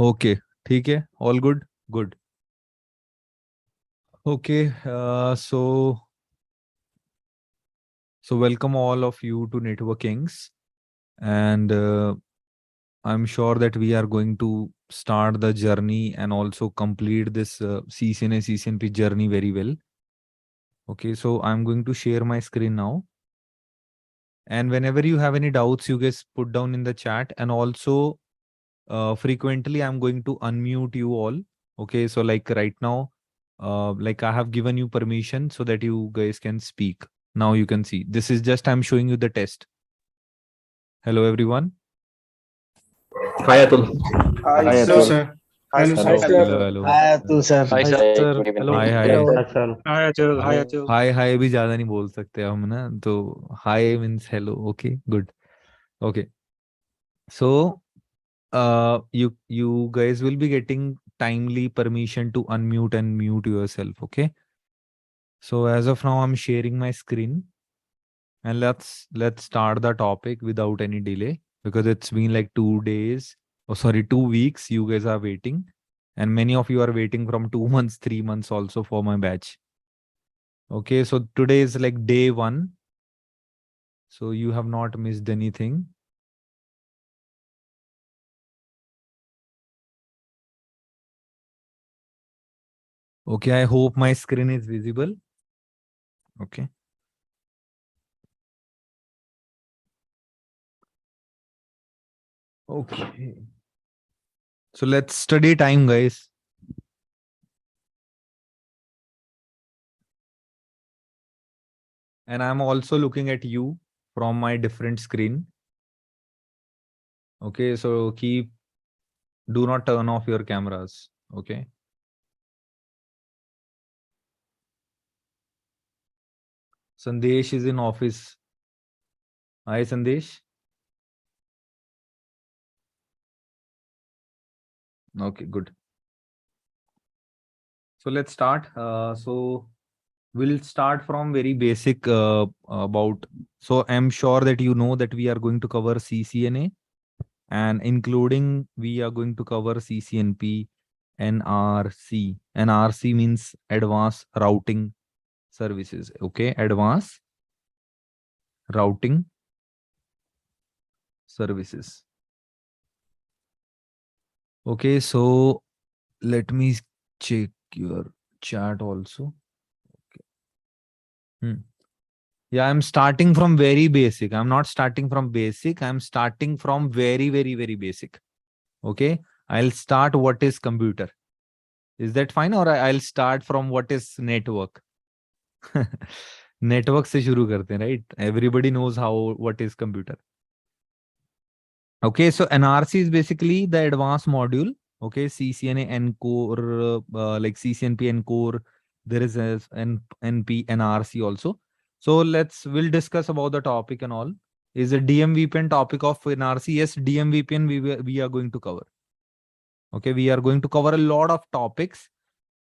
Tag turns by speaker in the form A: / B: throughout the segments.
A: Okay, ठीक है, all good, good. Okay, so welcome all of you to Networkings, and I'm sure that we are going to start the journey and also complete this CCNA CCNP journey very well. Okay, so I'm going to share my screen now, and whenever you have any doubts, you guys put down in the chat, and also frequently I'm going to unmute you all. Okay, so like right now, like I have given you permission so that you guys can speak. Now you can see. This is just I'm showing you the test. Hello everyone.
B: Hi Atul.
C: Hi,
B: Hi
C: sir.
B: Atul.
C: Hello,
B: Hello.
C: sir.
A: Hello, hello.
D: Hi, Atul sir.
B: Hi
D: Hi,
B: sir.
D: sir.
B: Good evening.
D: Hello.
A: Hi, hi.
B: Hi sir.
C: Hi, Atul. Hi, Atul.
A: Hi hi भी ज्यादा नहीं बोल सकते हम ना, तो hi means hello. Okay, good. Okay, so you guys will be getting timely permission to unmute and mute yourself. Okay, so as of now I'm sharing my screen, and let's start the topic without any delay, because it's been like 2 days, oh sorry, 2 weeks you guys are waiting, and many of you are waiting from 2 months, 3 months also for my batch. Okay, so today is like day 1, so you have not missed anything. Okay, I hope my screen is visible. Okay. Okay. So let's study time, guys. And I'm also looking at you from my different screen. Okay, so do not turn off your cameras. Okay. Sandesh is in office. Hi, Sandesh. Okay, good. So let's start. So we'll start from very basic about. So I'm sure that you know that we are going to cover CCNA, and including we are going to cover CCNP, NRC. NRC means Advanced Routing Services. Okay, Advanced Routing Services. Okay, so let me check your chat also. Okay. Yeah, I'm starting from very basic. I'm not starting from basic. I'm starting from very, very, very basic. Okay, I'll start what is computer. Is that fine? Or I'll start from what is network? Network से शुरू करते हैं, right? Everybody knows what is computer. Okay, so NRC is basically the advanced module. Okay, CCNA Core, like CCNP Core. There is an NP NRC also. So we'll discuss about the topic and all. Is a DMVPN topic of NRC? Yes, DMVPN we are going to cover. Okay, we are going to cover a lot of topics.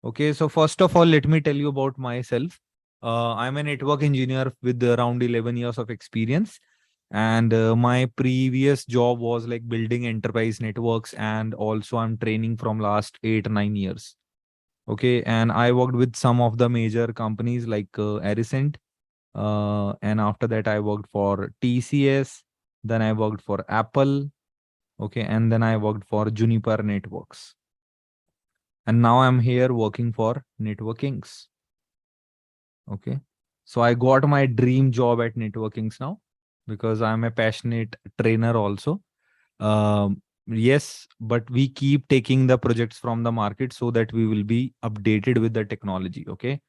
A: Okay, so first of all, let me tell you about myself. I'm a network engineer with around 11 years of experience. And my previous job was like building enterprise networks, and also I'm training from last 8 or 9 years. Okay, and I worked with some of the major companies like Aricent. And after that, I worked for TCS. Then I worked for Apple. Okay, and then I worked for Juniper Networks. And now I'm here working for Networkings. Okay. So I got my dream job at Networkings now, because I'm a passionate trainer also. Yes, but we keep taking the projects from the market so that we will be updated with the technology. Okay.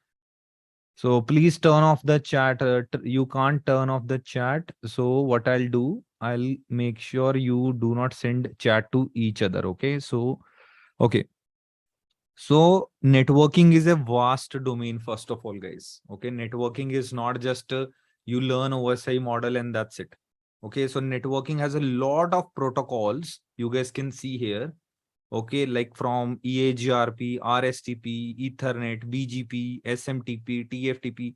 A: So please turn off the chat. You can't turn off the chat. So what I'll do, I'll make sure you do not send chat to each other. Okay. So, okay. So networking is a vast domain, first of all, guys. Okay, networking is not just you learn OSI model and that's it. Okay, so networking has a lot of protocols you guys can see here. Okay, like from EAGRP, RSTP, Ethernet, BGP, SMTP, TFTP,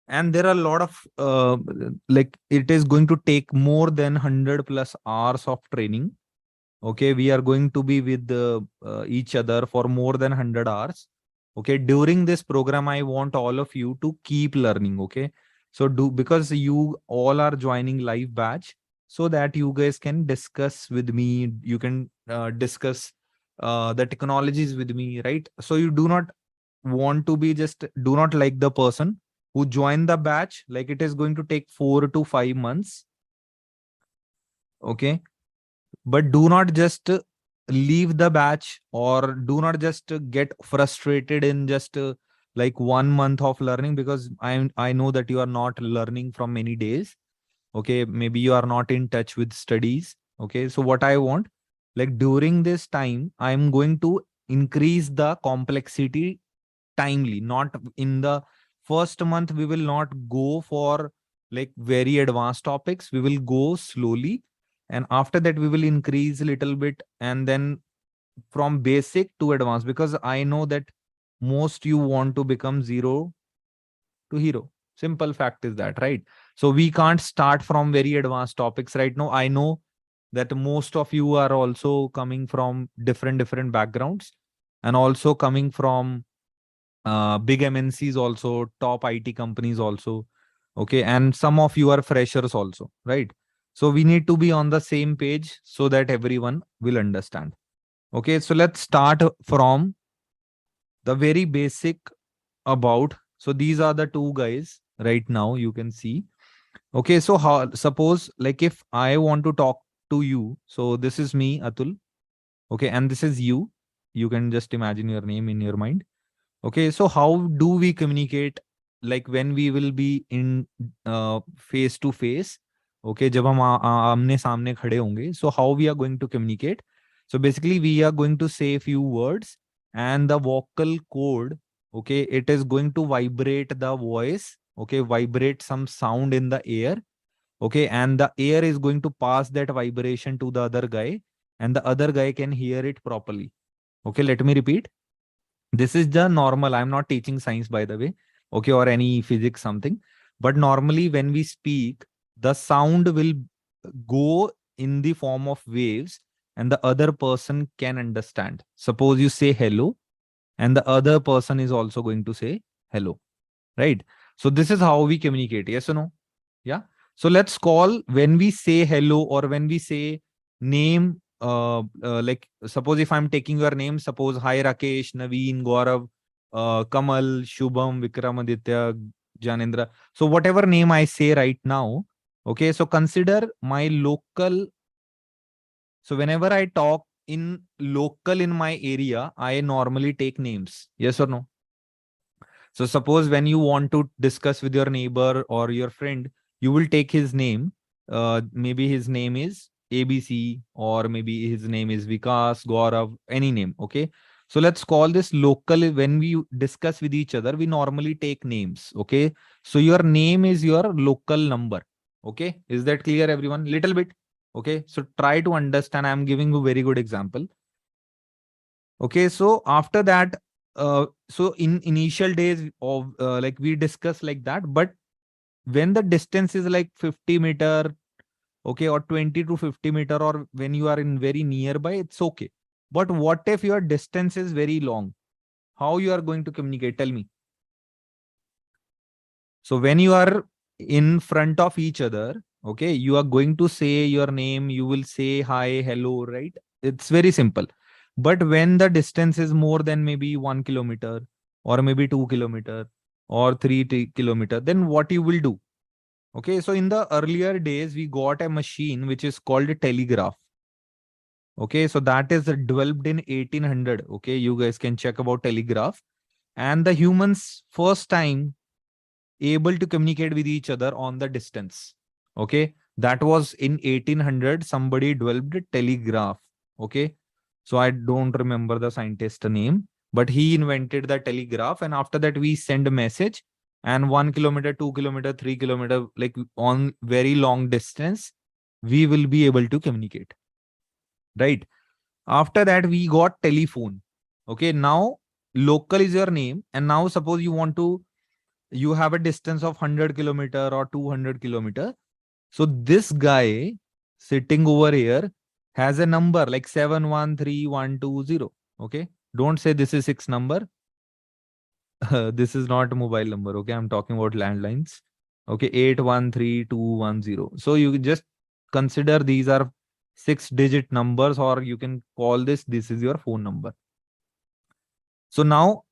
A: and there are a lot of like it is going to take more than 100 plus hours of training. Okay, we are going to be with each other for more than 100 hours. Okay, during this program I want all of you to keep learning. Okay, so do, because you all are joining live batch, so that you guys can discuss with me, you can discuss the technologies with me, right? So you do not want to be, just do not like the person who joined the batch, like it is going to take 4 to 5 months. Okay, but do not just leave the batch, or do not just get frustrated in just like 1 month of learning, because I know that you are not learning from many days. Okay, maybe you are not in touch with studies. Okay, so what I want, like during this time I'm going to increase the complexity timely. Not in the first month we will not go for like very advanced topics, we will go slowly, and after that we will increase a little bit, and then from basic to advanced, because I know that most you want to become zero to hero. Simple fact is that, right? So we can't start from very advanced topics right now. I know that most of you are also coming from different backgrounds, and also coming from big MNCs also, top IT companies also. Okay. And some of you are freshers also, right? So we need to be on the same page so that everyone will understand. Okay. So let's start from the very basic about. So these are the two guys right now you can see. Okay. So how, suppose like if I want to talk to you, so this is me, Atul. Okay. And this is you. You can just imagine your name in your mind. Okay, so how do we communicate, like when we will be in face to face? Okay, जब हम आमने सामने खड़े होंगे, so how we are going to communicate? So basically we are going to say a few words, and the vocal cord, okay, it is going to vibrate the voice, okay, vibrate some sound in the air, okay, and the air is going to pass that vibration to the other guy, and the other guy can hear it properly. Okay, let me repeat. This is the normal. I'm not teaching science, by the way, okay, or any physics, something. But normally, when we speak, the sound will go in the form of waves, and the other person can understand. Suppose you say hello, and the other person is also going to say hello, right? So, this is how we communicate. Yes or no? Yeah. So let's call when we say hello, or when we say name, like suppose if I'm taking your name, suppose hi Rakesh, Naveen, Gaurav, Kamal, Shubham, Vikramaditya, Janendra. So whatever name I say right now, okay, so consider my local. So whenever I talk in local in my area, I normally take names. Yes or no? So suppose when you want to discuss with your neighbor or your friend, you will take his name. Maybe his name is ABC, or maybe his name is Vikas, Gaurav, any name. Okay. So let's call this local. When we discuss with each other, we normally take names. Okay. So your name is your local number. Okay. Is that clear, everyone? Little bit. Okay. So try to understand. I'm giving you a very good example. Okay, so after that, so in initial days of like we discuss like that, but when the distance is like 50 meter, okay, or 20 to 50 meter, or when you are in very nearby, it's okay. But what if your distance is very long? How you are going to communicate? Tell me. So when you are in front of each other, okay, you are going to say your name, you will say hi, hello, right? It's very simple. But when the distance is more than maybe 1 kilometer, or maybe 2 kilometer, or 3 kilometer, then what you will do? Okay, so in the earlier days, we got a machine which is called a telegraph. Okay, so that is developed in 1800. Okay, you guys can check about telegraph. And the humans first time able to communicate with each other on the distance. Okay, that was in 1800. Somebody developed a telegraph. Okay, so I don't remember the scientist name, but he invented the telegraph, and after that we send a message, and 1 kilometer, 2 kilometer, 3 kilometer, like on very long distance, we will be able to communicate, right? After that we got telephone. Okay, now local is your name, and now suppose you want to, you have a distance of 100 kilometer or 200 kilometer. So this guy sitting over here has a number like 713120. Okay, don't say this is 6 number. This is not a mobile number. Okay, I'm talking about landlines. Okay, 813210. So you just consider these are 6-digit numbers, or you can call this is your phone number. So now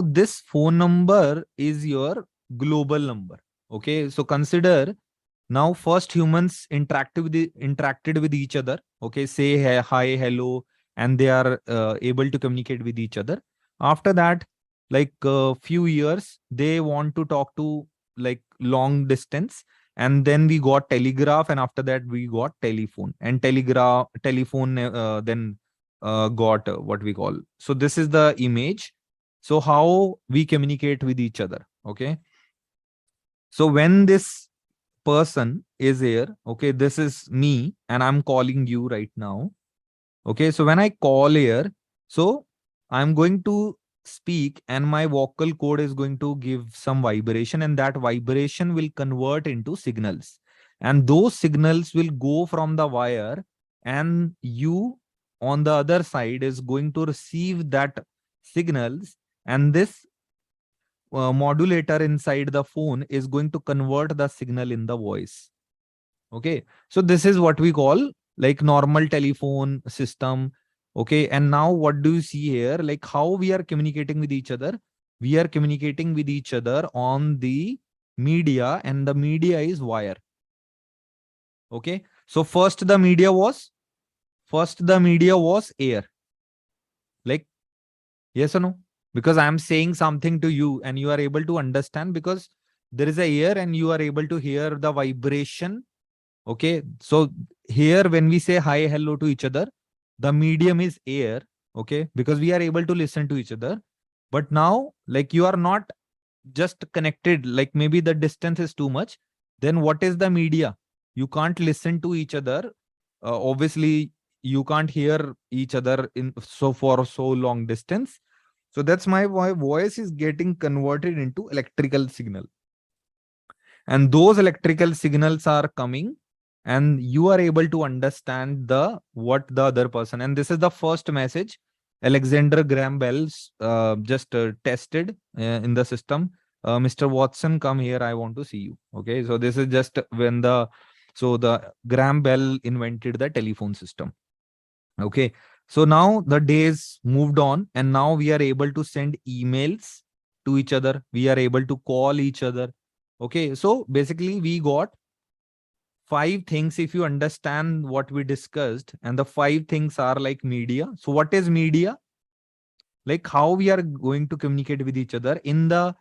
A: this phone number is your global number. Okay, so consider now first humans interacted with each other. Okay, say hi, hello, and they are able to communicate with each other. After that, like a few years, they want to talk to like long distance, and then we got telegraph, and after that we got telephone, and telephone then got what we call. So this is the image. So how we communicate with each other. Okay, so when this person is here, okay, this is me and I'm calling you right now. Okay, so when I call here, so I'm going to speak and my vocal cord is going to give some vibration, and that vibration will convert into signals, and those signals will go from the wire, and you on the other side is going to receive that signals, and this modulator inside the phone is going to convert the signal in the voice. Okay, so this is what we call like normal telephone system. Okay, and now what do you see here, like how we are communicating with each other? We are communicating with each other on the media, and the media is wire. Okay, so first the media was air. Like, yes or no? Because I am saying something to you and you are able to understand because there is a air and you are able to hear the vibration. Okay, so here when we say hi, hello to each other, the medium is air. Okay, because we are able to listen to each other. But now, like you are not just connected, like maybe the distance is too much. Then what is the media? You can't listen to each other. Obviously, you can't hear each other in so for so long distance. So that's my voice is getting converted into electrical signal, and those electrical signals are coming, and you are able to understand the what the other person. And this is the first message Alexander Graham Bell just tested in the system. Mr. Watson, come here, I want to see you. Okay, so this is just when the Graham Bell invented the telephone system. Okay, so now the days moved on, and now we are able to send emails to each other, we are able to call each other. Okay, so basically we got 5 things if you understand what we discussed, and the 5 things are like media. So what is media? Like how we are going to communicate with each other in the,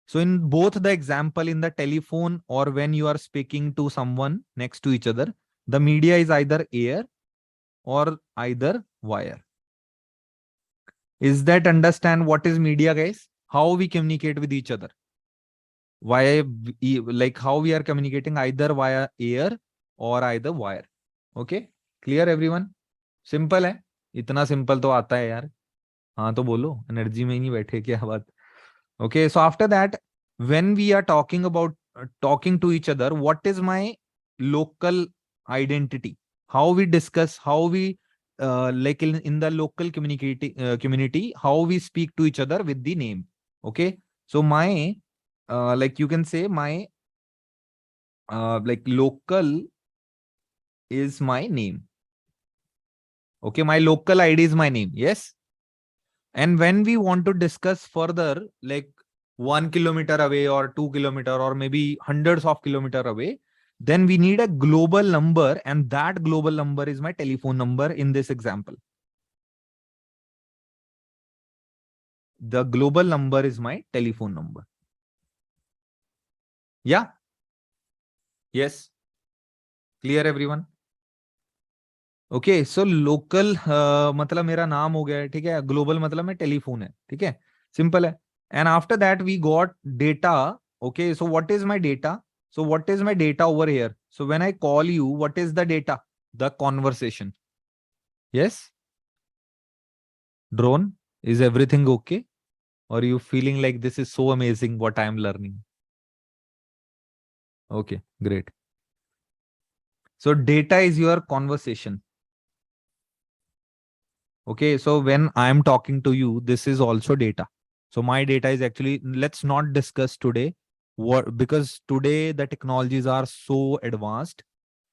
A: so in both the example, in the telephone or when you are speaking to someone next to each other, the media is either air or either wire. Is that understand what is media, guys? How we communicate with each other? Why, like how we are communicating either via air or either wire. Okay, clear everyone? Simple है, इतना simple तो आता है यार. हाँ तो बोलो, energy में ही नहीं बैठे क्या बात. Okay, so after that, when we are talking about talking to each other, what is my local identity? How we discuss, how we like in the local community, how we speak to each other with the name. Okay, so my like you can say my like local is my name. Okay, my local ID is my name. Yes. And when we want to discuss further, like 1 kilometer away or 2 kilometer or maybe hundreds of kilometer away, then we need a global number, and that global number is my telephone number in this example. The global number is my telephone number. Yeah. Yes. Clear everyone? Okay, so local मतलब मेरा नाम हो गया है, ठीक है. Global मतलब में टेलीफोन है, ठीक है. सिंपल है. And after that we got data. Okay, so what is my data? So what is my data over here? So when I call you, what is the data? The conversation. Yes. Drone, is everything okay, or you feeling like this is so amazing what I am learning? Okay, great. So data is your conversation. Okay, so when I'm talking to you, this is also data. So my data is actually, let's not discuss today what, because today the technologies are so advanced.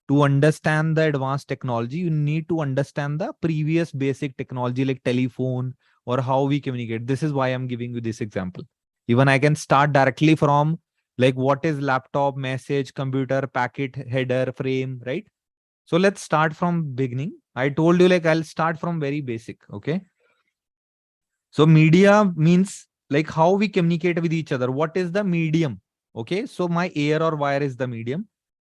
A: To understand the advanced technology, you need to understand the previous basic technology like telephone or how we communicate. This is why I'm giving you this example. Even I can start directly from like what is laptop, message, computer, packet, header, frame, right? So let's start from beginning. I told you like I'll start from very basic. Okay. So media means like how we communicate with each other. What is the medium? Okay. So my air or wire is the medium.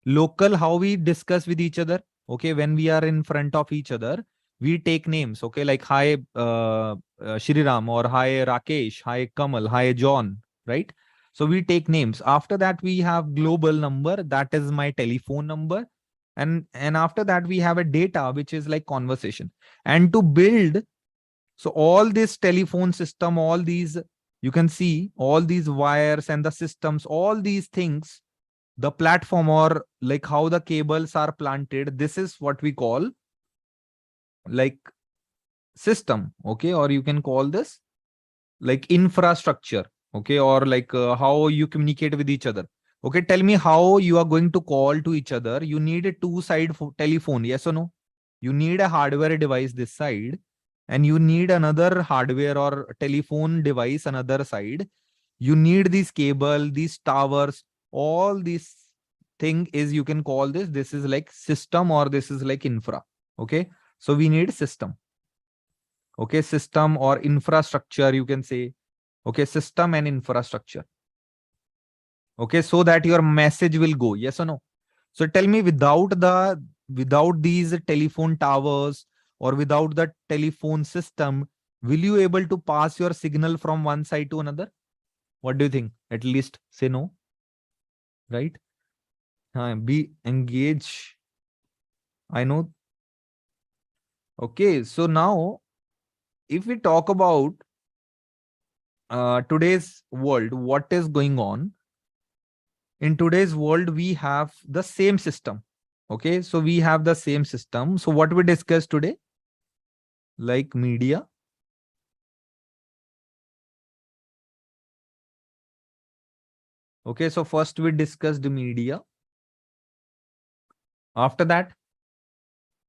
A: Local, how we discuss with each other. Okay. When we are in front of each other, we take names. Okay. Like hi, Shriram, or hi, Rakesh, hi, Kamal, hi, John. Right. So we take names. After that, we have global number. That is my telephone number. And after that, we have a data, which is like conversation. And to build, so all this telephone system, all these, you can see all these wires and the systems, all these things, the platform or like how the cables are planted, this is what we call like system. Okay. Or you can call this like infrastructure. Okay. Or like how you communicate with each other. Okay. Tell me how you are going to call to each other. You need a two-side telephone. Yes or no? You need a hardware device this side, and you need another hardware or telephone device another side. You need this cable, these towers, all these thing is, you can call this is like system, or this is like infra. Okay. So we need system. Okay. System or infrastructure, you can say. Okay. System and infrastructure. Okay. So that your message will go. Yes or no? So tell me, without these telephone towers or without the telephone system, will you able to pass your signal from one side to another? What do you think? At least say no, right? Be engage. I know. Okay, so now if we talk about today's world, what is going on? In today's world, we have the same system. Okay, so we have the same system. So what we discussed today, like media. Okay, so first we discussed the media. After that,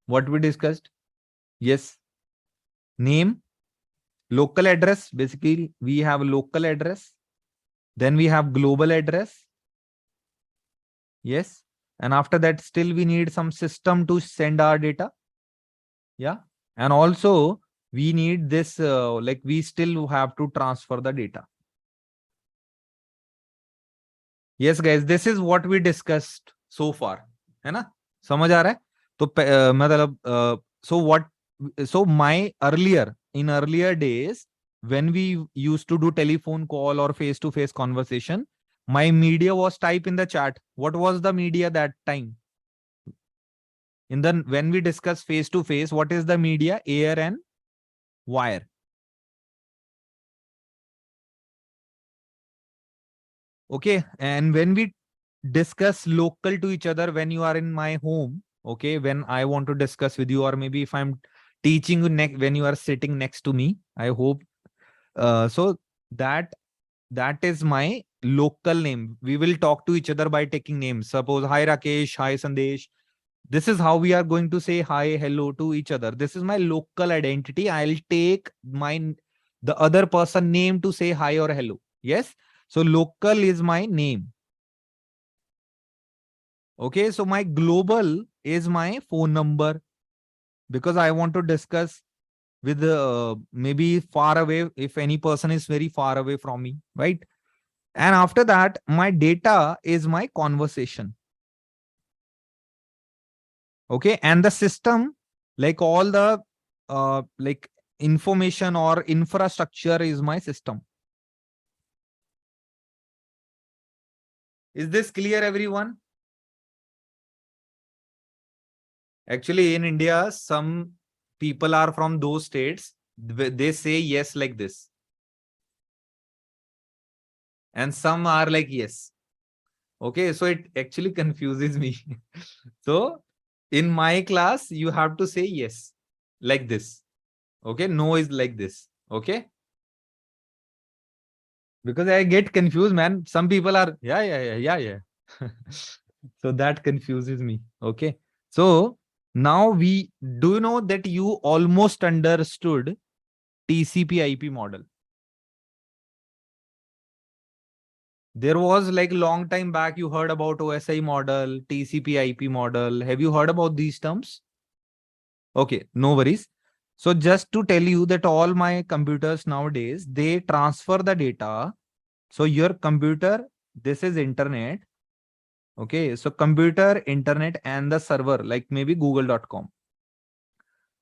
A: what we discussed? Yes, name, local address. Basically, we have local address. Then we have global address. Yes. And after that, still we need some system to send our data. Yeah. And also we need this, like we still have to transfer the data. Yes, guys, this is what we discussed so far. है ना? समझ आ रहा है? तो मतलब so what, so my earlier, in earlier days, when we used to do telephone call or face to face conversation, my media was type in the chat. What was the media that time? In the, when we discuss face to face, what is the media? Air and wire. Okay. And when we discuss local to each other, when you are in my home, okay, when I want to discuss with you, or maybe if I'm teaching you next, when you are sitting next to me, I hope, so that that is my local name. We will talk to each other by taking names. Suppose, hi Rakesh, hi Sandesh. This is how we are going to say hi, hello to each other. This is my local identity. I'll take my, the other person name to say hi or hello. Yes. So local is my name. Okay. So my global is my phone number, because I want to discuss with maybe far away, if any person is very far away from me, right? And after that, my data is my conversation. Okay. And the system, like all the like information or infrastructure is my system. Is this clear, everyone? Actually, in India, some people are from those states. They say yes like this. And some are like yes. Okay. So it actually confuses me. So in my class, you have to say yes like this. Okay, no is like this. Okay, because I get confused, man. Some people are yeah. So that confuses me. Okay, so now we do you know that you almost understood TCP/IP model. There was like long time back you heard about OSI model, TCP/IP model. Have you heard about these terms? Okay, no worries. So just to tell you that all my computers nowadays, they transfer the data. So your computer, this is internet. Okay, so computer, internet, and the server, like maybe google.com.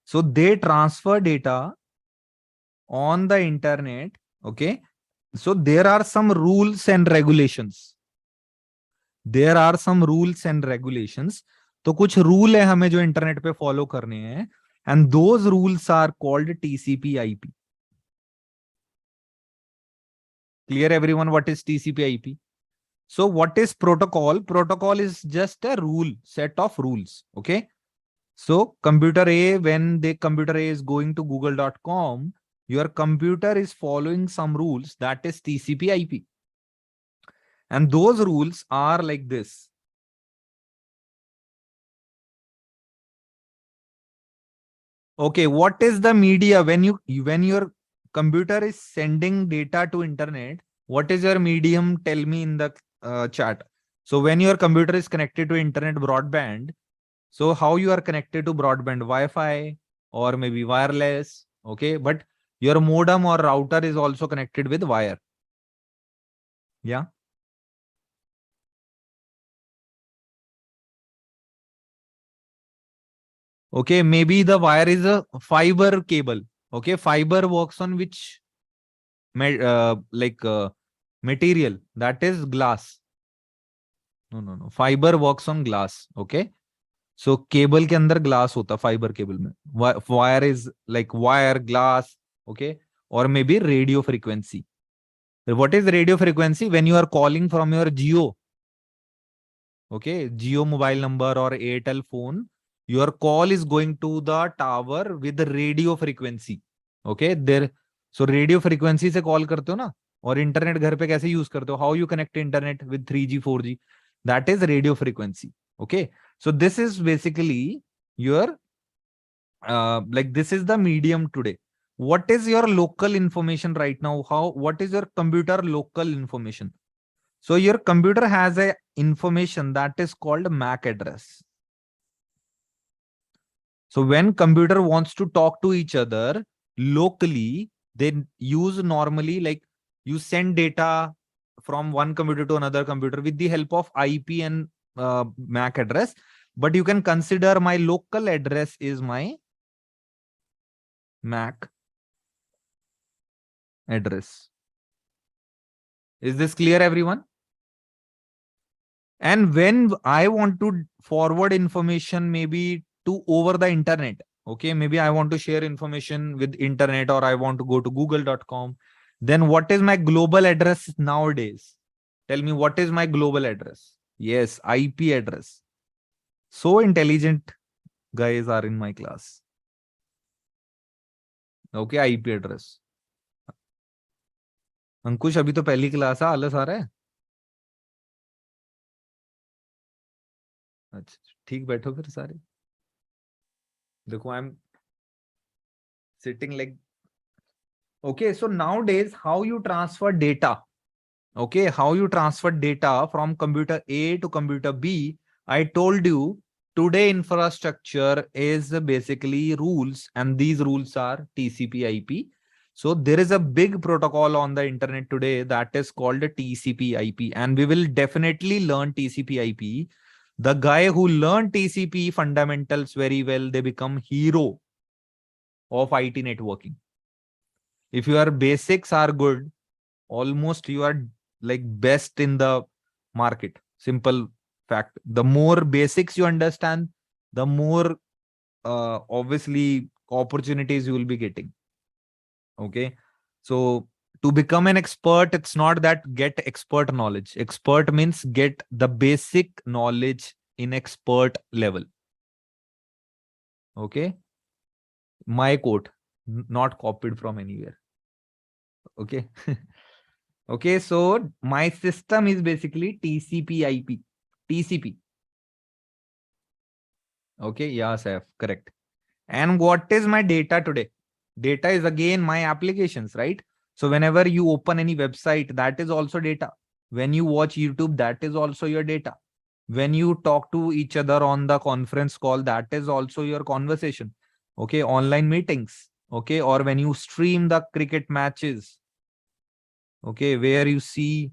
A: So they transfer data on the internet. Okay, so there are some rules and regulations. There are some rules and regulations. तो कुछ rule है हमें जो internet पे follow करने हैं, and those rules are called TCP/IP. Clear everyone what is TCP/IP? So what is protocol? Protocol is just a rule, set of rules. Okay. So computer A, when the computer A is going to google.com, your computer is following some rules, that is TCP/IP. And those rules are like this. Okay, what is the media when your computer is sending data to internet? What is your medium? Tell me in the chat. So when your computer is connected to internet broadband, so how you are connected to broadband? Wi-Fi or maybe wireless? Okay, but your modem or router is also connected with wire. Yeah. Okay, maybe the wire is a fiber cable. Okay, fiber works on which material? That is glass. No. Fiber works on glass. Okay. So cable के अंदर glass होता fiber cable में. Wire is like wire, glass. Okay. Or maybe radio frequency. What is radio frequency? When you are calling from your Jio, okay, Jio mobile number or Airtel phone, your call is going to the tower with the radio frequency. Okay, there. So radio frequency से call करते हो ना, और internet घर पे कैसे use करते हो? How you connect internet with 3G, 4G? That is radio frequency. Okay, so this is basically your like this is the medium today. What is your local information right now? What is your computer local information? So your computer has a information that is called MAC address. So when computer wants to talk to each other locally, they use normally like you send data from one computer to another computer with the help of IP and MAC address. But you can consider my local address is my MAC address. Is this clear, everyone? And when I want to forward information maybe to over the internet, okay, maybe I want to share information with internet or I want to go to google.com, then what is my global address nowadays? Tell me what is my global address? Yes, IP address. So intelligent guys are in my class. Okay, IP address. अंकुश अभी तो पहली class है, आलस आ रहा है. अच्छा ठीक, बैठो फिर सारे. देखो I am sitting like. Okay, so nowadays how you transfer data? Okay, how you transfer data from computer A to computer B? I told you today infrastructure is basically rules, and these rules are TCP/IP. So there is a big protocol on the internet today that is called TCP/IP, and we will definitely learn TCP/IP. The guy who learned TCP fundamentals very well, they become hero of IT networking. If your basics are good, almost you are like best in the market. Simple fact. The more basics you understand, the more obviously opportunities you will be getting. Okay. So to become an expert, it's not that get expert knowledge. Expert means get the basic knowledge in expert level. Okay. My quote. not copied from anywhere. Okay. Okay, so my system is basically TCP IP. TCP. Okay, yeah, Saif, correct. And what is my data today? Data is again my applications, right? So whenever you open any website, that is also data. When you watch YouTube, that is also your data. When you talk to each other on the conference call, that is also your conversation. Okay, online meetings. Okay, or when you stream the cricket matches. Okay, where you see,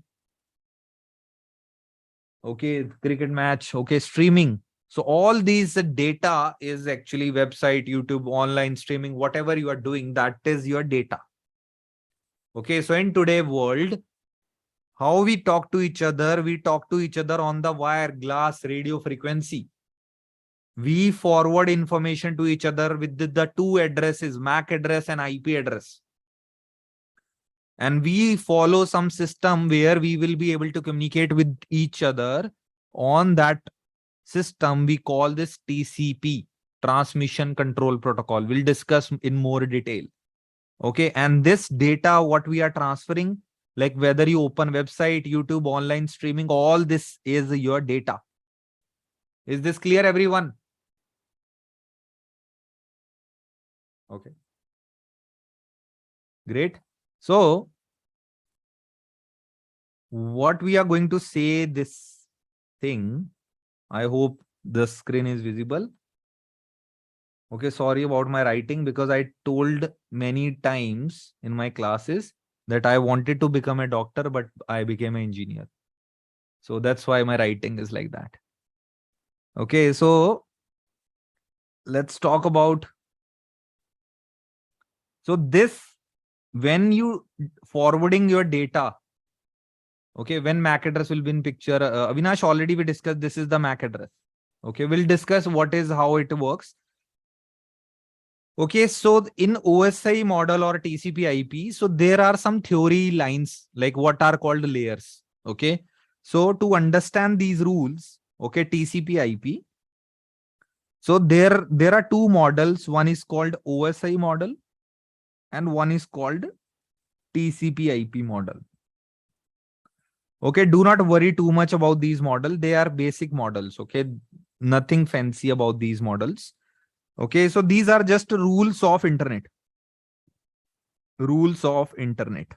A: okay, cricket match, okay, streaming. So all these data is actually website, YouTube, online streaming, whatever you are doing, that is your data. Okay, so in today's world, how we talk to each other, we talk to each other on the wire, glass, radio frequency. We forward information to each other with the two addresses, MAC address and IP address. And we follow some system where we will be able to communicate with each other on that system. We call this TCP, Transmission Control Protocol. We'll discuss in more detail. Okay, and this data, what we are transferring, like whether you open website, YouTube, online streaming, all this is your data. Is this clear, everyone? Okay, great. So what we are going to say this thing, I hope the screen is visible. Okay, sorry about my writing, because I told many times in my classes that I wanted to become a doctor, but I became an engineer. So that's why my writing is like that. Okay, so let's talk about. So this, when you forwarding your data, okay, when MAC address will be in picture, Avinash, already we discussed, this is the MAC address. Okay, we'll discuss what is, how it works. Okay, so in OSI model or TCP IP, so there are some theory lines, like what are called layers. Okay, so to understand these rules, okay, TCP IP, so there are two models. One is called OSI model and one is called TCP IP model. Okay, do not worry too much about these models. They are basic models. Okay, nothing fancy about these models. Okay, so these are just rules of internet. Rules of internet.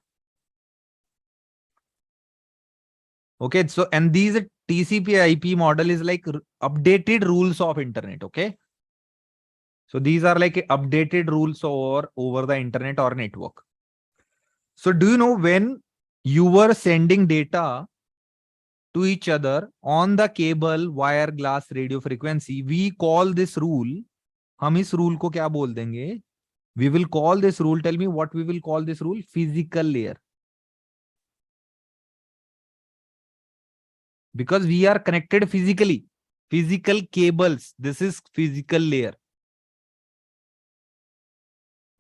A: Okay, so and these TCP IP model is like updated rules of internet. Okay, so these are like updated rules over the internet or network. So do you know when you were sending data to each other on the cable, wire, glass, radio frequency, we call this rule, हम इस rule को क्या बोल देंगे? We will call this rule, tell me what we will call this rule? Physical layer. Because we are connected physically. Physical cables. This is physical layer.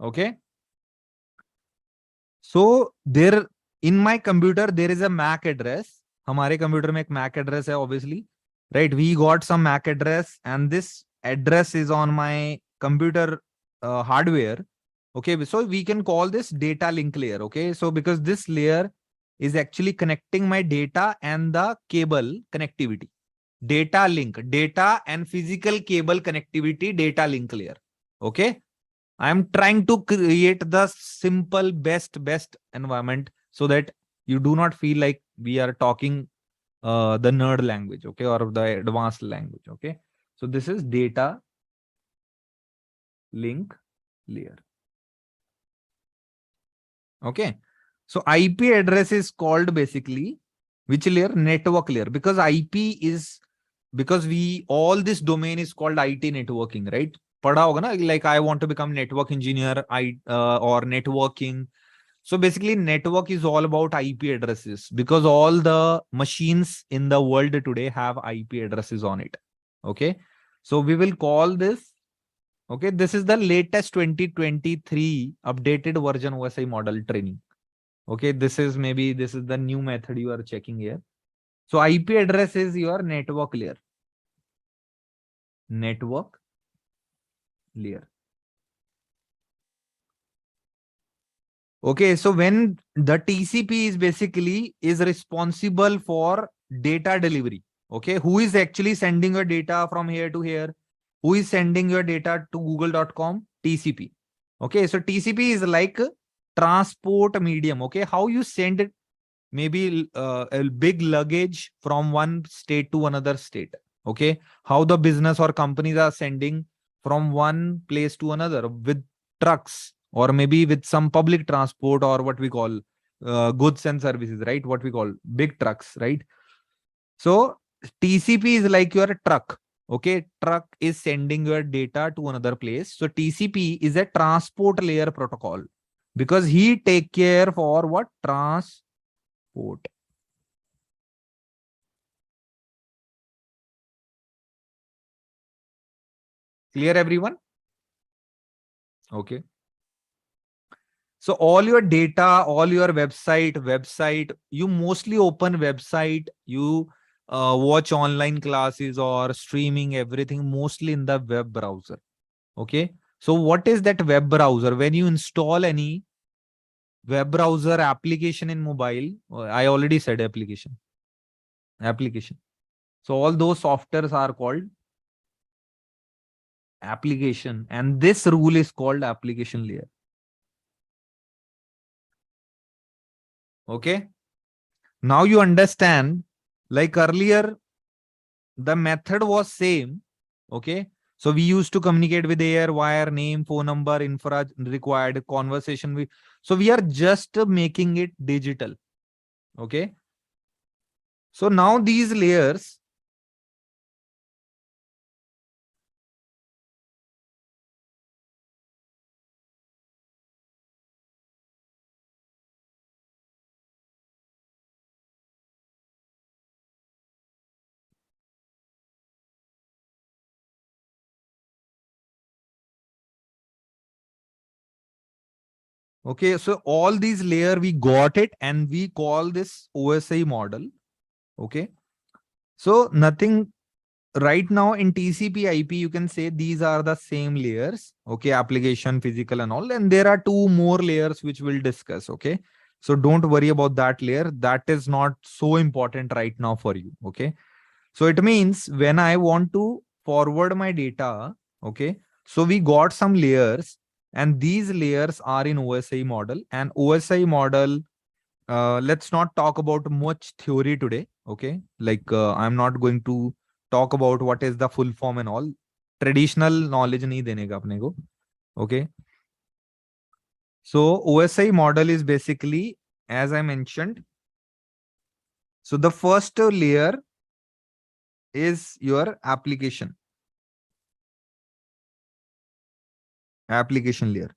A: Okay. So there in my computer there is a MAC address. हमारे computer में एक MAC address है obviously. Right. We got some MAC address and this address is on my computer hardware. Okay. So we can call this data link layer. Okay. So because this layer is actually connecting my data and the cable connectivity. Data link, data and physical cable connectivity, data link layer. Okay. I am trying to create the simple, best environment so that you do not feel like we are talking the nerd language, okay, or the advanced language, okay. So this is data link layer. Okay. So IP address is called basically which layer? Network layer, because IP is, because we all this domain is called IT networking, right? पढ़ा होगा ना, like I want to become network engineer, or networking. So basically network is all about IP addresses, because all the machines in the world today have IP addresses on it. Okay. So we will call this, okay, this is the latest 2023 updated version OSI model training. Okay, this is maybe this is the new method you are checking here. So IP address is your network layer. Network layer. Okay, so when the TCP is basically is responsible for data delivery. Okay, who is actually sending your data from here to here? Who is sending your data to google.com? TCP. Okay, so TCP is like a transport medium. Okay, how you send maybe a big luggage from one state to another state. Okay, how the business or companies are sending from one place to another with trucks or maybe with some public transport or what we call goods and services, right? What we call big trucks, right? So TCP is like your truck. Okay, truck is sending your data to another place. So TCP is a transport layer protocol because he take care for what? Transport. Clear, everyone? Okay. So all your data, all your website, you mostly open website, you watch online classes or streaming everything mostly in the web browser. Okay. So what is that web browser? When you install any web browser application in mobile, I already said application. So all those softwares are called application, and this rule is called application layer. Okay. Now you understand, like earlier, the method was same. Okay. So we used to communicate with air, wire, name, phone number, infra required, conversation. So we are just making it digital. Okay. So now these layers, okay. So all these layer, we got it and we call this OSI model. Okay. So nothing right now in TCP IP, you can say these are the same layers. Okay. Application, physical and all. And there are two more layers which we'll discuss. Okay. So don't worry about that layer. That is not so important right now for you. Okay. So it means when I want to forward my data, okay. So we got some layers and these layers are in OSI model, and OSI model, let's not talk about much theory today. Okay. Like I'm not going to talk about what is the full form and all. Traditional knowledge nahi dene ka apne ko. Okay. So OSI model is basically, as I mentioned, so the first layer is your application layer.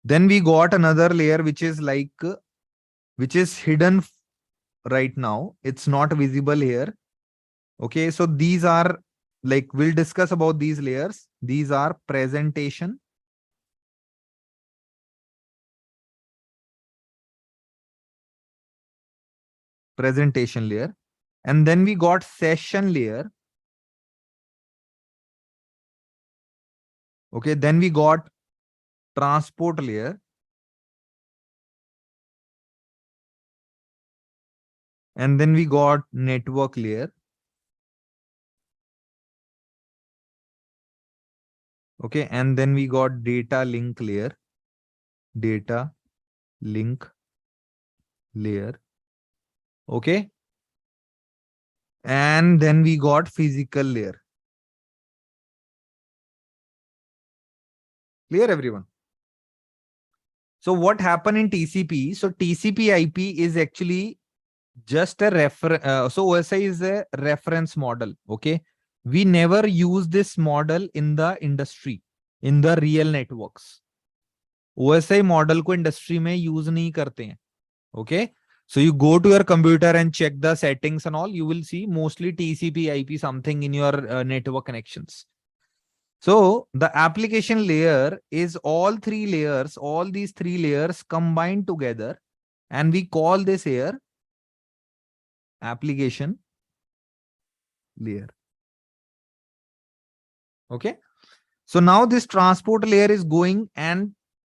A: Then we got another layer which is like, which is hidden right now. It's not visible here. Okay. So these are like, we'll discuss about these layers. These are presentation layer. And then we got session layer. Okay. Then we got transport layer. And then we got network layer. Okay. And then we got data link layer. Data link layer. Okay. And then we got physical layer. Clear, everyone? So what happened in TCP? So TCP IP is actually just a so OSI is a reference model. Okay. We never use this model in the industry, in the real networks. OSI model को industry में use नहीं करते हैं. Okay. So you go to your computer and check the settings and all, you will see mostly TCP IP something in your network connections. So the application layer is all these three layers combined together, and we call this here application layer. Okay. So now this transport layer is going and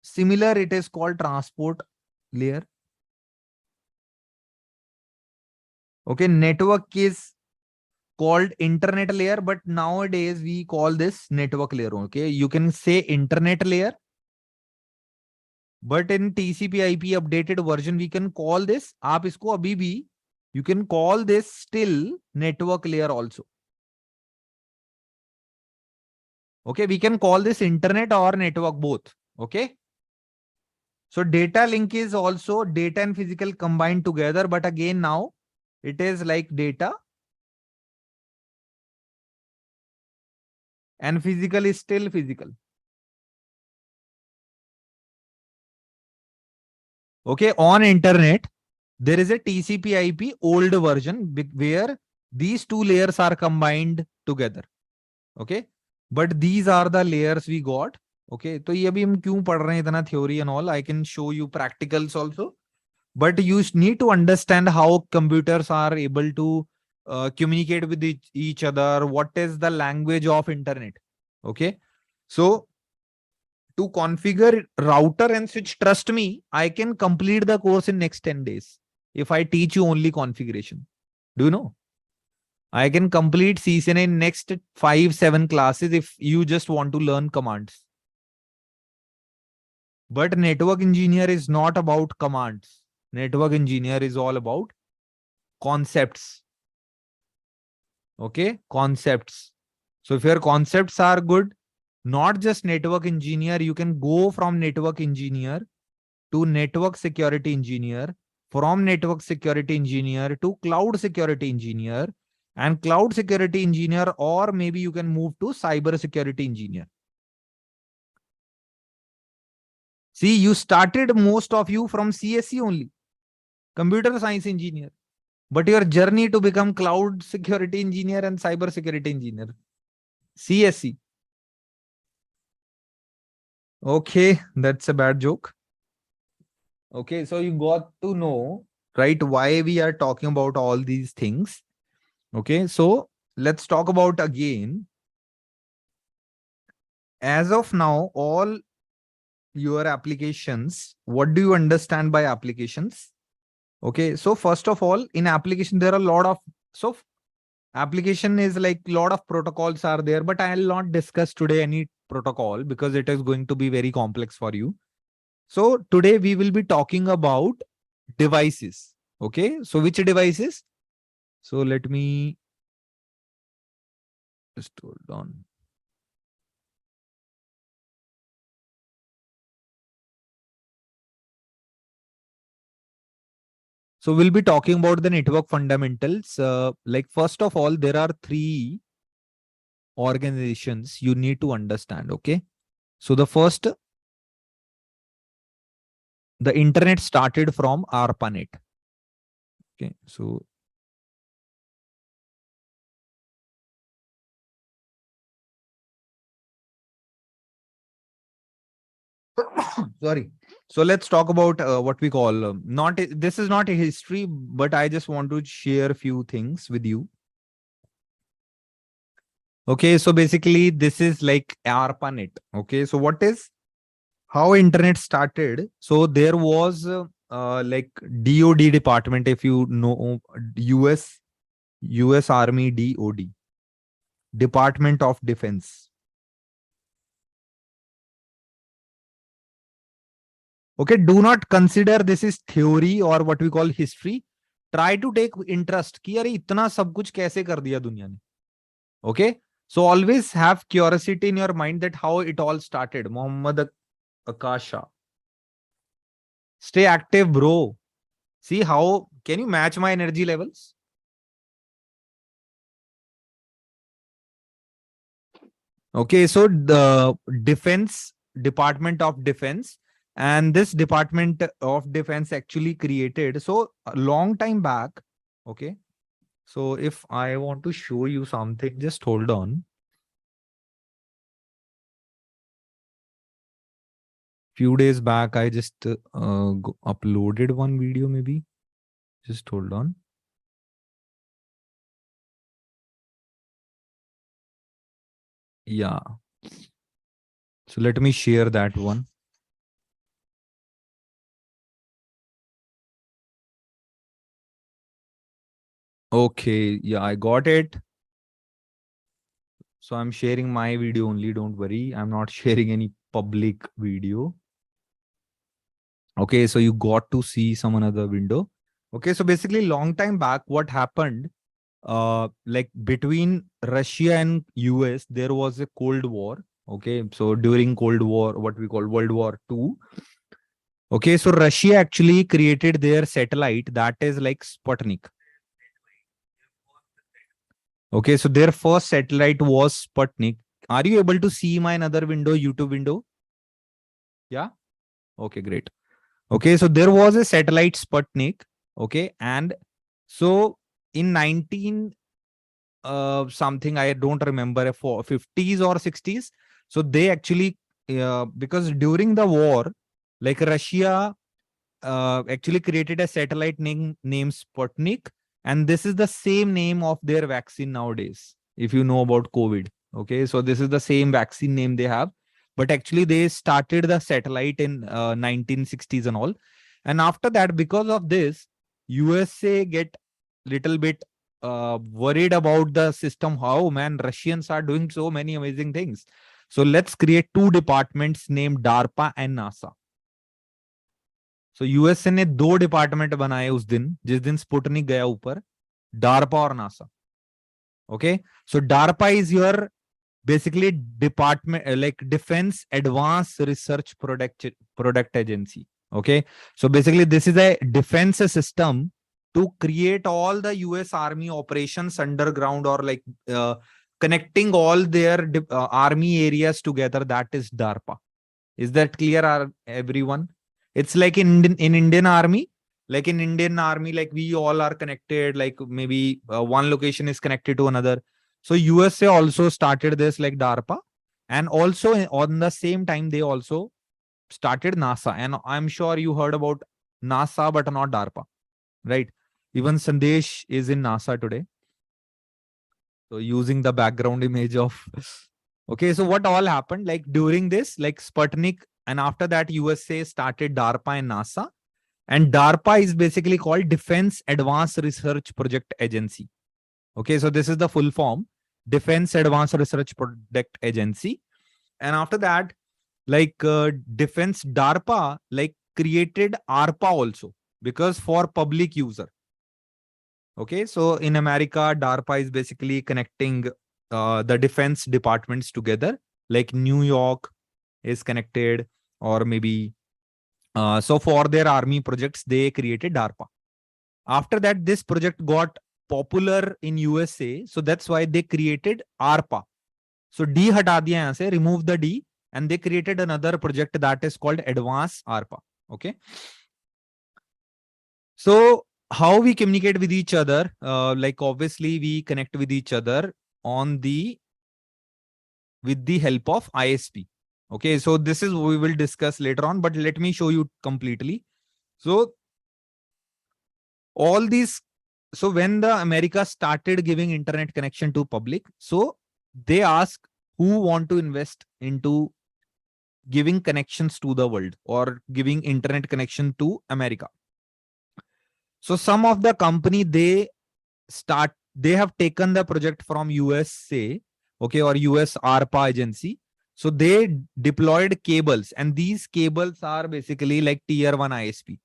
A: Similar, it is called transport layer. Okay, network is called internet layer, but nowadays we call this network layer. Okay, you can say internet layer, but in TCP IP updated version we can call this, आप इसको अभी भी you can call this still network layer also. Okay, we can call this internet or network both. Okay, so data link is also data and physical combined together, but again now it is like data and physical is still physical. Okay, on internet there is a TCP IP old version where these two layers are combined together. Okay, but these are the layers we got. Okay, तो ये अभी हम क्यों पढ़ रहे हैं इतना theory and all? I can show you practicals also, but you need to understand how computers are able to communicate with each other. What is the language of internet? Okay, so to configure router and switch, trust me, I can complete the course in next 10 days if I teach you only configuration. Do you know? I can complete CCNA in next 5-7 classes if you just want to learn commands. But network engineer is not about commands. Network engineer is all about concepts. Okay, concepts. So if your concepts are good, not just network engineer, you can go from network engineer to network security engineer, from network security engineer to cloud security engineer, and cloud security engineer, or maybe you can move to cyber security engineer. See, you started most of you from CSE only, computer science engineer, but your journey to become cloud security engineer and cyber security engineer, CSE. Okay, that's a bad joke. Okay, so you got to know, right, why we are talking about all these things. Okay, so let's talk about again. As of now, all your applications, what do you understand by applications? Okay, so first of all, in application, there are a lot of, so application is like a lot of protocols are there, but I'll not discuss today any protocol because it is going to be very complex for you. So today we will be talking about devices. Okay, so which devices? So let me just hold on. So we'll be talking about the network fundamentals. Like first of all, there are three organizations you need to understand. Okay. So the first, the internet started from ARPANET. Okay. So sorry. So let's talk about what we call not this is not a history, but I just want to share a few things with you. Okay, so basically this is like ARPANET. Okay, so what is how internet started? So there was like DOD department, if you know, US Army DOD, Department of Defense. Okay, do not consider this is theory or what we call history. Try to take interest कि अरे इतना सब कुछ कैसे कर दिया दुनिया ने. Okay, so always have curiosity in your mind that how it all started. Muhammad Akasha. Stay active, bro. See how can you match my energy levels? Okay, so the Department of Defense, and this Department of Defense actually created so a long time back. Okay, so if I want to show you something, just hold on. Few days back, I just uploaded one video, maybe. Just hold on. Yeah. So let me share that one. Okay, yeah, I got it. So I'm sharing my video only, don't worry. I'm not sharing any public video. Okay, so you got to see some another window. Okay, so basically long time back, what happened, like between Russia and US, there was a Cold War. Okay, so during Cold War, what we call World War II. Okay, so Russia actually created their satellite that is like Sputnik. Okay, so their first satellite was Sputnik. Are you able to see my another window, YouTube window? Yeah. Okay, great. Okay, so there was a satellite Sputnik. Okay, and so in 19 something, I don't remember, for 50s or 60s. So they actually because during the war, like Russia actually created a satellite named Sputnik, and this is the same name of their vaccine nowadays. If you know about COVID, okay, so this is the same vaccine name they have, but actually they started the satellite in 1960s and all, and after that, because of this, USA get little bit worried about the system. How man, Russians are doing so many amazing things. So let's create two departments named DARPA and NASA. So USA ने दो department बनाए उस दिन जिस दिन Sputnik गया ऊपर, DARPA और NASA. Okay, so DARPA is your basically department like defense advanced research product agency. Okay, so basically this is a defense system to create all the US army operations underground, or like connecting all their army areas together. That is DARPA. Is that clear, everyone? It's like in Indian army, like in Indian army, like we all are connected, like maybe one location is connected to another. So USA also started this like DARPA, and also on the same time they also started NASA. And I'm sure you heard about NASA, but not DARPA, right? Even Sandesh is in NASA today. So using the background image of okay, so what all happened like during this, like Sputnik, and after that USA started DARPA and NASA. And DARPA is basically called Defense Advanced Research Project Agency. Okay, so this is the full form, Defense Advanced Research Project Agency. And after that, like Defense DARPA, like created ARPA also, because for public user. Okay, so in America, DARPA is basically connecting the defense departments together, like New York is connected, or maybe so for their army projects, they created DARPA. After that, this project got popular in USA, so that's why they created ARPA. So D hata diya yahan se, remove the D, and they created another project that is called Advanced ARPA. Okay. So how we communicate with each other, like obviously we connect with each other on the with the help of ISP. Okay, so this is we will discuss later on, but let me show you completely. So all these, so when the America started giving internet connection to public, so they ask who want to invest into giving connections to the world or giving internet connection to America. So some of the company they have taken the project from USA, okay, or US ARPA agency. So they deployed cables, and these cables are basically like tier 1 ISP.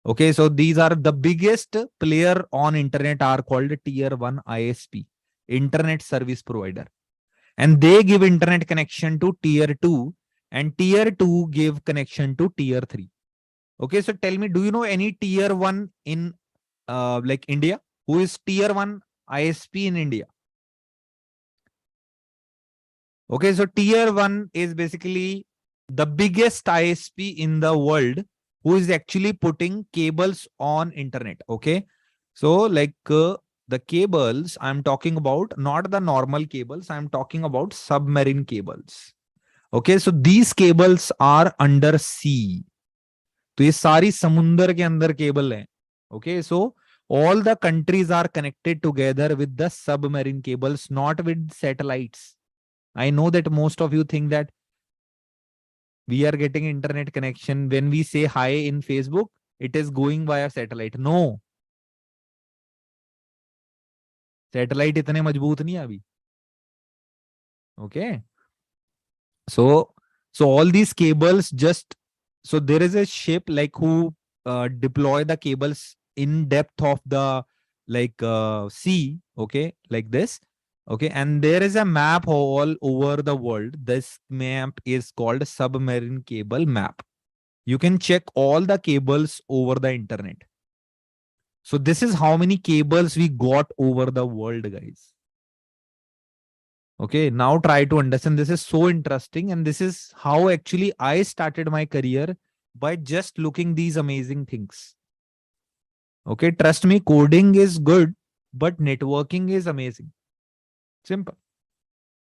A: Okay, so these are the biggest player on internet are called tier 1 ISP, internet service provider. And they give internet connection to tier 2, and tier 2 give connection to tier 3. Okay, so tell me, do you know any tier 1 in like India? Who is tier 1 ISP in India? Okay, so tier 1 is basically the biggest ISP in the world who is actually putting cables on internet. Okay, so like the cables I'm talking about, not the normal cables, I'm talking about submarine cables. Okay, so these cables are under sea. तो ये सारी समुंदर के अंदर cable है. Okay, so all the countries are connected together with the submarine cables, not with satellites. I know that most of you think that we are getting internet connection when we say hi in Facebook, it is going via satellite. No. Satellite इतने मजबूत नहीं है अभी. Okay. So all these cables just, so there is a ship like who deploy the cables in depth of the like sea, okay, like this, okay, and there is a map all over the world. This map is called submarine cable map. You can check all the cables over the internet. So this is how many cables we got over the world, guys. Okay, now try to understand. This is so interesting, and this is how actually I started my career, by just looking these amazing things. Okay, trust me, coding is good, but networking is amazing. Simple.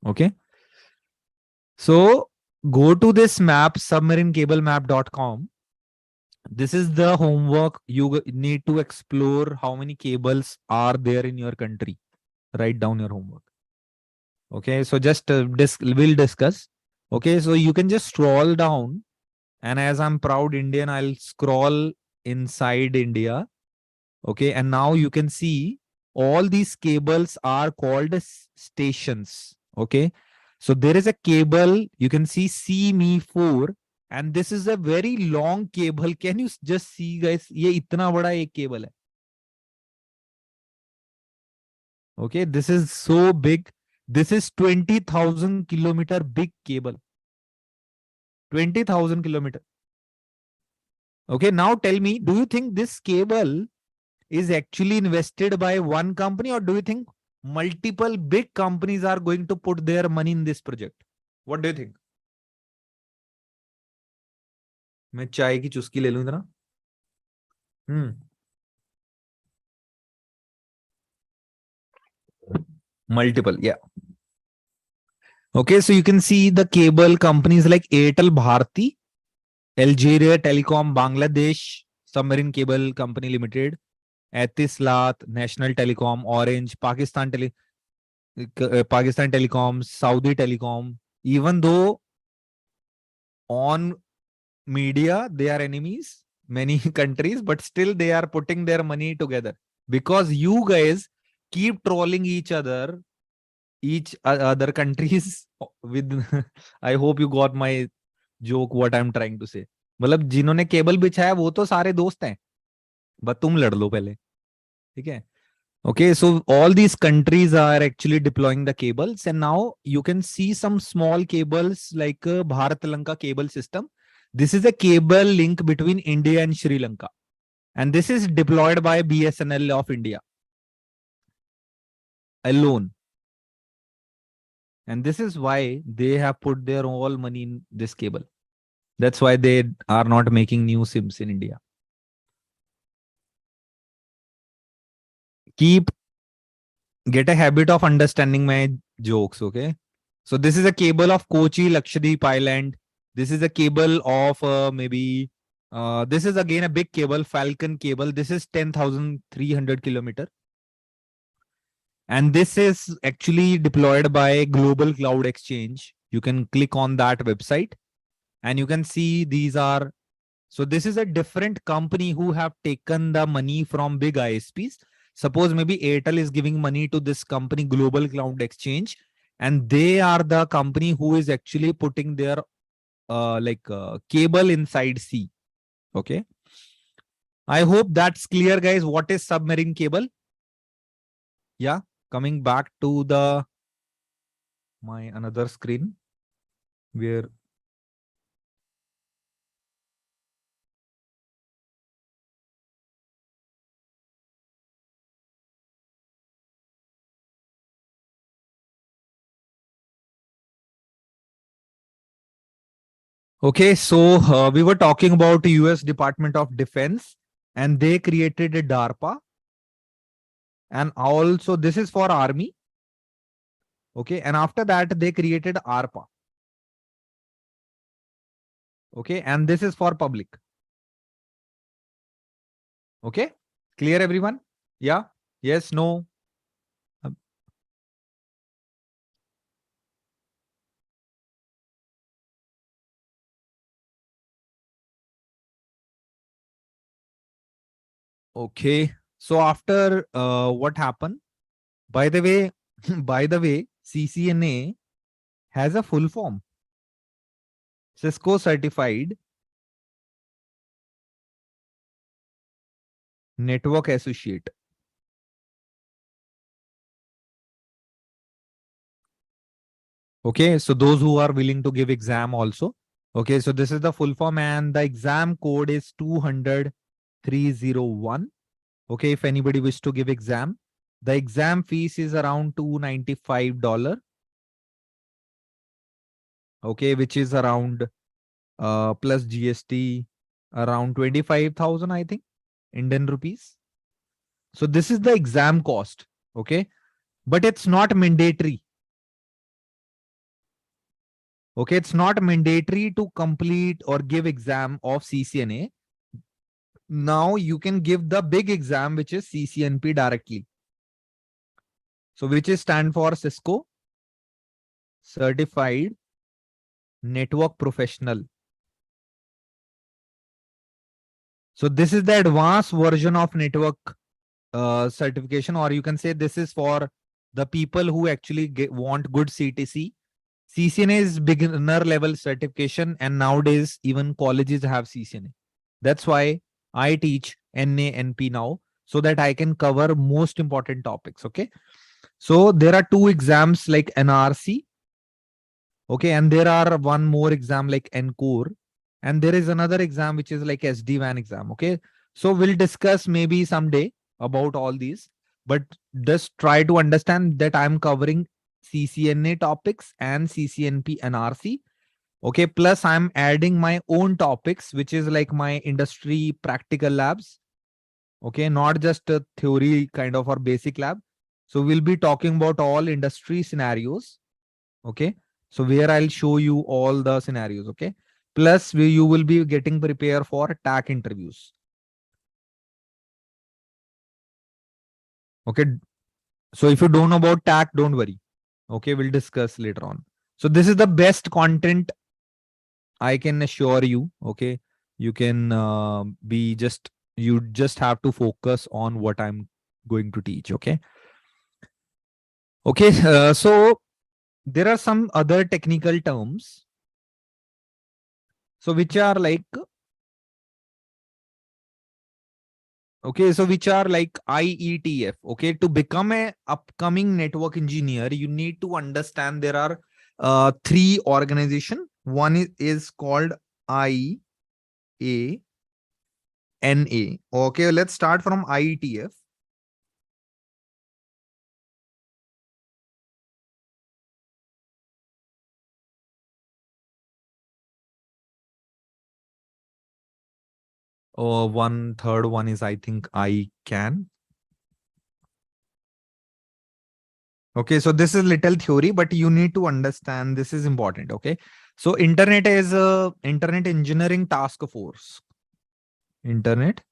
A: Okay, so go to this map, submarinecablemap.com. This is the homework. You need to explore how many cables are there in your country. Write down your homework. Okay, so just we'll discuss. Okay, so you can just scroll down, and as I'm proud Indian, I'll scroll inside India. Okay, and now you can see all these cables are called as stations. Okay, so there is a cable, you can see CME4, and this is a very long cable. Can you just see, guys? ये इतना बड़ा एक cable है. Okay, this is so big. This is 20,000 kilometer big cable. 20,000 kilometer. Okay, now tell me, do you think this cable is actually invested by one company, or do you think multiple big companies are going to put their money in this project? What do you think? मैं चाय की चुस्की ले लूं इतना. Multiple, yeah. Okay, so you can see the cable companies like Airtel Bharti, Algeria Telecom Bangladesh, Submarine Cable Company Limited, Etisalat, National Telecom, Orange, Pakistan Telecom, Saudi Telecom. Even though on media they are enemies, many countries, but still they are putting their money together because you guys keep trolling each other countries with I hope you got my joke, what I'm trying to say. मतलब जिन्होंने cable बिछाया वो तो सारे दोस्त हैं, बस तुम लड़ लो पहले. ठीक है. Okay, so all these countries are actually deploying the cables, and now you can see some small cables like Bharat Lanka cable system. This is a cable link between India and Sri Lanka, and this is deployed by BSNL of India alone. And this is why they have put their all money in this cable. That's why they are not making new SIMs in India. Get a habit of understanding my jokes, okay? So this is a cable of Kochi, Lakshadweep Island. This is a cable of maybe, this is again a big cable, Falcon cable. This is 10,300 kilometer. And this is actually deployed by Global Cloud Exchange. You can click on that website and you can see these are, so this is a different company who have taken the money from big ISPs. Suppose maybe Airtel is giving money to this company, Global Cloud Exchange, and they are the company who is actually putting their cable inside sea. Okay. I hope that's clear, guys. What is submarine cable? Yeah. Coming back to my another screen where okay, so we were talking about the US Department of Defense, and they created a DARPA, and also this is for army. Okay, and after that they created ARPA. Okay, and this is for public. Okay, clear everyone? Yeah, yes, no. Okay, so after what happened? By the way, by the way, CCNA has a full form. Cisco Certified Network Associate. Okay, so those who are willing to give exam also. Okay, so this is the full form and the exam code is 200-301. Okay, if anybody wish to give exam, the exam fees is around $295. Okay, which is around plus GST around 25,000, I think, Indian rupees. So this is the exam cost. Okay, but it's not mandatory. Okay, it's not mandatory to complete or give exam of CCNA. Now you can give the big exam, which is CCNP directly. So which is stand for Cisco Certified Network Professional. So this is the advanced version of network certification, or you can say this is for the people who actually want good CTC. CCNA is beginner level certification, and nowadays even colleges have CCNA. That's why I teach NA, NP now, so that I can cover most important topics. Okay. So there are two exams like NRC. Okay. And there are one more exam like NCORE. And there is another exam which is like SD-WAN exam. Okay. So we'll discuss maybe someday about all these, but just try to understand that I'm covering CCNA topics and CCNP NRC. Okay. Plus I'm adding my own topics, which is like my industry practical labs. Okay. Not just a theory kind of or basic lab. So we'll be talking about all industry scenarios. Okay. So where I'll show you all the scenarios. Okay. Plus you will be getting prepared for TAC interviews. Okay. So if you don't know about TAC, don't worry. Okay. We'll discuss later on. So this is the best content I can assure you. Okay. You can you just have to focus on what I'm going to teach. Okay. Okay. So there are some other technical terms. So which are like, okay, so which are like IETF. Okay, to become a upcoming network engineer, you need to understand there are three organization. One is called IANA. Okay, let's start from IETF. One third one is, I think, ICANN. Okay, so this is little theory, but you need to understand this is important. Okay, so internet is a internet engineering task force. Internet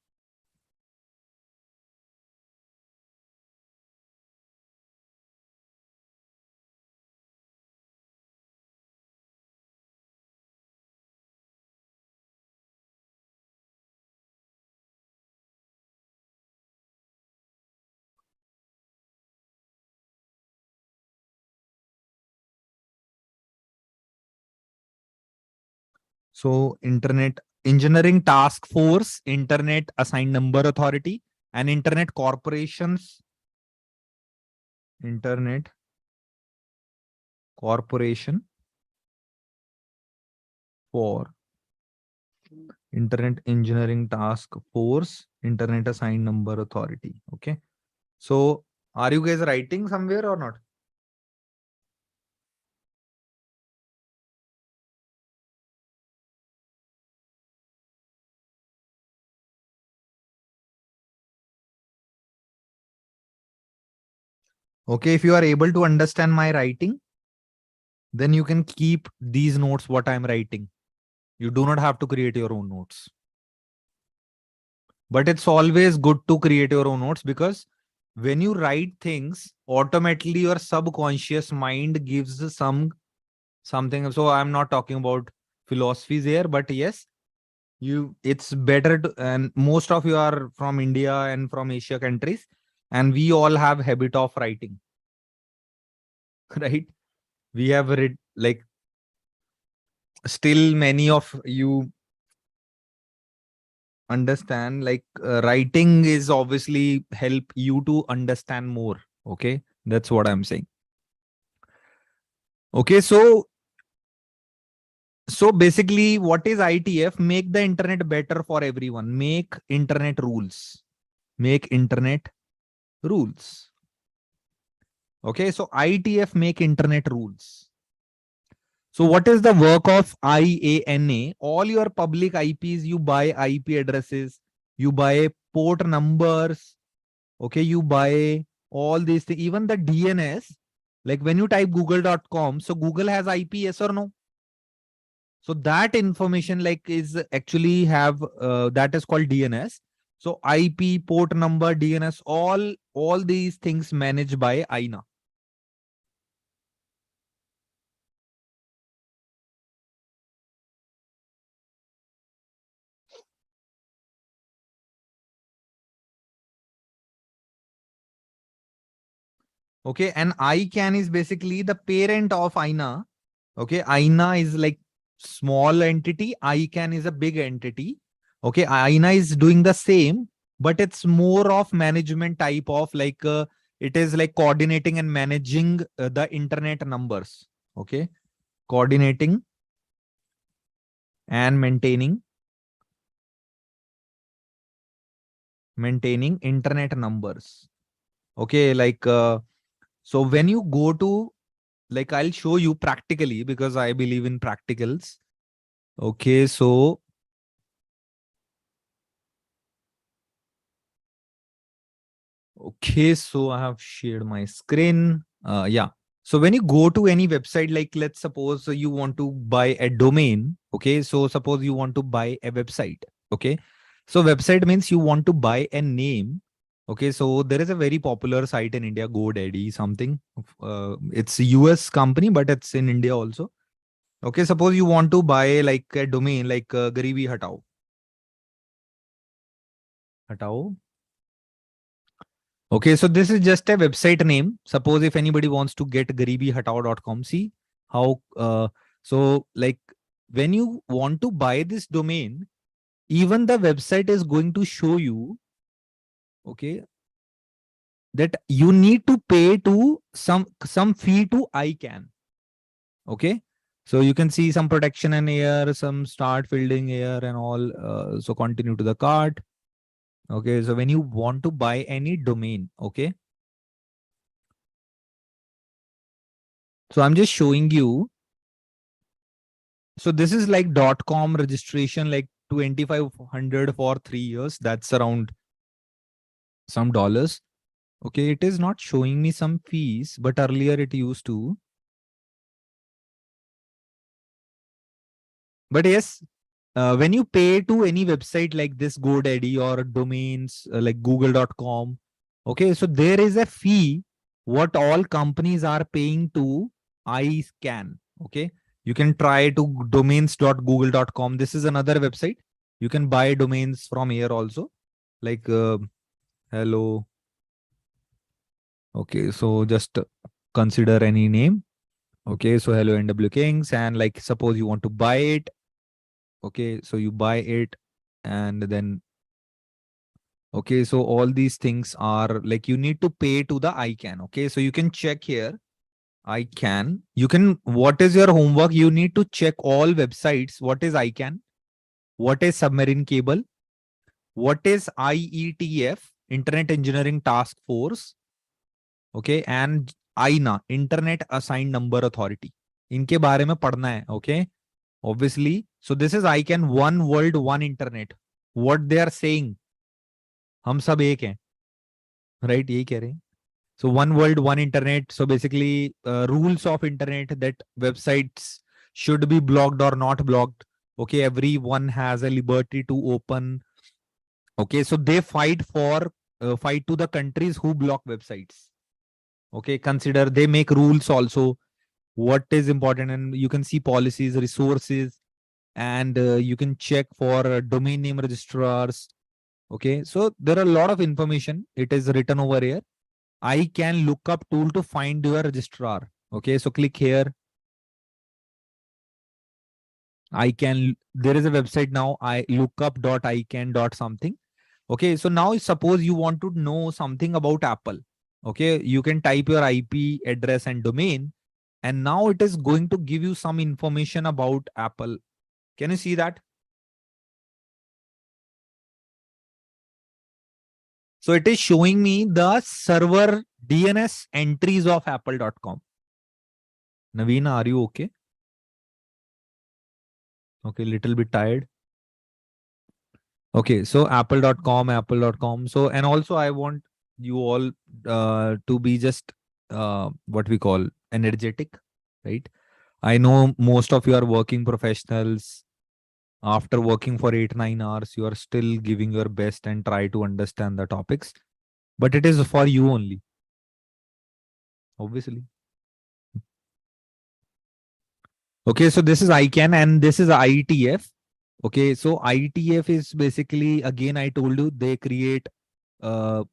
A: So Internet Engineering Task Force, Internet Assigned Number Authority, and Internet Corporations. Internet Corporation for Internet Engineering Task Force, Internet Assigned Number Authority. Okay. So are you guys writing somewhere or not? Okay, if you are able to understand my writing, then you can keep these notes what I'm writing. You do not have to create your own notes. But it's always good to create your own notes, because when you write things, automatically your subconscious mind gives something. So I'm not talking about philosophies here, but yes, it's better to, and most of you are from India and from Asia countries, and we all have habit of writing. right? We have read, like, still many of you understand, like, writing is obviously help you to understand more. Okay, that's what I'm saying. Okay, so basically, what is ITF? Make the internet better for everyone. Make internet rules. Make internet rules. Okay, so ITF make internet rules. So what is the work of IANA? All your public IPs, you buy IP addresses, you buy port numbers. Okay, you buy all these things, even the DNS. Like when you type google.com, so Google has IP, yes or no? So that information, like, is actually have that is called DNS. So IP, port number, DNS, all these things managed by INA. Okay, and ICANN is basically the parent of INA. Okay, INA is like small entity, ICANN is a big entity. Okay, INA is doing the same, but it's more of management type of, like, it is like coordinating and managing the internet numbers. Okay, coordinating and maintaining internet numbers. Okay, like, so when you go to, like, I'll show you practically because I believe in practicals. Okay, so I have shared my screen. Yeah. So when you go to any website, like, let's suppose you want to buy a domain. Okay, so suppose you want to buy a website. Okay, so website means you want to buy a name. Okay, so there is a very popular site in India, GoDaddy something. It's a US company, but it's in India also. Okay, suppose you want to buy like a domain like Garibi Hatao. Okay, so this is just a website name. Suppose if anybody wants to get garibihatao.com, see how, so, like, when you want to buy this domain, even the website is going to show you, okay, that you need to pay to some fee to ICANN. Okay, so you can see some protection and here, some start fielding here and all. So continue to the cart. Okay, so when you want to buy any domain, okay, so I'm just showing you. So this is like .com registration, like 2,500 for 3 years. That's around some dollars. Okay, it is not showing me some fees, but earlier it used to. But yes, when you pay to any website like this GoDaddy or domains like google.com, okay, so there is a fee what all companies are paying to iScan. Okay, you can try to domains.google.com. This is another website. You can buy domains from here also, like, hello. Okay, so just consider any name. Okay, so hello NW Kings, and like suppose you want to buy it. Okay, so you buy it, and then, okay, so all these things are like you need to pay to the ICANN. Okay, so you can check here. ICANN. You can, what is your homework? You need to check all websites. What is ICANN? What is submarine cable? What is IETF? Internet Engineering Task Force. Okay, and INA, Internet Assigned Number Authority. इनके बारे में पढ़ना है. Okay, obviously. So this is ICANN, one world, one internet. What they are saying, हम सब एक हैं, right? यही कह रहे हैं. So one world, one internet. So basically, rules of internet, that websites should be blocked or not blocked. Okay, everyone has a liberty to open. Okay, so they fight to the countries who block websites. Okay, consider they make rules also. What is important, and you can see policies, resources, and you can check for domain name registrars. Okay, so there are a lot of information. It is written over here. I can look up tool to find your registrar. Okay, so click here. There is a website now, I lookup.ican.something. Okay, so now suppose you want to know something about Apple. Okay, you can type your IP address and domain, and now it is going to give you some information about Apple. Can you see that? So it is showing me the server DNS entries of apple.com. Naveen, are you okay? Okay, little bit tired. Okay, so apple.com. So, and also I want you all to be just what we call energetic, right? I know most of you are working professionals. After working for 8-9 hours, you are still giving your best and try to understand the topics, but it is for you only, obviously. Okay, so this is ICANN and this is IETF. Okay, so IETF is basically, again, I told you they create the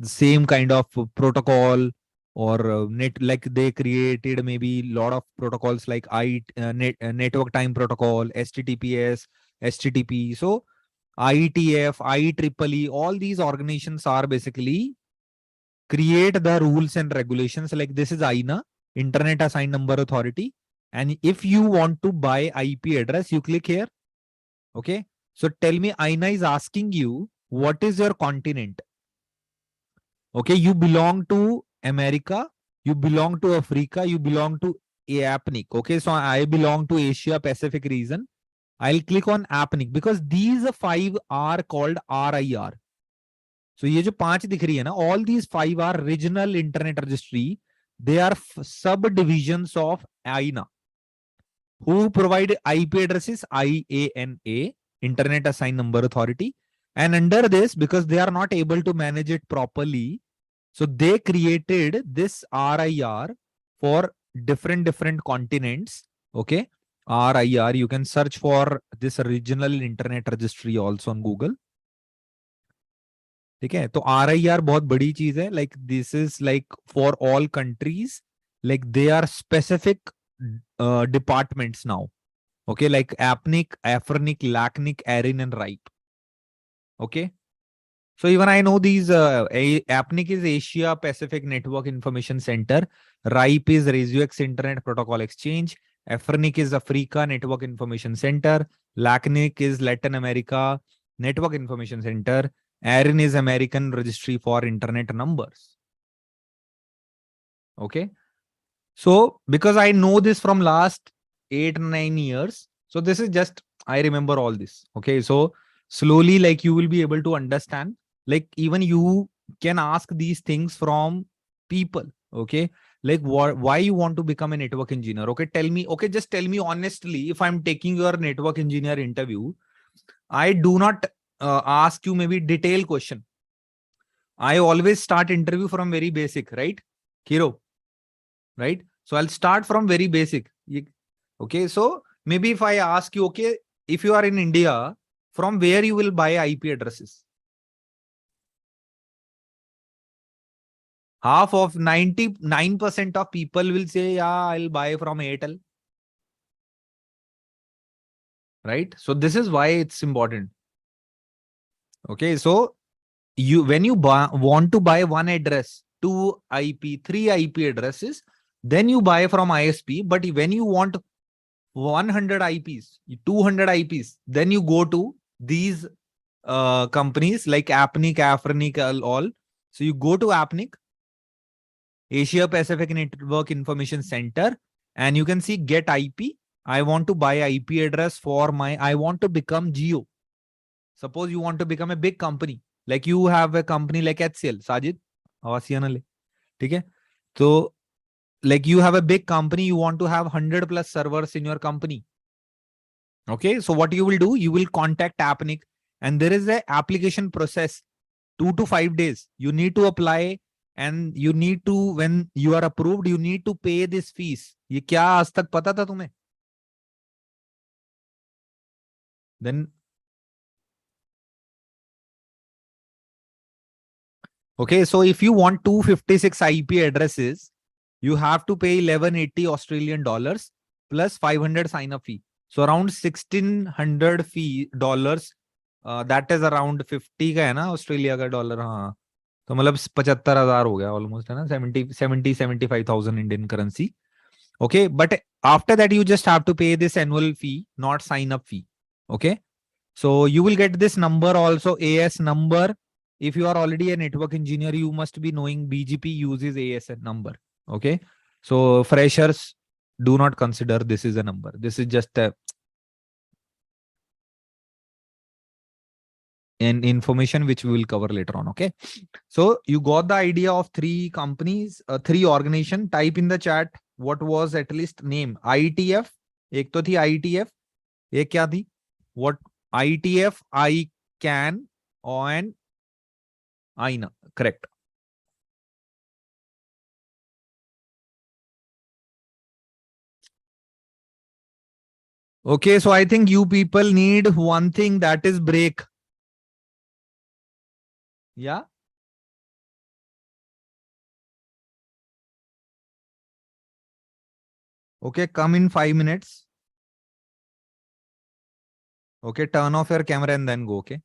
A: same kind of protocol or net, like they created maybe a lot of protocols like network time protocol, HTTPS, HTTP. So IETF, IEEE, all these organizations are basically create the rules and regulations. Like this is INA, Internet Assigned Number Authority. And if you want to buy IP address, you click here. Okay. So tell me, INA is asking you, what is your continent? Okay. You belong to America, you belong to Africa, you belong to APNIC. Okay. So I belong to Asia Pacific region. I'll click on APNIC because these five are called RIR. So ये जो पांच दिख रही है ना, all these five are regional internet registry. They are subdivisions of INA. Who provide IP addresses? IANA, Internet Assigned Number Authority. And under this, because they are not able to manage it properly, so they created this RIR for different continents. Okay. RIR, you can search for this regional internet registry also on Google. ठीक है, तो RIR बहुत बड़ी चीज है. Like this is like for all countries, like they are specific departments now. Okay, like APNIC, AFRNIC, LACNIC, ARIN, and RIPE. Okay. So even I know these. APNIC is Asia Pacific Network Information Center. RIPE is ResioX Internet Protocol Exchange. AFRNIC is Africa Network Information Center. LACNIC is Latin America Network Information Center. ARIN is American Registry for Internet Numbers. Okay. So because I know this from last 8-9 years, so this is just, I remember all this. Okay. So slowly, like you will be able to understand, like even you can ask these things from people. Okay. Like why you want to become a network engineer? Okay. Tell me, okay. Just tell me honestly, if I'm taking your network engineer interview, I do not ask you maybe detailed question. I always start interview from very basic, right? Kiro, right? So I'll start from very basic. Okay. So maybe if I ask you, okay, if you are in India, from where you will buy IP addresses? Half of 99% of people will say, yeah, I'll buy from Airtel. Right? So this is why it's important. Okay. So when you want to buy one address, 2 IP, 3 IP addresses, then you buy from ISP. But when you want 100 IPs, 200 IPs, then you go to these companies like APNIC, AFRNIC, all. So you go to APNIC, Asia Pacific Network Information Center, and you can see get IP. I want to buy IP address for I want to become Geo. Suppose you want to become a big company, like you have a company like HCL, Sajid, okay? So like you have a big company, you want to have 100 plus servers in your company. Okay, so what you will do, you will contact APNIC, and there is a application process, 2 to 5 days. You need to apply, and you need to, when you are approved, you need to pay this fees. ये क्या आज तक पता था तुम्हें? Then okay, so if you want 256 IP addresses, you have to pay 1180 Australian dollars plus 500 sign up fee. So around 1600 fee dollars. That is around 50 का है ना ऑस्ट्रेलिया का डॉलर. हाँ, तो मतलब 75,000 हो गया ऑलमोस्ट, है ना, 75,000 Indian currency. Okay, but after that you just have to pay this annual fee, not sign up fee. Okay, so you will get this number also, AS number. If you are already a network engineer, you must be knowing BGP uses AS number. Okay, so freshers, do not consider this is a number. This is just an information which we will cover later on. Okay, so you got the idea of three companies, three organization. Type in the chat what was at least name. IETF, एक तो थी IETF, एक क्या थी, what, IETF, I can on INA, correct. Okay, so I think you people need one thing, that is break. Yeah. Okay, come in 5 minutes. Okay, turn off your camera and then go. Okay.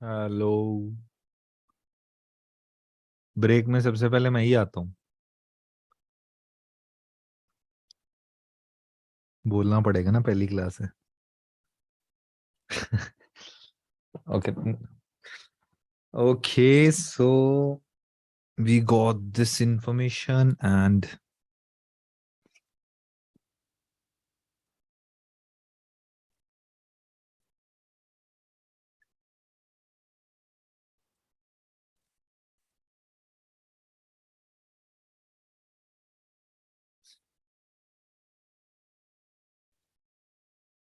A: Hello. Break में सबसे पहले मैं ही आता हूँ। बोलना पड़ेगा ना, पहली क्लास है। Okay. Okay, so we got this information and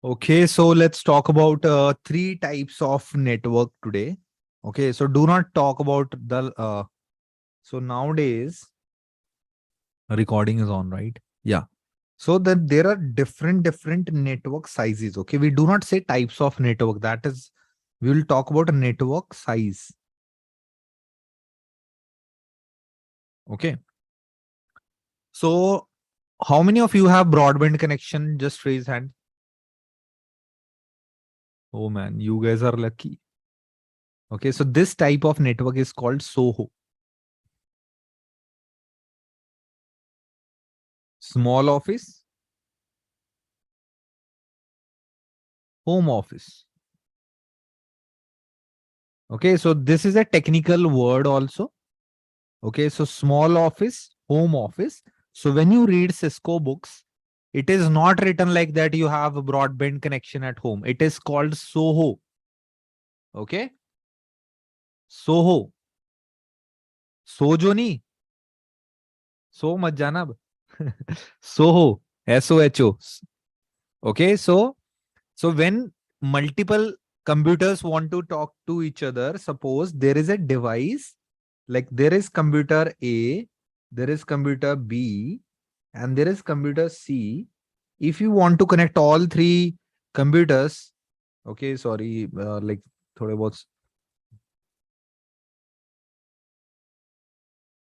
A: okay, so let's talk about three types of network today. Okay, so do not talk about the so nowadays recording is on, right? Yeah. So that there are different network sizes. Okay, we do not say types of network. That is, we will talk about a network size. Okay. So how many of you have broadband connection? Just raise hand. Oh man, you guys are lucky. Okay, so this type of network is called SOHO. Small office, home office. Okay, so this is a technical word also. Okay, so small office, home office. So when you read Cisco books, it is not written like that you have a broadband connection at home. It is called SOHO. Okay, SOHO. सोजो नहीं, सो मत जाना अब। SOHO, SOHO. Okay, so when multiple computers want to talk to each other, suppose there is a device, like there is computer A, there is computer B, and there is computer C. If you want to connect all three computers, okay, sorry, like थोड़े बहुत,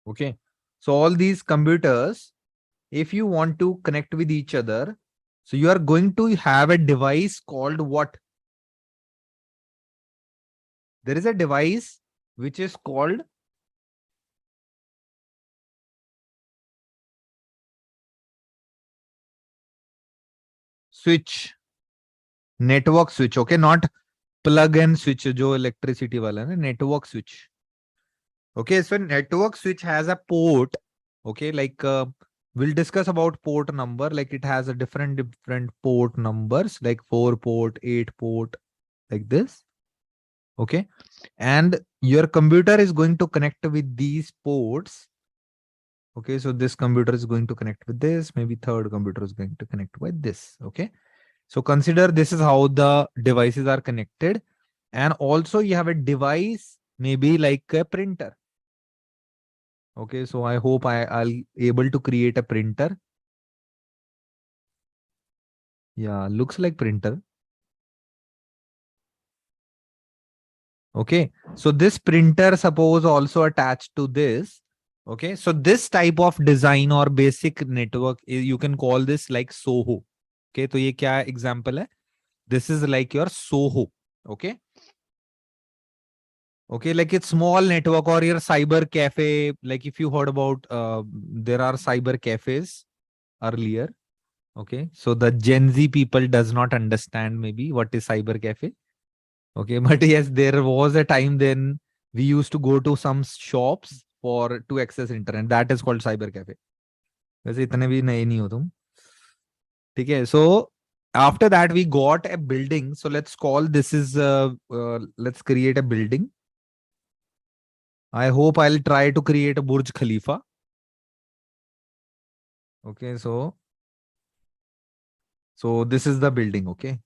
A: okay. So all these computers, if you want to connect with each other, so you are going to have a device called what? There is a device which is called switch, network switch. Okay, not plug and switch जो electricity वाला है ना, network switch. Okay, so network switch has a port. Okay, like we'll discuss about port number. Like it has a different port numbers, like 4 port, 8 port, like this. Okay, and your computer is going to connect with these ports. Okay, so this computer is going to connect with this. Maybe third computer is going to connect with this. Okay, so consider this is how the devices are connected. And also you have a device, maybe like a printer. Okay, so I hope I'll able to create a printer. Yeah, looks like printer. Okay, so this printer suppose also attached to this. Okay, so this type of design or basic network, you can call this like SOHO. Okay, तो ये क्या example है? This is like your SOHO. Okay. Okay, like it's small network or your cyber cafe. Like if you heard about, there are cyber cafes earlier. Okay, so the Gen Z people does not understand maybe what is cyber cafe. Okay, but yes, there was a time then we used to go to some shops for to access internet. That is called cyber cafe. वैसे इतने भी नए नहीं हो तुम, ठीक है? So after that we got a building. So let's call this is let's create a building. I hope I'll try to create a Burj Khalifa. Okay, so this is the building. Okay,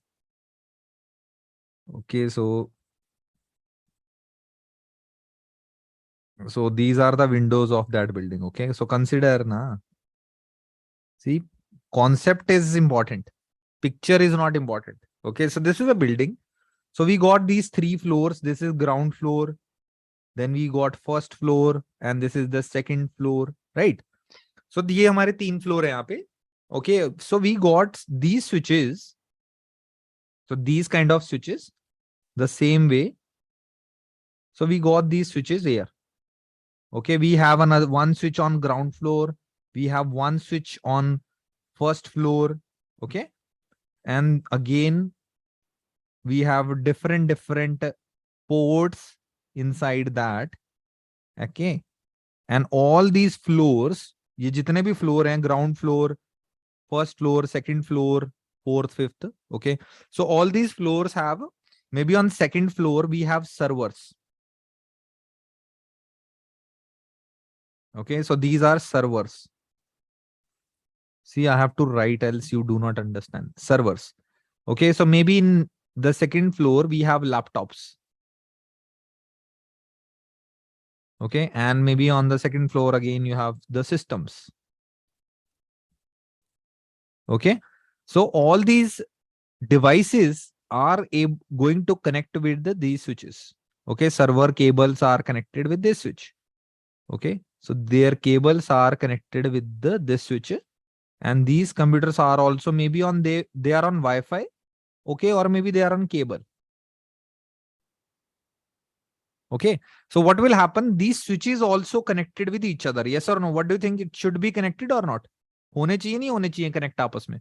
A: okay, so these are the windows of that building. Okay, so consider na, see, concept is important, picture is not important. Okay, so this is a building. So we got these 3 floors. This is ground floor, then we got first floor, and this is the second floor, right? So ये हमारे 3 floor है यहाँ पे. Okay, so we got these switches. So these kind of switches the same way. So we got these switches here. Okay, we have another one switch on ground floor. We have one switch on first floor. Okay, and again we have different ports inside that. Okay, and all these floors, ये जितने भी floor हैं, ground floor, first floor, second floor, fourth, fifth. Okay, so all these floors have, maybe on second floor we have servers. Okay, so these are servers. See, I have to write, else you do not understand. Servers. Okay, so maybe in the second floor we have laptops. Okay, and maybe on the second floor again you have the systems. Okay, so all these devices are going to connect with these switches. Okay, server cables are connected with this switch. Okay, so their cables are connected with this switch, and these computers are also maybe on they are on Wi-Fi. Okay, or maybe they are on cable. Okay, so what will happen? These switches also connected with each other. Yes or no? What do you think? It should be connected or not? होने चाहिए नहीं होने चाहिए connect आपस में?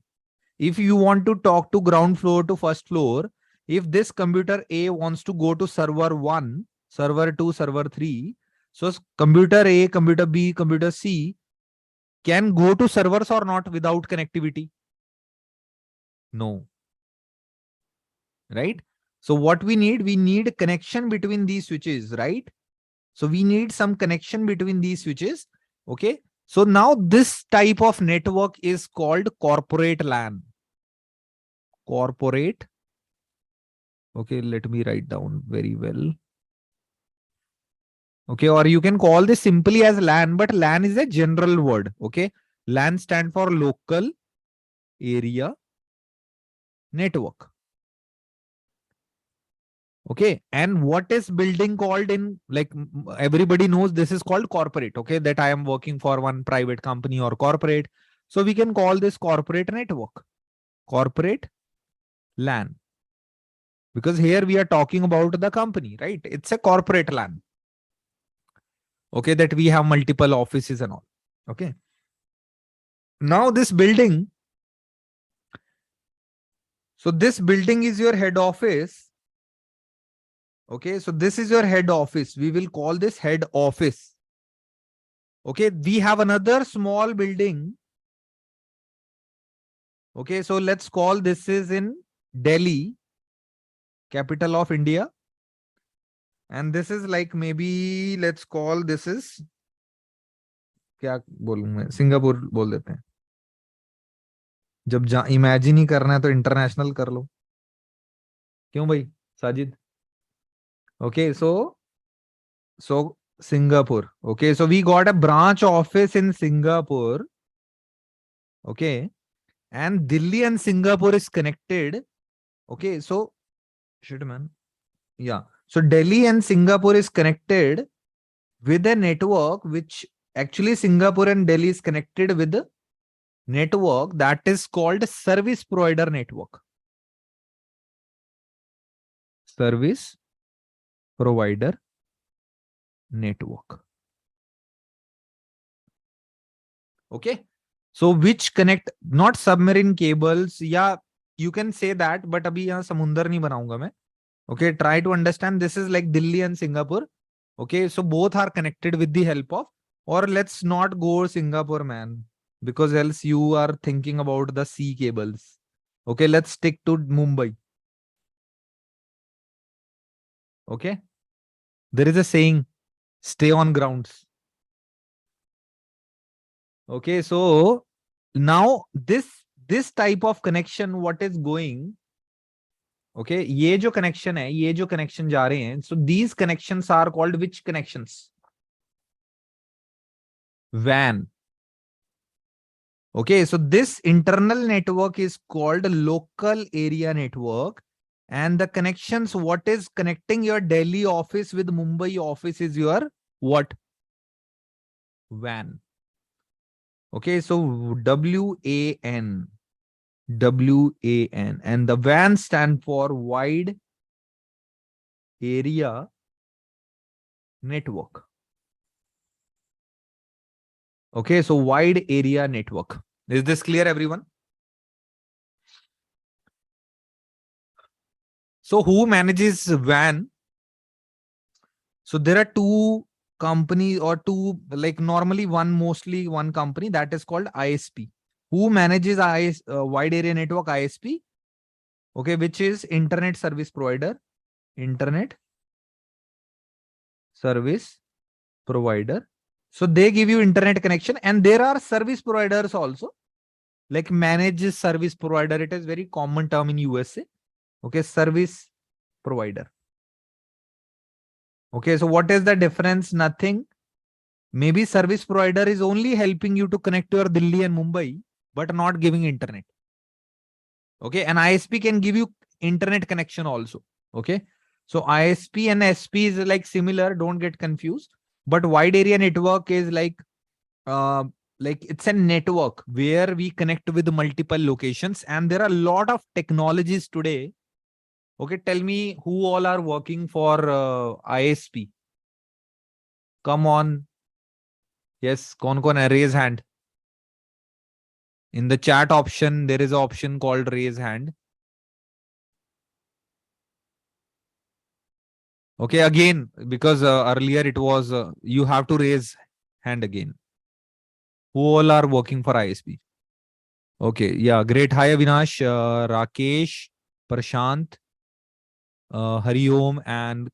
A: If you want to talk to ground floor to first floor, if this computer A wants to go to server 1, server 2, server 3, so computer A, computer B, computer C can go to servers or not without connectivity? No. Right? So what we need connection between these switches, right? So we need some connection between these switches. Okay. So now this type of network is called corporate LAN. Corporate. Okay, let me write down very well. Okay, or you can call this simply as LAN, but LAN is a general word. Okay, LAN stand for local area network. Okay, and what is building called in, like, everybody knows this is called corporate. Okay, that I am working for one private company or corporate. So we can call this corporate network, corporate LAN, because here we are talking about the company, right? It's a corporate LAN. Okay, that we have multiple offices and all. Okay, now this building, so this building is your head office. Okay, so this is your head office. We will call this head office. Okay, we have another small building. Okay, so let's call this is in Delhi, capital of India. And this is like, maybe let's call this is, क्या बोलूं मैं, Singapore बोल देते हैं. जब imagine ही करना है तो इंटरनेशनल कर लो. क्यों भाई Sajid? Okay, so Singapore. Okay, so we got a branch office in Singapore. Okay, and Delhi and Singapore is connected. Okay, so shit, man. Yeah, so Delhi and Singapore is connected with a network, which actually Singapore and Delhi is connected with the network that is called service provider network. Service provider network. Okay, so which connect not submarine cables, yeah, you can say that, but abhi yahan samundar nahi banaunga main. Okay, try to understand, this is like Delhi and Singapore. Okay, so both are connected with the help of, or let's not go Singapore, man, because else you are thinking about the sea cables. Okay, let's stick to Mumbai. Okay, there is a saying, stay on grounds. Okay, so now this type of connection, what is going, okay, ये जो connection है, ये जो connection जा रहे हैं, so these connections are called which connections? WAN. Okay, so this internal network is called local area network, and the connections, what is connecting your Delhi office with Mumbai office is your what? WAN. Okay, so WAN. WAN, and the WAN stand for wide area network. Okay, so wide area network. Is this clear, everyone? So who manages WAN? So there are two companies or two, like normally mostly one company that is called ISP. Who manages wide area network? ISP. Okay, which is internet service provider. Internet service provider. So they give you internet connection, and there are service providers also, like managed service provider. It is very common term in USA. Okay, service provider. Okay, so what is the difference? Nothing. Maybe service provider is only helping you to connect to your Delhi and Mumbai, but not giving internet. Okay, and ISP can give you internet connection also. Okay, so ISP and SP is like similar. Don't get confused. But wide area network is like it's a network where we connect with multiple locations, and there are a lot of technologies today. Okay, tell me who all are working for ISP. Come on. Yes, kon hai? Raise hand. In the chat option, there is an option called raise hand. Okay, again, because earlier it was, you have to raise hand again. Who all are working for ISP? Okay, yeah, great. Hi, Avinash, Rakesh, Prashant, Hari Om, and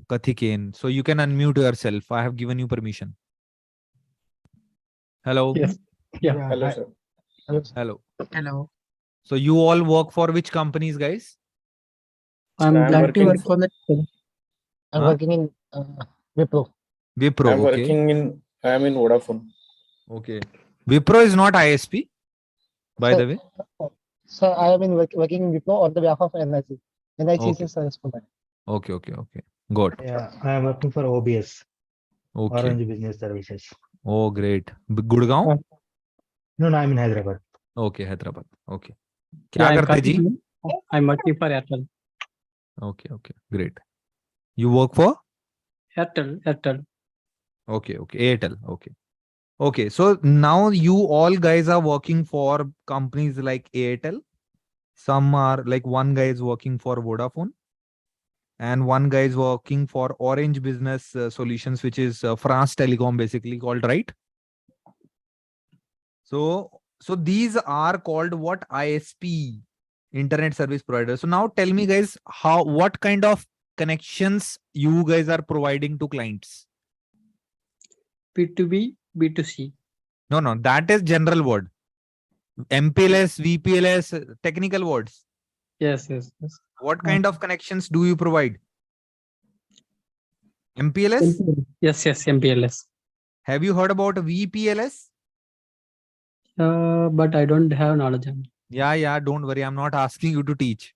A: Kathikeyan. So you can unmute yourself. I have given you permission. Hello.
C: Yes. Yeah.
B: Hello,
C: Hi.
B: sir.
A: Hello.
C: Hello.
A: So you all work for which companies, guys?
C: I'm
B: I'm
C: glad to
B: working
C: work on the. I'm
A: Huh?
C: working in Wipro.
A: Wipro.
B: I'm
A: Okay.
B: working in I'm in Vodafone.
A: Okay. Wipro is not ISP, by the way.
C: So I am in working in Wipro on the behalf of NIC. NIC
A: Okay.
C: is a service provider.
A: Okay. Okay. Okay. Got.
D: Yeah, I am working for OBS,
A: Okay.
D: Orange Business Services.
A: Oh, great. Gurgaon?
D: No, no, I'm in Hyderabad.
A: Okay, Hyderabad. Okay.
C: Yeah,
A: क्या
C: I'm
A: करते जी?
C: I'm working for Airtel.
A: Okay. Okay. Great. You work for?
C: Airtel.
A: Okay. Okay. Airtel. Okay. Okay. So now you all guys are working for companies like Airtel. Some are like one guy is working for Vodafone, and one guy is working for Orange Business Solutions, which is France Telecom, basically called, right? So these are called what? ISP, internet service provider. So now tell me, guys, what kind of connections you guys are providing to clients?
C: B2B, B2C.
A: No, that is general word. MPLS, VPLS, technical words.
C: Yes.
A: What kind of connections do you provide? MPLS?
C: Yes, MPLS.
A: Have you heard about VPLS?
C: But I don't have knowledge on.
A: Yeah, don't worry. I'm not asking you to teach.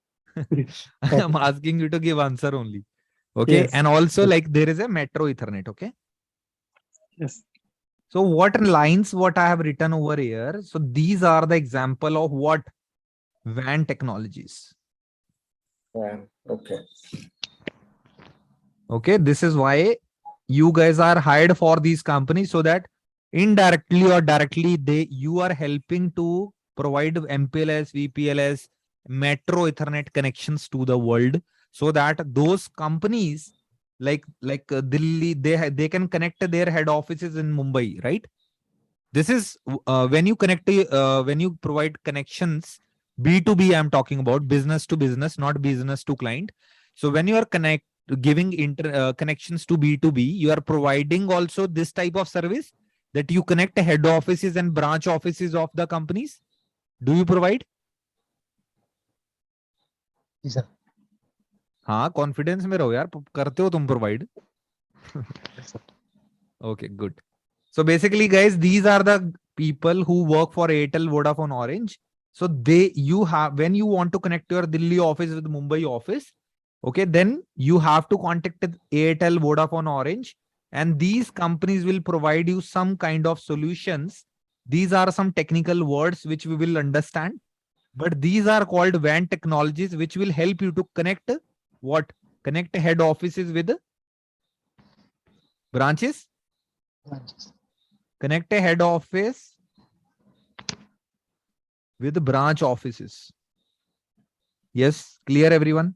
A: I'm asking you to give answer only. Okay.
C: Yes.
A: And also, like, there is a metro Ethernet. Okay.
C: Yes.
A: So what lines, what I have written over here. So these are the example of what? WAN technologies.
B: Okay.
A: Okay. This is why you guys are hired for these companies, so that indirectly or directly you are helping to provide MPLS, VPLS, metro Ethernet connections to the world, so that those companies like Delhi, they can connect their head offices in Mumbai, right? This is when you connect when you provide connections B2B. I'm talking about business to business, not business to client. So when you are giving connections to B2B, you are providing also this type of service, that you connect head offices and branch offices of the companies. Do you provide?
C: Yes, sir.
A: हाँ, confidence में रहो यार, करते हो तुम provide. Okay, good. So basically, guys, these are the people who work for Airtel, Vodafone, Orange. So when you want to connect your Delhi office with Mumbai office, okay, then you have to contact Airtel, Vodafone, Orange, and these companies will provide you some kind of solutions. These are some technical words which we will understand, but these are called WAN technologies, which will help you to connect what? Connect head offices with Branches?
C: branches.
A: Connect a head office with branch offices. Yes, clear everyone?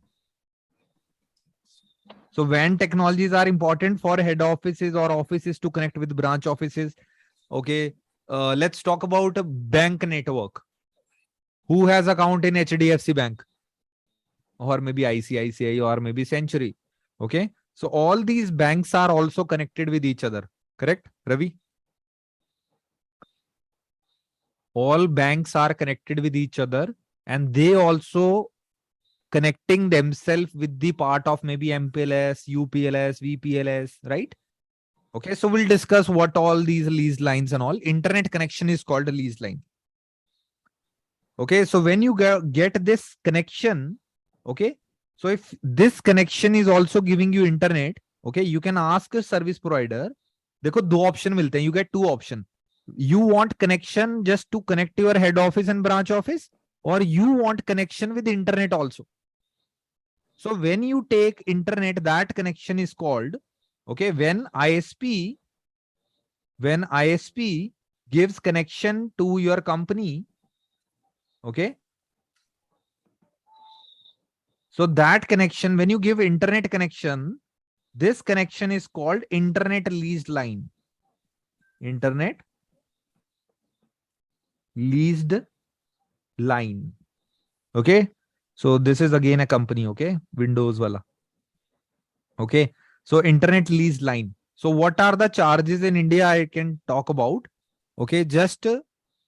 A: So WAN technologies are important for head offices or offices to connect with branch offices. Okay, let's talk about a bank network. Who has account in HDFC Bank? Or maybe ICICI or maybe Century. Okay, so all these banks are also connected with each other. Correct, Ravi? All banks are connected with each other and they also connecting themselves with the part of maybe MPLS, UPLS, VPLS, right? Okay, so we'll discuss what all these leased lines and all. Internet connection is called a leased line. Okay, so when you get this connection, okay, so if this connection is also giving you internet, okay, you can ask a service provider. देखो दो option मिलते हैं, you get two option. You want connection just to connect your head office and branch office, or you want connection with internet also. So when you take internet, that connection is called, okay, when ISP gives connection to your company, okay, so that connection, when you give internet connection, this connection is called internet leased line. Internet leased line. Okay, so this is again a company, okay, Windows wala. Okay, so internet leased line. So what are the charges in India? I can talk about. Okay, just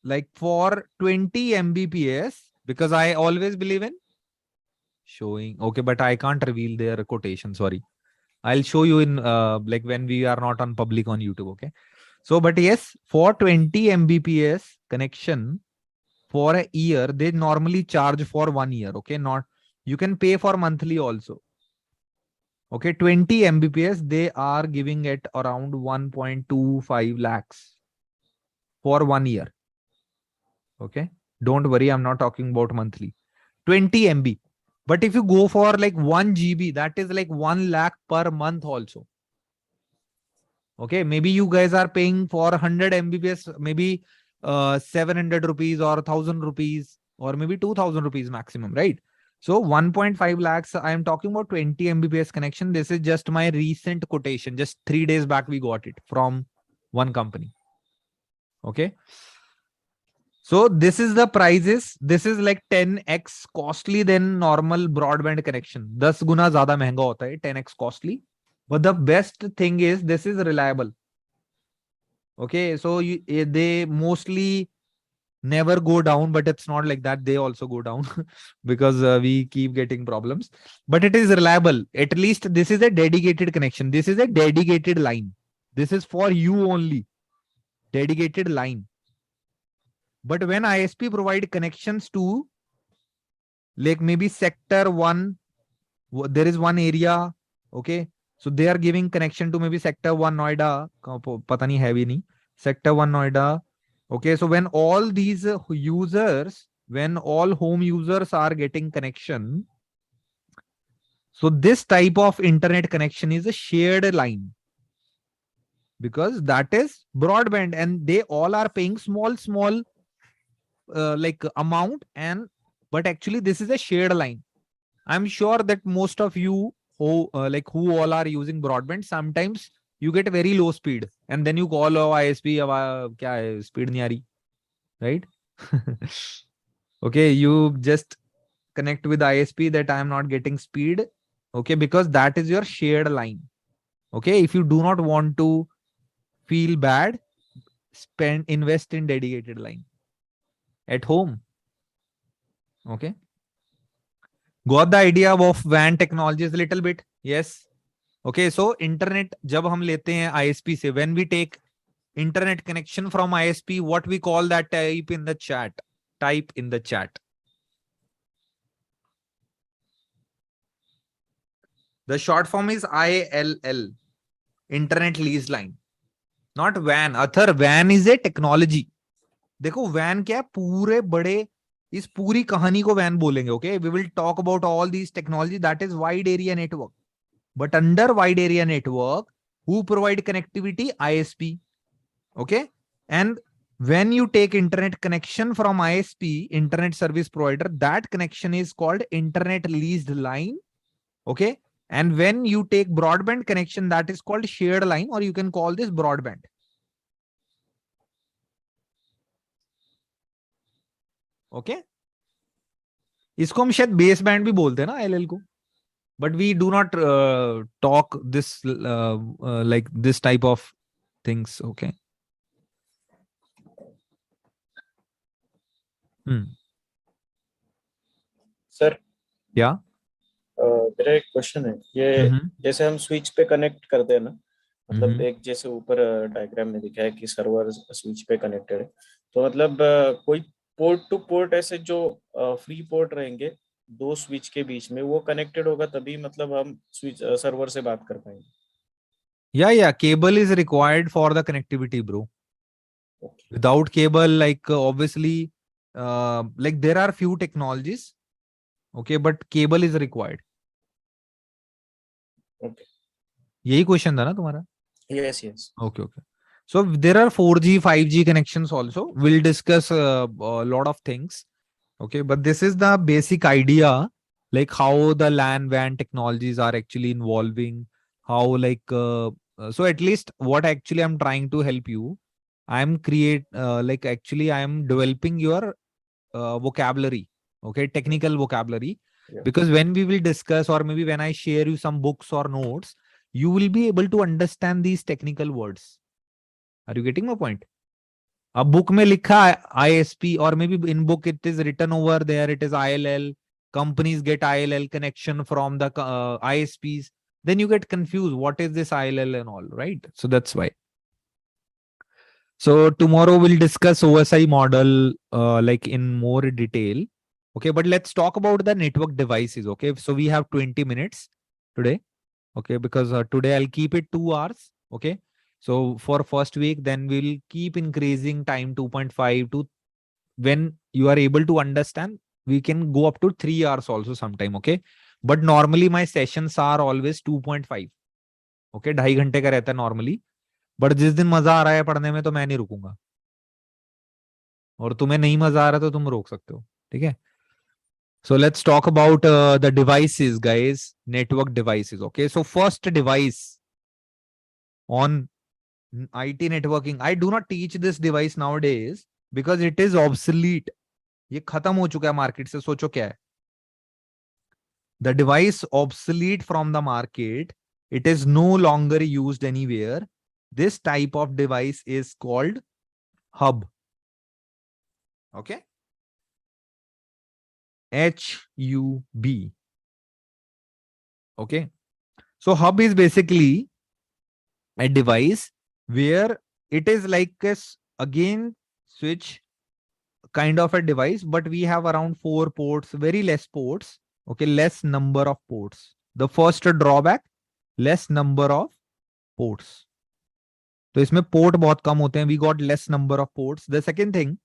A: like for 20 Mbps, because I always believe in showing. Okay, but I can't reveal their quotation. Sorry, I'll show you in like when we are not on public on YouTube. Okay, so but yes, for 20 Mbps connection for a year, they normally charge for 1 year. Okay, not you can pay for monthly also. Okay, 20 Mbps they are giving it around 1.25 lakhs for 1 year. Okay, don't worry, I'm not talking about monthly. 20 MB. But if you go for like 1 GB, that is like 1 lakh per month also. Okay, maybe you guys are paying for 100 Mbps, maybe 700 rupees or 1000 rupees or maybe 2000 rupees maximum, right? So 1.5 lakhs, I am talking about 20 Mbps connection. This is just my recent quotation. Just 3 days back, we got it from one company. Okay. So this is the prices. This is like 10x costly than normal broadband connection. 10 गुना ज़्यादा महंगा होता है, 10x costly. But the best thing is this is reliable. Okay, so they mostly never go down, but it's not like that. They also go down because we keep getting problems. But it is reliable. At least this is a dedicated connection. This is a dedicated line. This is for you only. Dedicated line. But when ISP provide connections to like maybe sector 1, there is one area, okay, so they are giving connection to maybe sector 1 Noida, pata nahi hai bhi nahi, sector 1 Noida. Okay, so when all these users, when all home users are getting connection, so this type of internet connection is a shared line because that is broadband and they all are paying small like amount, and but actually this is a shared line. I'm sure that most of you who who all are using broadband, sometimes you get very low speed and then you call ISP, kya hai, speed nahi aa rahi, right? Okay, you just connect with ISP that I am not getting speed. Okay, because that is your shared line. Okay, if you do not want to feel bad, invest in dedicated line at home. Okay, got the idea of WAN technologies a little bit? Yes. Okay, so internet जब हम लेते हैं ISP से, when we take internet connection from ISP, what we call that? Type in the chat. Type in the chat. The short form is ILL, internet lease line, not WAN. Athar, WAN is a technology. देखो WAN क्या है, पूरे बड़े इस पूरी कहानी को WAN बोलेंगे. Okay, we will talk about all these technology, that is wide area network. But under wide area network, Who provide connectivity? ISP. Okay. And when you take internet connection from ISP, internet service provider, that connection is called internet leased line. Okay. And when you take broadband connection, that is called shared line, or you can call this broadband. Okay. इसको हम शायद base band भी बोलते हैं ना LL को, but we do not talk this like this type of things. Okay.
B: Sir
A: Yeah.
B: मेरा एक क्वेश्चन है ये, जैसे हम स्विच पे कनेक्ट करते हैं ना, मतलब एक जैसे ऊपर डायग्राम में दिखा है कि सर्वर स्विच पे कनेक्टेड है, तो मतलब कोई पोर्ट टू पोर्ट ऐसे जो फ्री पोर्ट रहेंगे दो स्विच के बीच में, वो कनेक्टेड होगा तभी मतलब हम स्विच सर्वर से बात कर पाएंगे.
A: Yeah, cable is required for the connectivity, bro.
B: Okay.
A: Without cable, like obviously like there are few technologies, okay, but cable is required.
B: Okay.
A: यही क्वेश्चन था ना तुम्हारा?
B: Yes, yes.
A: Okay. So there are 4G 5G connections also. We'll discuss a lot of things. Okay, but this is the basic idea, like how the LAN WAN technologies are actually involving, how like so at least what actually I'm trying to help you, I'm like actually I am developing your vocabulary, okay, technical vocabulary.
B: Yeah.
A: Because when we will discuss, or maybe when I share you some books or notes, you will be able to understand these technical words. Are you getting my point? A book में लिखा है ISP, or maybe in book it is written over there, it is ILL. Companies get ILL connection from the ISPs. Then you get confused. What is this ILL and all, right? So that's why. So tomorrow we'll discuss OSI model like in more detail. Okay, but let's talk about the network devices. Okay, so we have 20 minutes today. Okay, because today I'll keep it 2 hours. Okay, so for first week, then we'll keep increasing time 2.5 to, when you are able to understand, we can go up to 3 hours also sometime. Okay, but normally my sessions are always 2.5. Okay, 2.5 घंटे का रहता है normally. But जिस दिन मजा आ रहा है पढ़ने में तो मैं नहीं रुकूंगा, और तुम्हें नहीं मजा आ रहा तो तुम रोक सकते हो. ठीक है. So let's talk about the devices, guys. Network devices. Okay. So first device on IT networking. I do not teach this device nowadays because it is obsolete. ये खत्म हो चुका है मार्केट से. सोचो क्या है. The device obsolete from the market. It is no longer used anywhere. This type of device is called hub. Okay. HUB. Okay. So hub is basically a device where it is like a again switch kind of a device, but we have around 4 ports, very less ports. Okay, less number of ports. The first drawback, less number of ports. तो इसमें port बहुत कम होते हैं. We got less number of ports. The second thing,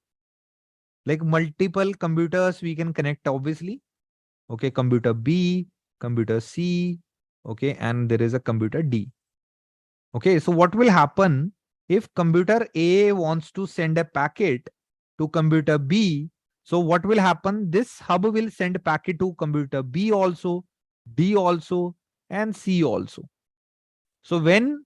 A: like multiple computers we can connect obviously. Okay, computer B, computer C, okay, and there is a computer D. Okay, so what will happen if computer A wants to send a packet to computer B? So what will happen? This hub will send packet to computer B also, D also, and C also. So when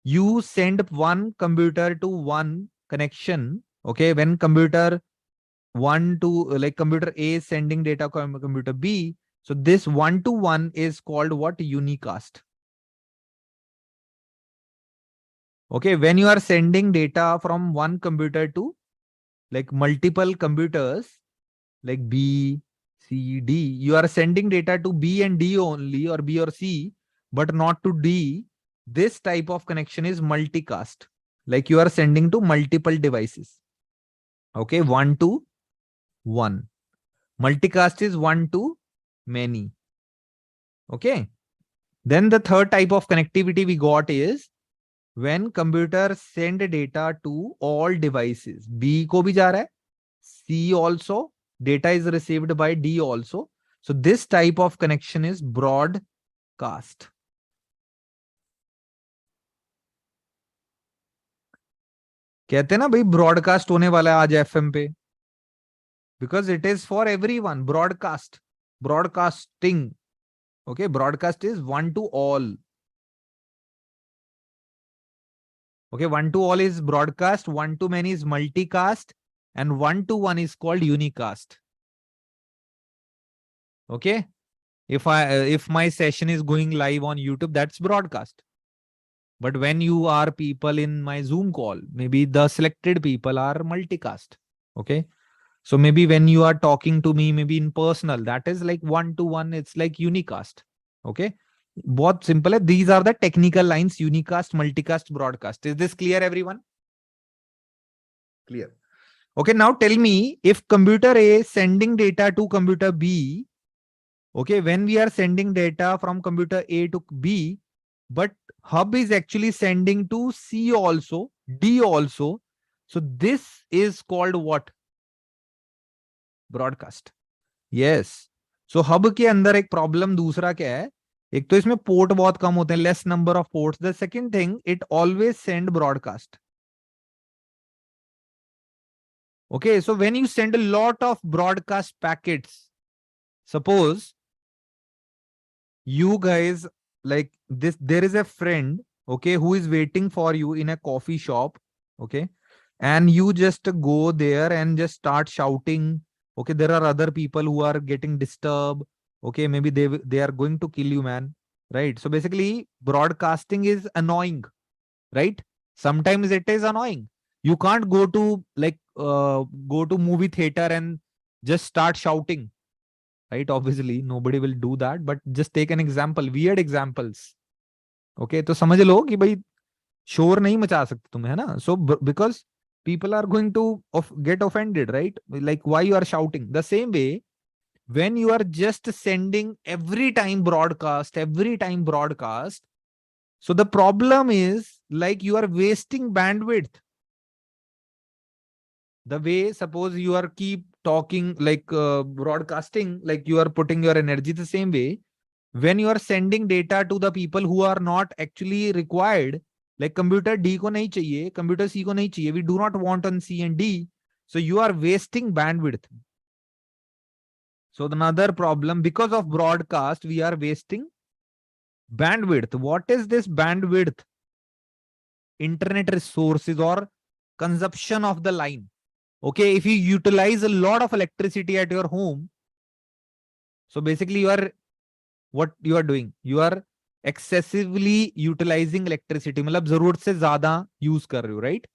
A: you send one computer to one connection, okay, when computer one to like computer A is sending data to computer B, so this one to one is called what? Unicast. Okay, when you are sending data from one computer to like multiple computers like B, C, D, you are sending data to B and D only, or B or C, but not to D. This type of connection is multicast. Like you are sending to multiple devices. Okay, one to one. Multicast is one to many. Okay. Then the third type of connectivity we got is when computer send data to all devices. B को भी जा रहा है, C also, data is received by D also. So this type of connection is broadcast. कहते हैं ना भाई broadcast होने वाला है आज एफएम पे, because it is for everyone. Broadcast, broadcasting. Okay, broadcast is one two all. Okay, one to all is broadcast, one to many is multicast, and one to one is called unicast. Okay, if my session is going live on YouTube, that's broadcast. But when you are people in my Zoom call, maybe the selected people are multicast. Okay, so maybe when you are talking to me, maybe in personal, that is like one to one, it's like unicast. Okay, बहुत simple है. These are the technical lines: unicast, multicast, broadcast. Is this clear, everyone? Clear. Okay, now tell me, if computer A sending data to computer B, okay, when we are sending data from computer A to B, but hub is actually sending to C also, D also, so this is called what? Broadcast. Yes. So hub के अंदर एक problem दूसरा क्या है? एक तो इसमें port बहुत कम होते हैं, less number of ports. The second thing, it always send broadcast. Okay, so when you send a lot of broadcast packets, suppose you guys, like this, there is a friend, okay, who is waiting for you in a coffee shop, okay, and you just go there and just start shouting. Okay, there are other people who are getting disturbed. Okay, maybe they are going to kill you, man. Right? So basically broadcasting is annoying, right? Sometimes it is annoying. You can't go to go to movie theater and just start shouting, right? Obviously nobody will do that, but just take an example, weird examples. Okay, तो समझ लो कि भाई शोर नहीं मचा सकते तुम, है ना? So because people are going to get offended, right? Like why you are shouting? The same way, when you are just sending every time broadcast, so the problem is like you are wasting bandwidth. The way, suppose you are keep talking like broadcasting, like you are putting your energy the same way, when you are sending data to the people who are not actually required, like computer D ko nahi chahiye, computer C ko nahi chahiye, we do not want on C and D, so you are wasting bandwidth. So another problem, because of broadcast we are wasting bandwidth. What is this bandwidth? Internet resources or consumption of the line. Okay, if you utilize a lot of electricity at your home, so basically you are, what you are doing, you are excessively utilizing electricity, मतलब जरूरत से ज्यादा use कर रहे हो, right?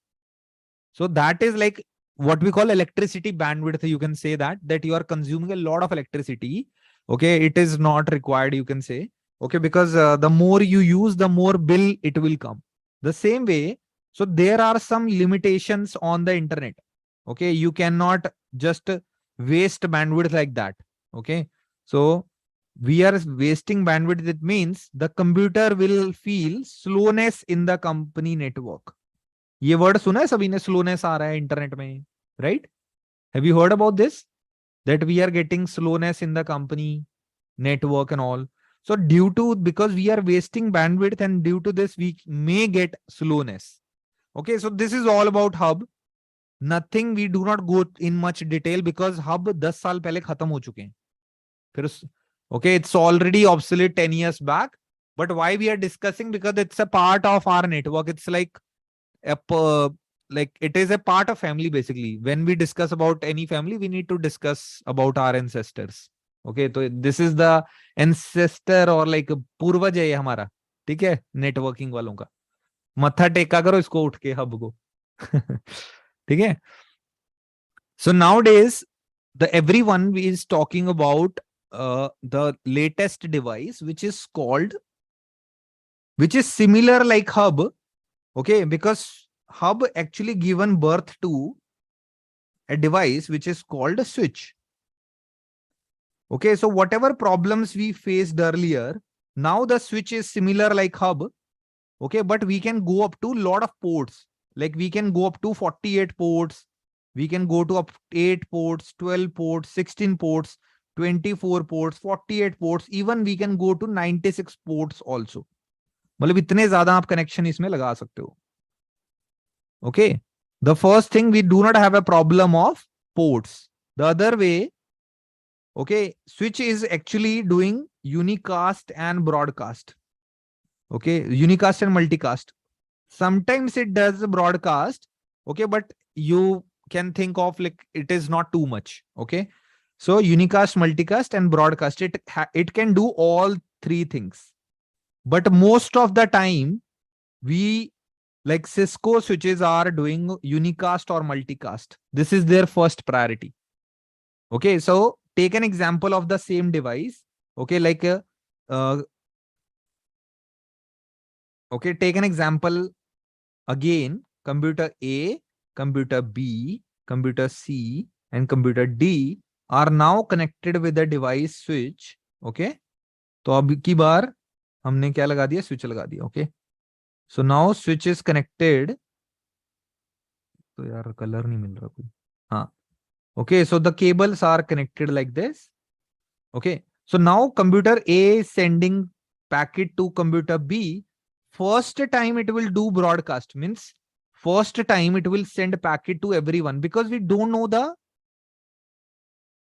A: So that is like what we call electricity bandwidth. You can say that you are consuming a lot of electricity. Okay, it is not required, you can say. Okay, because the more you use, the more bill it will come. The same way, so there are some limitations on the internet. Okay, you cannot just waste bandwidth like that. Okay, so we are wasting bandwidth. It means the computer will feel slowness in the company network. ये word सुना है सभी ने, slowness आ रहा है internet में, right? Have you heard about this, that we are getting slowness in the company network and all? So due to, because we are wasting bandwidth, and due to this we may get slowness. Okay, so this is all about hub. Nothing, we do not go in much detail because hub 10 साल पहले खत्म हो चुके हैं. फिर okay, it's already obsolete 10 years back, but why we are discussing? Because it's a part of our network. It's like like it is a part of family. Basically, when we discuss about any family, we need to discuss about our ancestors. Okay, so this is the ancestor or like पूर्वज है ये हमारा, ठीक है? Networking वालों का मत्था टेका करो इसको उठ के, हब को. ठीक है? So nowadays the everyone is talking about the latest device which is called, which is similar like hub. Okay, because hub actually given birth to a device which is called a switch. Okay, so whatever problems we faced earlier, now the switch is similar like hub. Okay, but we can go up to lot of ports. Like we can go up to 48 ports. We can go to up 8 ports, 12 ports, 16 ports, 24 ports, 48 ports. Even we can go to 96 ports also. मतलब इतने ज्यादा आप connection इसमें लगा सकते हो. Okay, The first thing, we do not have a problem of ports. The other way, okay, switch is actually doing unicast and broadcast. Okay, unicast and multicast. Sometimes it does broadcast, okay, but you can think of like it is not too much. Okay, so unicast, multicast, and broadcast, it can do all three things. But most of the time, we like Cisco switches are doing unicast or multicast. This is their first priority. Okay, so take an example of the same device. Okay, like okay, take an example again. Computer A, computer B, computer C, and computer D are now connected with the device switch. Okay, तो अब की बार हमने क्या लगा दिया, switch लगा दिया. Okay, so now switch is connected. तो यार कलर नहीं मिल रहा कोई. हाँ. Okay, so the cables are connected like this. Okay, so now computer A is sending packet to computer B. First time it will do broadcast, means first time it will send packet to everyone because we don't know the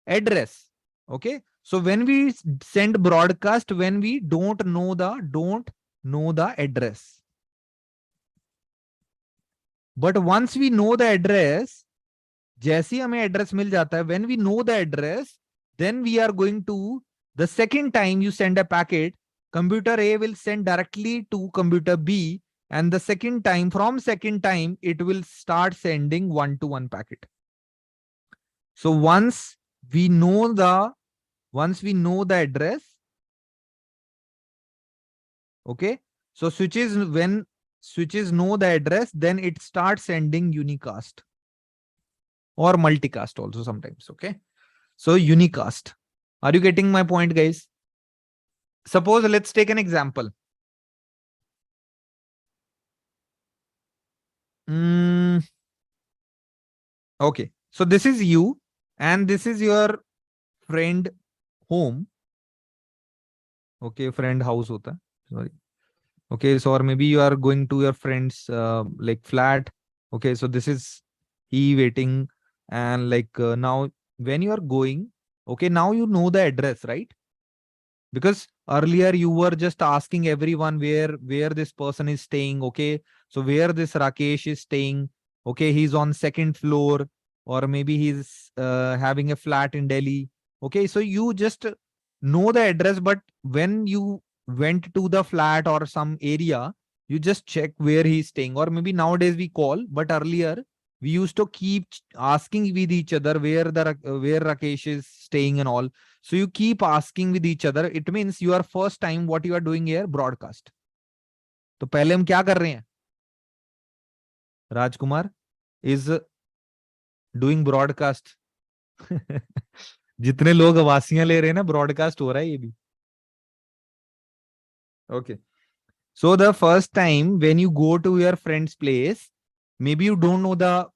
A: address. Okay, so when we send broadcast, when we don't know the address, but once we know the address, जैसे ही हमें address मिल जाता है, when we know the address, then we are going to the second time you send a packet, computer A will send directly to computer B, and the second time, from second time, it will start sending one-to-one packet. So once we know the address, okay, so when switches know the address, then it starts sending unicast or multicast also sometimes. Okay, so unicast. Are you getting my point, guys? Suppose let's take an example. Okay, so this is you and this is your friend home. Okay, friend house hota hai. Sorry. Okay, so or maybe you are going to your friend's like flat. Okay, so this is he waiting, and like now when you are going, okay, now you know the address, right? Because earlier you were just asking everyone where this person is staying. Okay, so where this Rakesh is staying. Okay, he's on second floor, or maybe he's having a flat in Delhi. Okay, so you just know the address, but when you went to the flat or some area, you just check where he's staying. Or maybe nowadays we call, but earlier we used to keep asking with each other where Rakesh is staying and all. So you keep asking with each other. It means your first time what you are doing here, broadcast. तो पहले हम क्या कर रहे हैं? राजकुमार is doing broadcast. जितने लोग आवासियां ले रहे हैं ना, broadcast हो रहा है ये भी. Okay. So the first time when you go to your friend's place, maybe you don't know the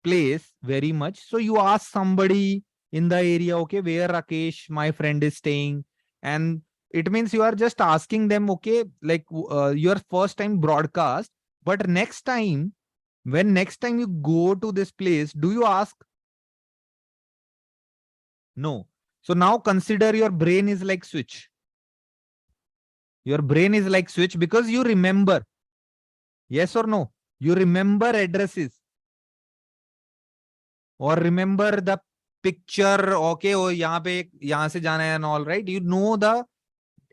A: place very much. So you ask somebody in the area, okay, where Rakesh, my friend, is staying. And it means you are just asking them, okay, like your first time broadcast. But next time, when next time you go to this place, do you ask? No. So now consider your brain is like switch. Your brain is like switch because you remember. Yes or no? You remember addresses. Or remember the picture. Okay, oh, yahan se jana hai and all, right? You know the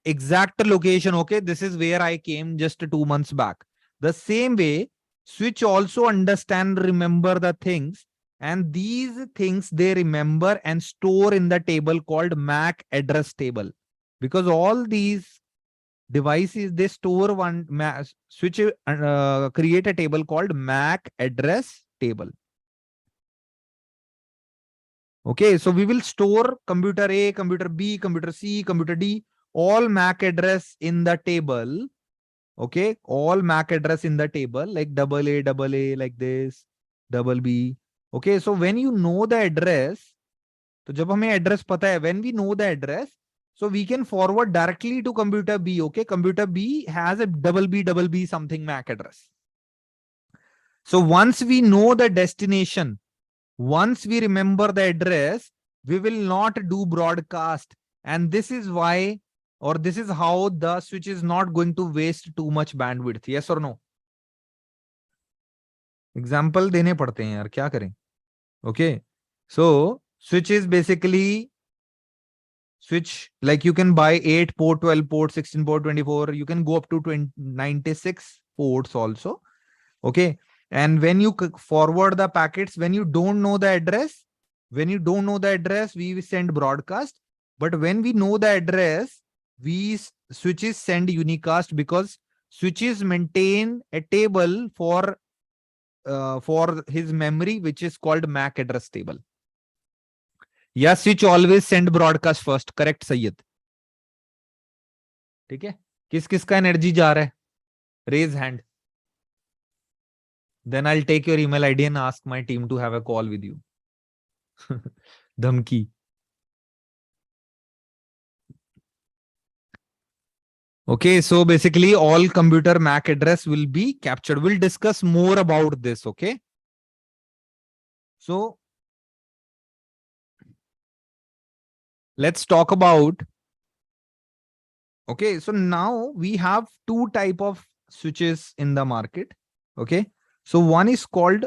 A: exact location. Okay, this is where I came just 2 months back. The same way, switch also understand, remember the things, and these things they remember and store in the table called MAC address table. Because all these devices, they store switch create a table called MAC address table. Okay, so we will store computer A, computer B, computer C, computer D, all MAC address in the table. Okay, all MAC address in the table, like AA, like this, double B. Okay, so when you know the address, तो जब हमें address पता है, when we know the address, so we can forward directly to computer B. Okay, computer B has a double B something MAC address. So once we know the destination, once we remember the address, we will not do broadcast. And this is why, or this is how the switch is not going to waste too much bandwidth. Yes or no? Example देने पड़ते हैं यार, क्या करें? Okay. So switch is basically switch, like you can buy 8 port, 12 port, 16 port, 24. You can go up to 96 ports also. Okay. And when you forward the packets, when you don't know the address, we send broadcast. But when we know the address, we switches send unicast, because switches maintain a table for his memory, which is called MAC address table. या switch always send broadcast first. Correct, Syed? ठीक है? किस किस का energy जा रहा है? Raise hand. Then I'll take your email ID and ask my team to have a call with you. Dhamki. Okay, so basically all computer MAC address will be captured. We'll discuss more about this, okay? So let's talk about, okay, so now we have two type of switches in the market, okay? So one is called,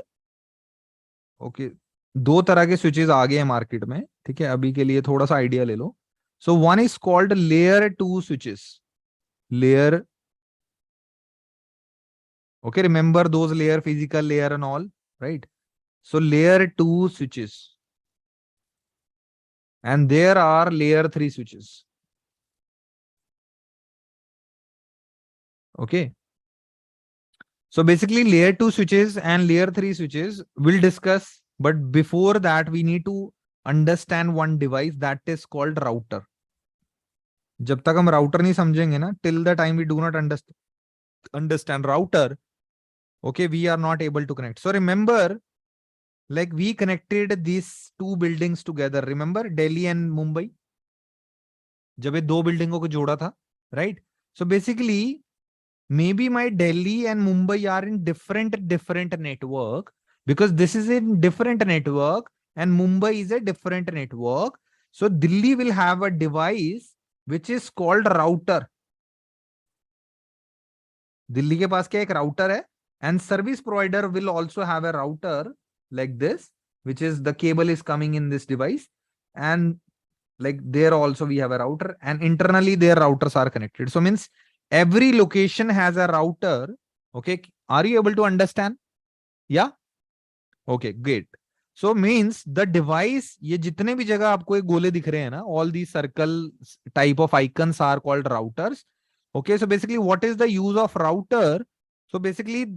A: okay, दो तरह के switches आ गए हैं market में, ठीक है? अभी के लिए थोड़ा सा idea ले लो. So one is called layer 2 switches. Layer, okay, remember those layer, physical layer and all, right? So layer 2 switches. And there are layer 3 switches. Okay. So basically layer 2 switches and layer 3 switches we'll discuss. But before that, we need to understand one device that is called router. जब तक हम router नहीं समझेंगे ना, till the time we do not understand router, okay, we are not able to connect. So remember, like we connected these two buildings together. Remember Delhi and Mumbai? जब ये दो बिल्डिंगों को जोड़ा था, right? So basically, maybe my Delhi and Mumbai are in different network, because this is a different network and Mumbai is a different network. So Delhi will have a device which is called router. Delhi के पास क्या एक router है, and service provider will also have a router like this, which is the cable is coming in this device, and like there also we have a router, and internally their routers are connected. So means every location has a router. Okay, are you able to understand? Yeah. Okay, great. So means the device, ये जितने भी जगह आपको ये गोले दिख रहे हैं ना, all these circle type of icons are called routers. Okay, so basically what is the use of router? So basically,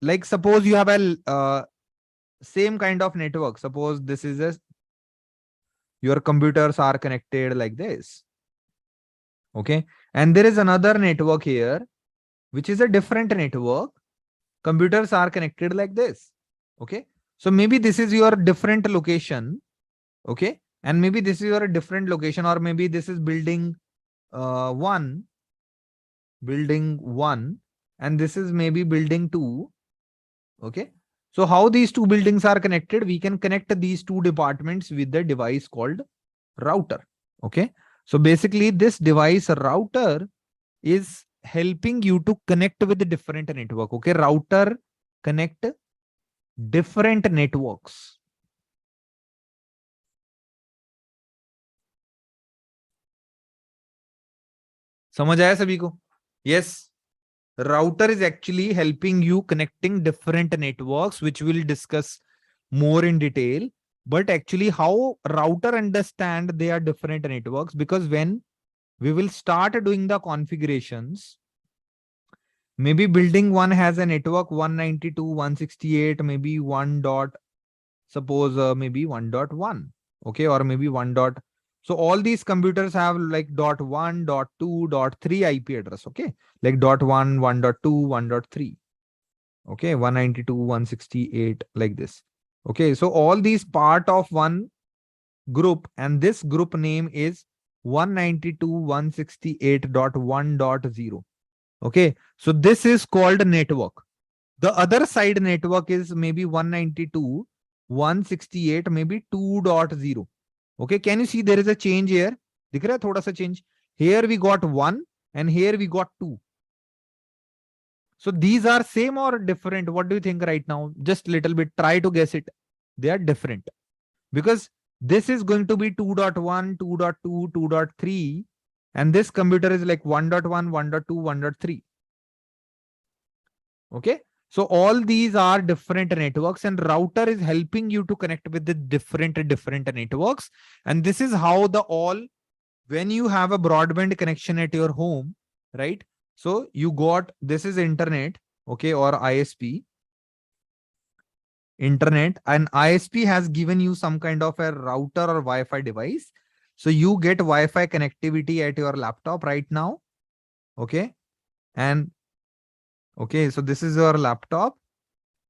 A: like suppose you have a same kind of network. Suppose this is a, your computers are connected like this. Okay, and there is another network here, which is a different network. Computers are connected like this. Okay, so maybe this is your different location. Okay, and maybe this is your different location, or maybe this is building one, and this is maybe building 2. Okay, so how these two buildings are connected? We can connect these two departments with the device called router. Okay, so basically this device router is helping you to connect with the different network. Okay, router connect different networks. समझ आया सभी को? Yes. Router is actually helping you connecting different networks, which we'll discuss more in detail. But actually how router understand they are different networks, because when we will start doing the configurations, maybe building 1 has a network 192.168, maybe 1 dot, suppose maybe 1.1, okay, or maybe 1 dot. So all these computers have like .1, .2, .3 IP address, okay, like .1, 1.2, 1.3, okay, 192.168 like this. Okay, so all these part of one group, and this group name is 192.168.1.0. Okay, so this is called network. The other side network is maybe 192, 168, maybe 2.0. Okay, can you see there is a change here? दिख रहा है थोड़ा सा change? Here we got 1 and here we got 2. So these are same or different? What do you think right now? Just little bit, try to guess it. They are different because this is going to be 2.1, 2.2, 2.3, and this computer is like 1.1, 1.2, 1.3. Okay. So all these are different networks, and router is helping you to connect with the different networks. And this is how when you have a broadband connection at your home, right? So you got, this is internet, okay, or ISP. Internet, and ISP has given you some kind of a router or Wi-Fi device. So you get Wi-Fi connectivity at your laptop right now. Okay. And okay, so this is your laptop.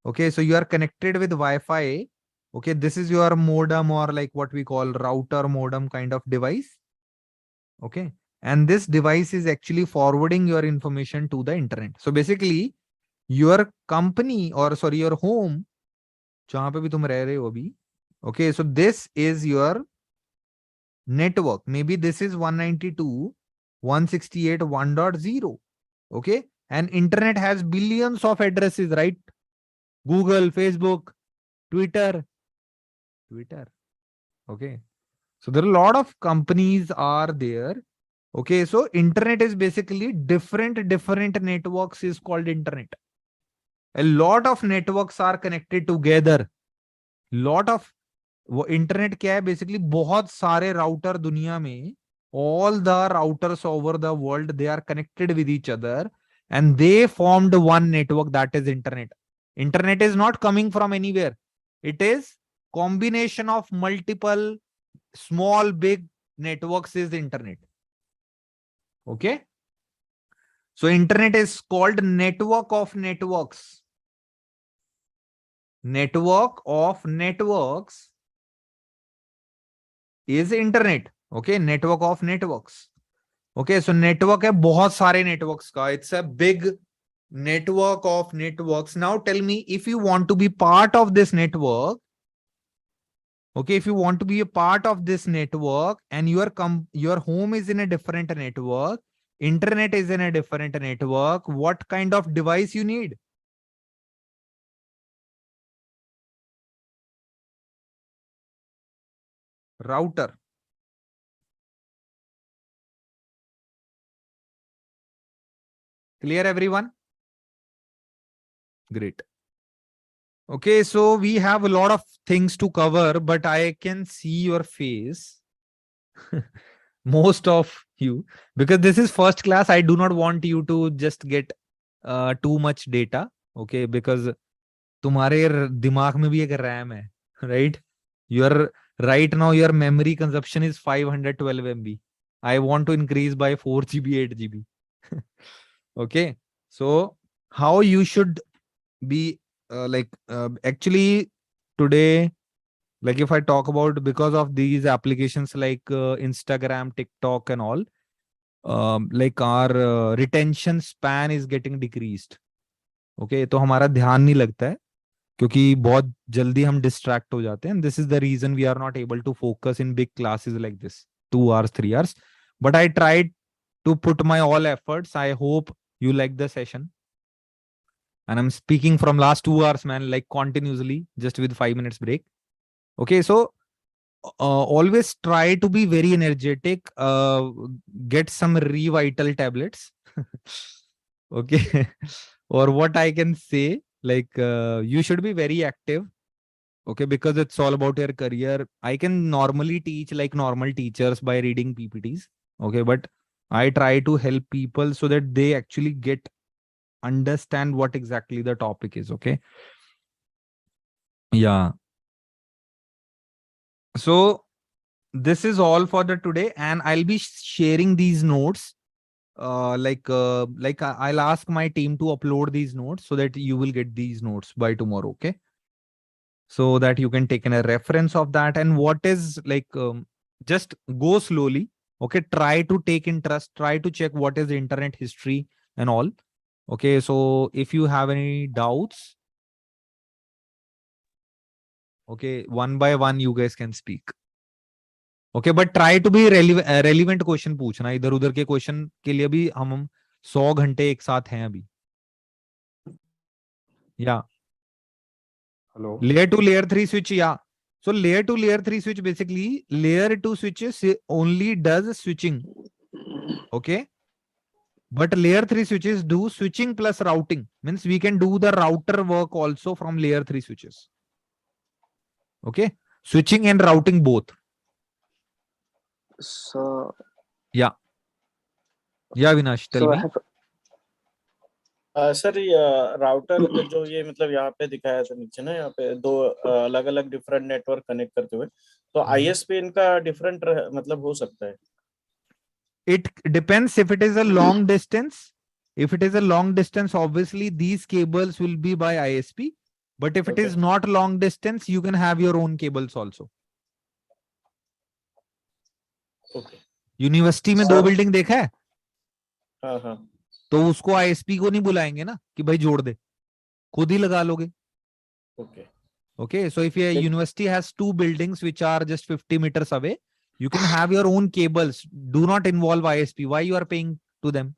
A: Okay, so you are connected with Wi-Fi. Okay, this is your modem, or like what we call router modem kind of device. Okay, and this device is actually forwarding your information to the internet. So basically, your company, or sorry, your home, जहां पे भी तुम रह रहे हो अभी, okay, so this is your network. Maybe this is 192, 168, 1.0. Okay, and internet has billions of addresses, right? Google, Facebook, Twitter. Okay, so there are a lot of companies are there. Okay, so internet is basically different networks is called internet. A lot of networks are connected together. Lot of, वो internet क्या है basically, बहुत सारे router दुनिया में, all the routers over the world, they are connected with each other and they formed one network, that is internet. Internet is not coming from anywhere. It is combination of multiple small big networks is internet. Okay, so internet is called network of networks. Network of networks is internet. Okay, network of networks. Okay, so network है बहुत सारे networks का. It's a big network of networks. Now tell me, if you want to be part of this network, okay, if you want to be a part of this network and your home is in a different network, internet is in a different network, what kind of device you need? Router. Clear, everyone? Great. Okay, so we have a lot of things to cover, but I can see your face. Most of you, because this is first class, I do not want you to just get too much data. Okay, because तुम्हारे दिमाग में भी एक RAM है, right? Your right now your memory consumption is 512 MB. I want to increase by 4 GB, 8 GB. Okay, so how you should be actually today, like if I talk about, because of these applications like Instagram, TikTok and all, like our retention span is getting decreased. Okay, तो हमारा ध्यान नहीं लगता है क्योंकि बहुत जल्दी हम distract हो जाते हैं, and this is the reason we are not able to focus in big classes like this 2 hours, 3 hours. But I tried to put my all efforts. I hope you like the session. And I'm speaking from last 2 hours, man, like continuously, just with 5 minutes break. Okay, so always try to be very energetic. Get some revital tablets. Okay. Or what I can say, like you should be very active. Okay, because it's all about your career. I can normally teach like normal teachers by reading PPTs. Okay, but I try to help people so that they actually understand what exactly the topic is. Okay. Yeah. So this is all for the today, and I'll be sharing these notes. I'll ask my team to upload these notes so that you will get these notes by tomorrow. Okay. So that you can take in a reference of that, and what is like, just go slowly. Okay. Try to take interest, try to check what is the internet history and all. Okay, so if you have any doubts, okay, one by one you guys can speak. Okay, but try to be relevant question पूछना. इधर उधर के question के लिए भी हम 100 घंटे एक साथ हैं अभी. Yeah.
E: Hello.
A: Layer 2, layer 3 switch, yeah. So layer 2, layer 3 switch, basically layer 2 switches only does switching. Okay. But layer 3 switches do switching plus routing. Means we can do the router work also from layer 3 switches. Okay. Switching and routing both.
F: So
A: Yeah. Yeah, Vinash, tell me.
B: Sir router जो ये मतलब यहाँ पे दिखाया था नीचे ना, यहाँ पे दो अलग अलग डिफरेंट नेटवर्क कनेक्ट करते हुए, तो आईएसपी इनका डिफरेंट मतलब हो सकता है.
A: It depends if it is a long distance. If it is a long distance, obviously these cables will be by ISP. But if it is not long distance, you can have your own cables also.
B: Okay.
A: University में 2 building देखा है?
B: हाँ हाँ.
A: तो उसको ISP को नहीं बुलाएंगे ना कि भाई जोड़ दे, खुद ही लगा लोगे.
B: Okay.
A: Okay, so if a university has 2 buildings which are just 50 meters away, you can have your own cables. Do not involve ISP. Why you are paying to them?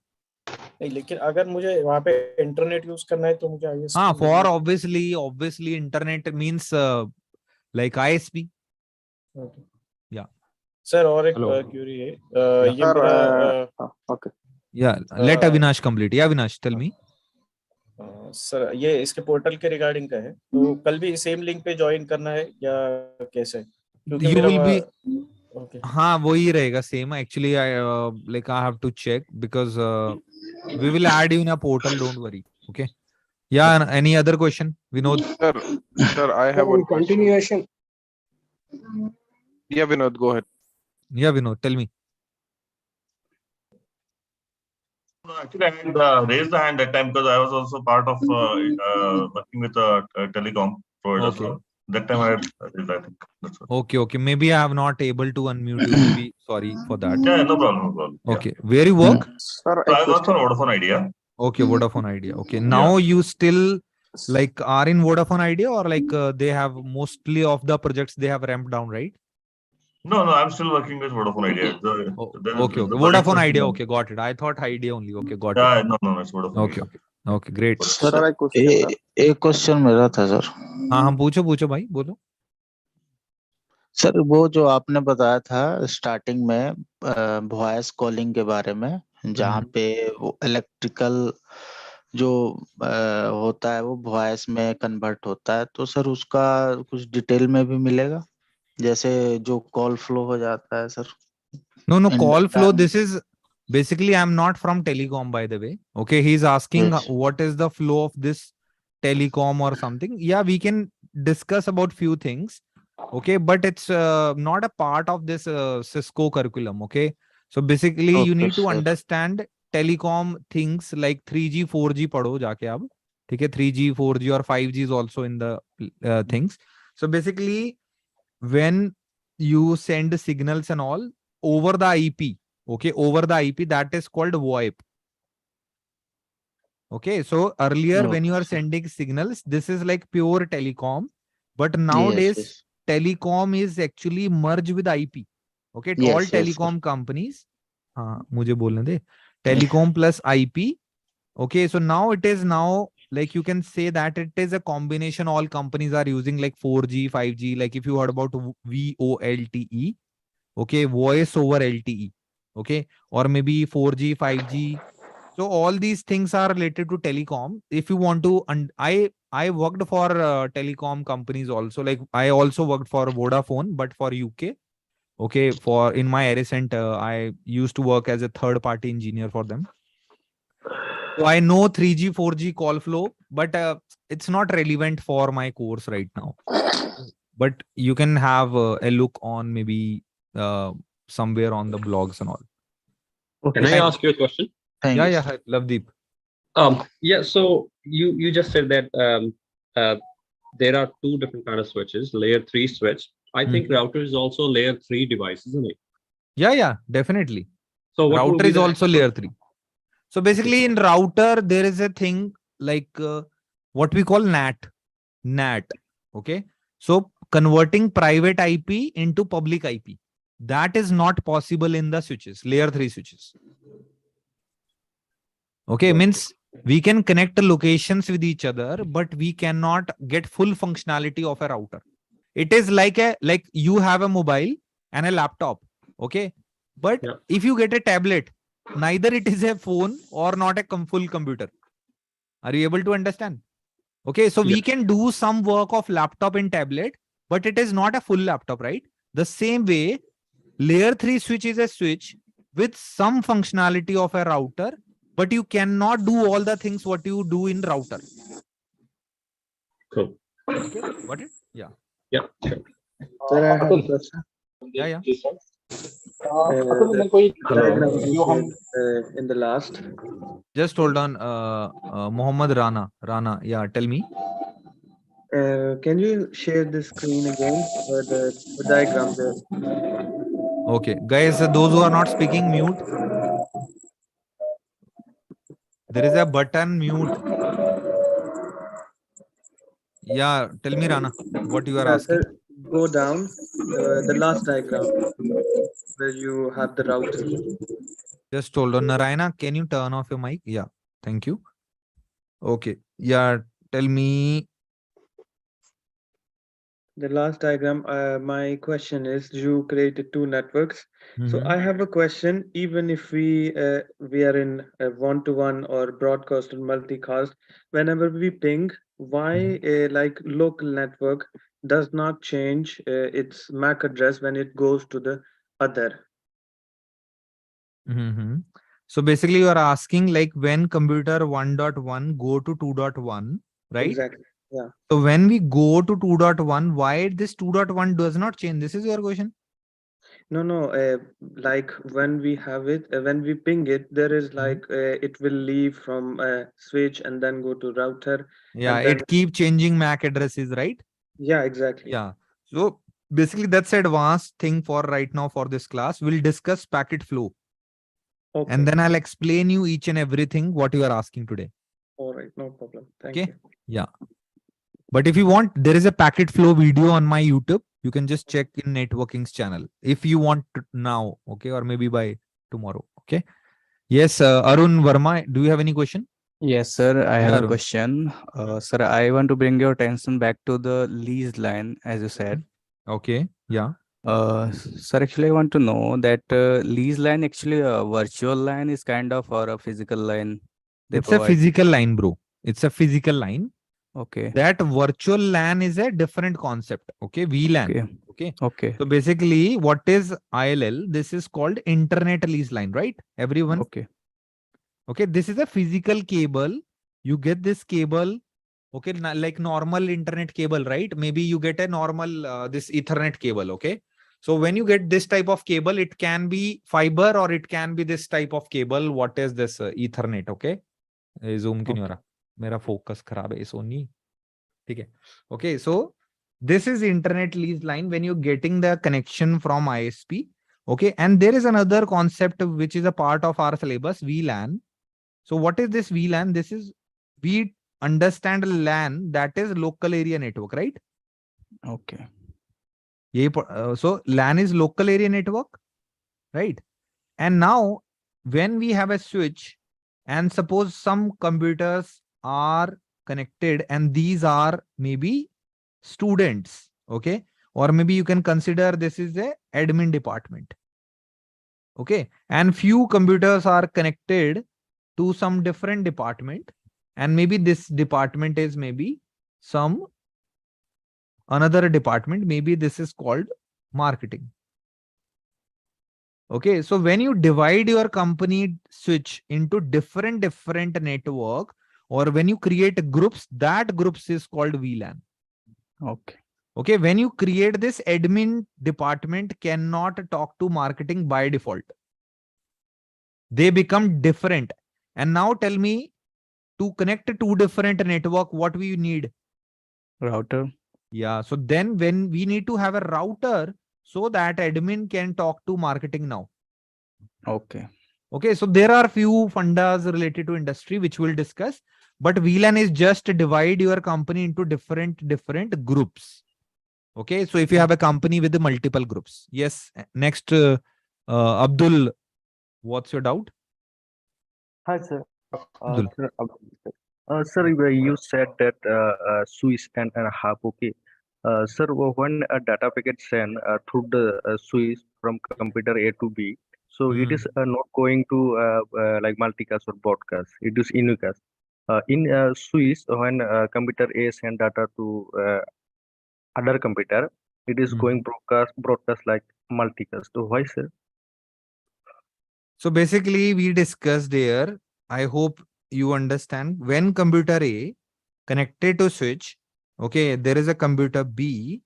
B: नहीं, लेकिन अगर मुझे वहाँ पे इंटरनेट यूज करना है तो मुझे ISP.
A: हाँ, for obviously internet means like ISP.
B: Okay.
A: Yeah.
B: Sir और एक
E: Hello.
B: क्यूरी है, ये मेरा
F: okay.
A: Yeah, let Avinash complete. Yeah, Avinash, tell me.
B: Sir ये इसके पोर्टल के रिगार्डिंग का है, तो कल भी सेम लिंक पे ज्वाइन करना है या कैसे? क्योंकि
A: You will be.
B: Okay.
A: हाँ, वही रहेगा same. Actually, I have to check because we will add you in a portal. Don't worry. Okay. Yeah. Any other question, Vinod?
E: Sir, I have one continuation. Yeah, Vinod, go ahead.
A: Yeah, Vinod, tell me.
G: No, actually, I had raised the hand that time because I was also part of working with telecom providers.
A: Okay.
G: That time I had raised, I think. That's what.
A: Okay. Maybe I have not able to unmute you. Maybe sorry for that.
G: Yeah, no problem.
A: Okay. Where you work?
F: Sir,
G: So I worked on Vodafone Idea.
A: Okay, Vodafone Idea. Okay. Now you still like are in Vodafone Idea or like they have mostly of the projects they have ramped down, right?
G: No, I'm still working with Vodafone Idea.
A: Okay. Vodafone Idea. Okay, got it. I thought Idea only. Okay, got
G: Yeah,
A: it.
G: no, it's Vodafone
A: Okay.
G: Idea.
A: Okay, great.
F: Sir एक question मेरा था sir.
A: हाँ, हम पूछो भाई, बोलो.
F: Sir वो जो आपने बताया था स्टार्टिंग में वॉइस कॉलिंग के बारे में, जहाँ पे वो इलेक्ट्रिकल जो होता है वो वॉइस में कन्वर्ट होता है, तो सर उसका कुछ डिटेल में भी मिलेगा, जैसे जो कॉल फ्लो हो जाता है sir?
A: No, call flow. This is basically, I'm not from telecom, by the way. Okay, he's asking what is the flow of this telecom or something. Yeah, we can discuss about few things. Okay, but it's not a part of this Cisco curriculum. Okay, so basically you need to understand telecom things like 3G, 4G पढ़ो जाके अब. ठीक है, 3G, 4G or 5G is also in the things. So basically, when you send signals and all over the IP, okay, over the IP, that is called VoIP. Okay, so earlier when you are sending signals, this is like pure telecom, but nowadays telecom is actually merged with IP. Okay, all telecom companies, मुझे बोलने दे, telecom plus IP. Okay, so now it is like you can say that it is a combination. All companies are using like 4G, 5G. Like if you heard about VoLTE, okay, voice over LTE, okay, or maybe 4G, 5G. So all these things are related to telecom. If you want to, and I worked for telecom companies also. Like I also worked for Vodafone, but for UK. Okay, for in my recent, I used to work as a third party engineer for them. So I know 3G, 4G call flow, but it's not relevant for my course right now. But you can have a look on maybe somewhere on the blogs and all.
H: Okay. Can I ask you a question?
A: Yeah, Lovedeep.
H: Yeah. So you just said that there are 2 different kind of switches. Layer 3 switch. I think router is also layer 3 device, isn't it?
A: Yeah, definitely.
H: So what
A: router is also layer 3. So basically in router, there is a thing like what we call NAT. Okay. So converting private IP into public IP. That is not possible in the switches, layer 3 switches. Okay. Means we can connect locations with each other, but we cannot get full functionality of a router. It is like you have a mobile and a laptop. Okay. But if you get a tablet, neither it is a phone or not a full computer. Are you able to understand? Okay. So we can do some work of laptop in tablet, but it is not a full laptop, right? The same way, layer 3 switch is a switch with some functionality of a router, but you cannot do all the things what you do in router.
H: Cool.
A: Okay. Got it? Yeah.
H: Yeah. Sure.
C: Sir, I have a question.
A: Yeah.
H: Hello.
C: In the last.
A: Just hold on. Mohammed Rana. Yeah. Tell me.
C: Can you share the screen again? The diagram there.
A: Okay. Guys, those who are not speaking, mute. There is a button mute. Yeah. Tell me, Rana, what you are asking.
C: Sir, go down the last diagram where you have the router.
A: Just hold on. Narayana, can you turn off your mic? Yeah. Thank you. Okay. Yeah. Tell me.
C: The last diagram, my question is, you created two networks. So I have a question. Even if we are in a one-to-one or broadcast or multicast, whenever we ping, why like local network does not change its MAC address when it goes to the other?
A: So basically you are asking like when computer 1.1 go to 2.1, right?
C: Exactly. Yeah.
A: So when we go to 2.1, why this 2.1 does not change? This is your question?
C: No, like when we have it, when we ping it, there is like it will leave from switch and then go to router.
A: Yeah,
C: and then,
A: it keep changing MAC addresses, right?
C: yeah, exactly.
A: Yeah. So basically that's advanced thing for right now for this class. We'll discuss packet flow.
C: Okay.
A: And then I'll explain you each and everything what you are asking today.
C: All right, no problem. Thank
A: Okay.
C: you.
A: Yeah. But if you want, there is a packet flow video on my YouTube. You can just check in networking's channel if you want to now. Okay. Or maybe by tomorrow. Okay. Yes. Arun Verma, do you have any question?
I: Yes, sir. I have a
A: Arun.
I: question. Sir, I want to bring your attention back to the lease line, as you said.
A: Okay. Yeah.
I: Sir, actually, I want to know that lease line actually a virtual line is kind of or a physical line they
A: It's
I: provide.
A: a physical line, bro. It's a physical line.
I: Okay.
A: That virtual LAN is a different concept. Okay. VLAN. Okay.
I: Okay.
A: So basically, what is ILL? This is called internet lease line, right? Everyone.
I: Okay.
A: Okay. This is a physical cable. You get this cable. Okay. Like normal internet cable, right? Maybe you get a normal this Ethernet cable. Okay. So when you get this type of cable, it can be fiber or it can be this type of cable. What is this Ethernet? Okay. Zoom क्यों नहीं हो रहा? मेरा focus खराब है Sony. ठीक है. Okay, so this is internet lease line when you're getting the connection from ISP. Okay, and there is another concept which is a part of our syllabus, VLAN. So what is this VLAN? This is, we understand LAN, that is local area network, right?
I: Okay.
A: So LAN is local area network, right? And now when we have a switch and suppose some computers are connected and these are maybe students, okay, or maybe you can consider this is a admin department, okay, and few computers are connected to some different department, and maybe this department is maybe some another department, maybe this is called marketing. Okay, so when you divide your company switch into different network, or when you create groups, that groups is called VLAN.
I: Okay.
A: Okay, when you create this, admin department cannot talk to marketing by default. They become different. And now tell me, to connect two different network, what we need?
I: Router.
A: Yeah, so then when we need to have a router so that admin can talk to marketing now.
I: Okay.
A: Okay, so there are few fundas related to industry which we'll discuss, but VLAN is just divide your company into different groups. Okay, so if you have a company with multiple groups. Yes, next, Abdul, what's your doubt?
J: Hi, sir.
A: Abdul.
J: Sir, you said that Swiss and half. Okay. Sir, when a data packet sent through the Swiss from computer A to B, so it is not going to like multicast or broadcast. It is unicast. In Swiss, when computer A send data to other computer, it is going broadcast like multicast. So why, sir?
A: So basically, we discussed there. I hope you understand. When computer A connected to switch, okay, there is a computer B,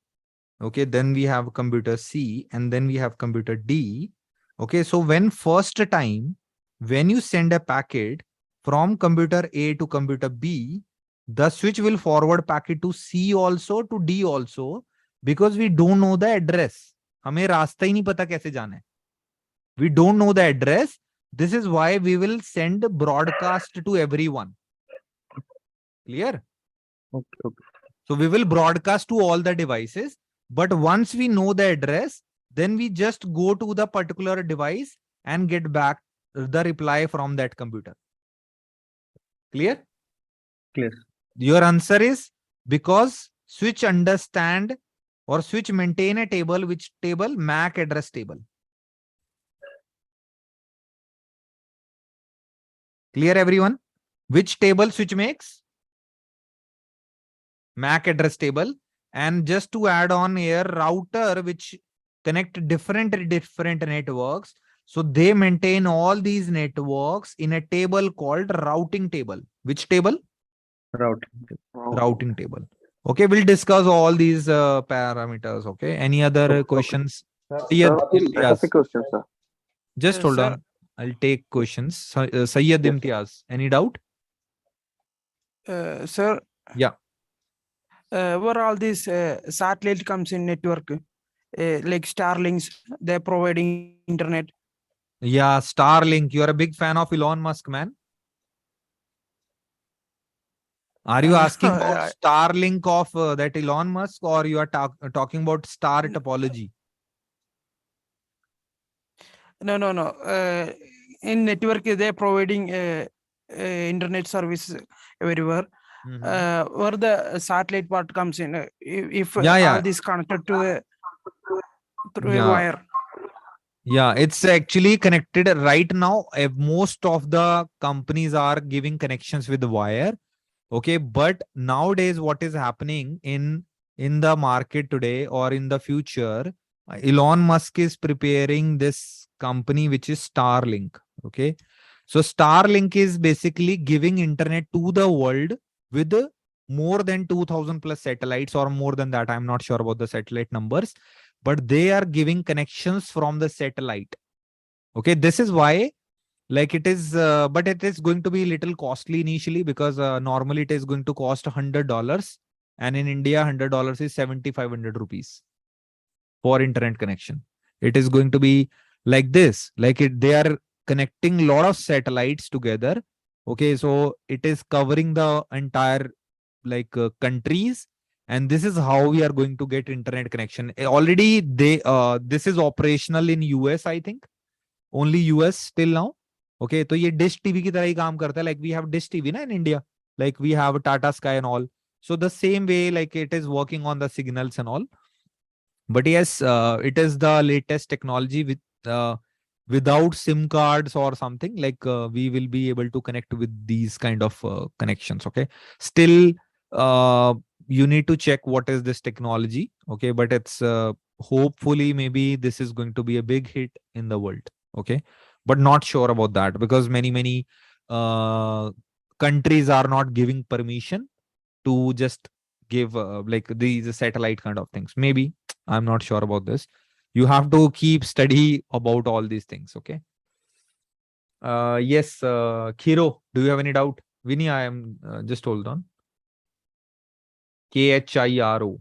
A: okay, then we have computer C, and then we have computer D. Okay, so when first time, when you send a packet from computer A to computer B, the switch will forward packet to C also, to D also, because we don't know the address. हमें रास्ता ही नहीं पता कैसे जाना है. We don't know the address. This is why we will send broadcast to everyone. Clear?
J: Okay.
A: So we will broadcast to all the devices. But once we know the address, then we just go to the particular device and get back the reply from that computer. Clear?
J: Clear.
A: Your answer is because switch understand or switch maintain a table. Which table? MAC address table. Clear, everyone? Which table switch makes? MAC address table. And just to add on here, router which connect different networks. So they maintain all these networks in a table called routing table. Which table? Routing table. Okay, we'll discuss all these parameters. Okay, any other questions?
E: Sir, that's a question, sir.
A: Just hold on. I'll take questions. Sayyid Imtiaz, any doubt?
K: Sir.
A: Yeah.
K: Where all this satellite comes in network, like Starlinks, they're providing internet.
A: Yeah, Starlink. You are a big fan of Elon Musk, man. Are you asking about Starlink of that Elon Musk, or you are talking about star topology?
K: No. In network, they're providing internet service everywhere. Where the satellite part comes in, if all this connected to through a wire.
A: Yeah, it's actually connected right now. Most of the companies are giving connections with the wire. Okay, but nowadays what is happening in the market today or in the future, Elon Musk is preparing this company which is Starlink. Okay, so Starlink is basically giving internet to the world with more than 2000 plus satellites or more than that. I'm not sure about the satellite numbers, but they are giving connections from the satellite. Okay, this is why, like, it is but it is going to be little costly initially, because normally it is going to cost $100, and in India $100 is 7500 rupees for internet connection. It is going to be like this, like they are connecting a lot of satellites together. Okay, so it is covering the entire countries, and this is how we are going to get internet connection. Already this is operational in US, I think. Only US till now. Okay, तो ये dish TV की तरह ही काम करता है. Like we have dish TV na in India. Like we have Tata Sky and all. So the same way, like it is working on the signals and all. But yes, it is the latest technology with without SIM cards or something. Like we will be able to connect with these kind of connections. Okay, still you need to check what is this technology. Okay, but it's hopefully maybe this is going to be a big hit in the world. Okay, but not sure about that, because many countries are not giving permission to just give like these satellite kind of things. Maybe I'm not sure about this. You have to keep study about all these things. Okay. Yes, Kiro, do you have any doubt? Vinny, I am just hold on. KHIRO.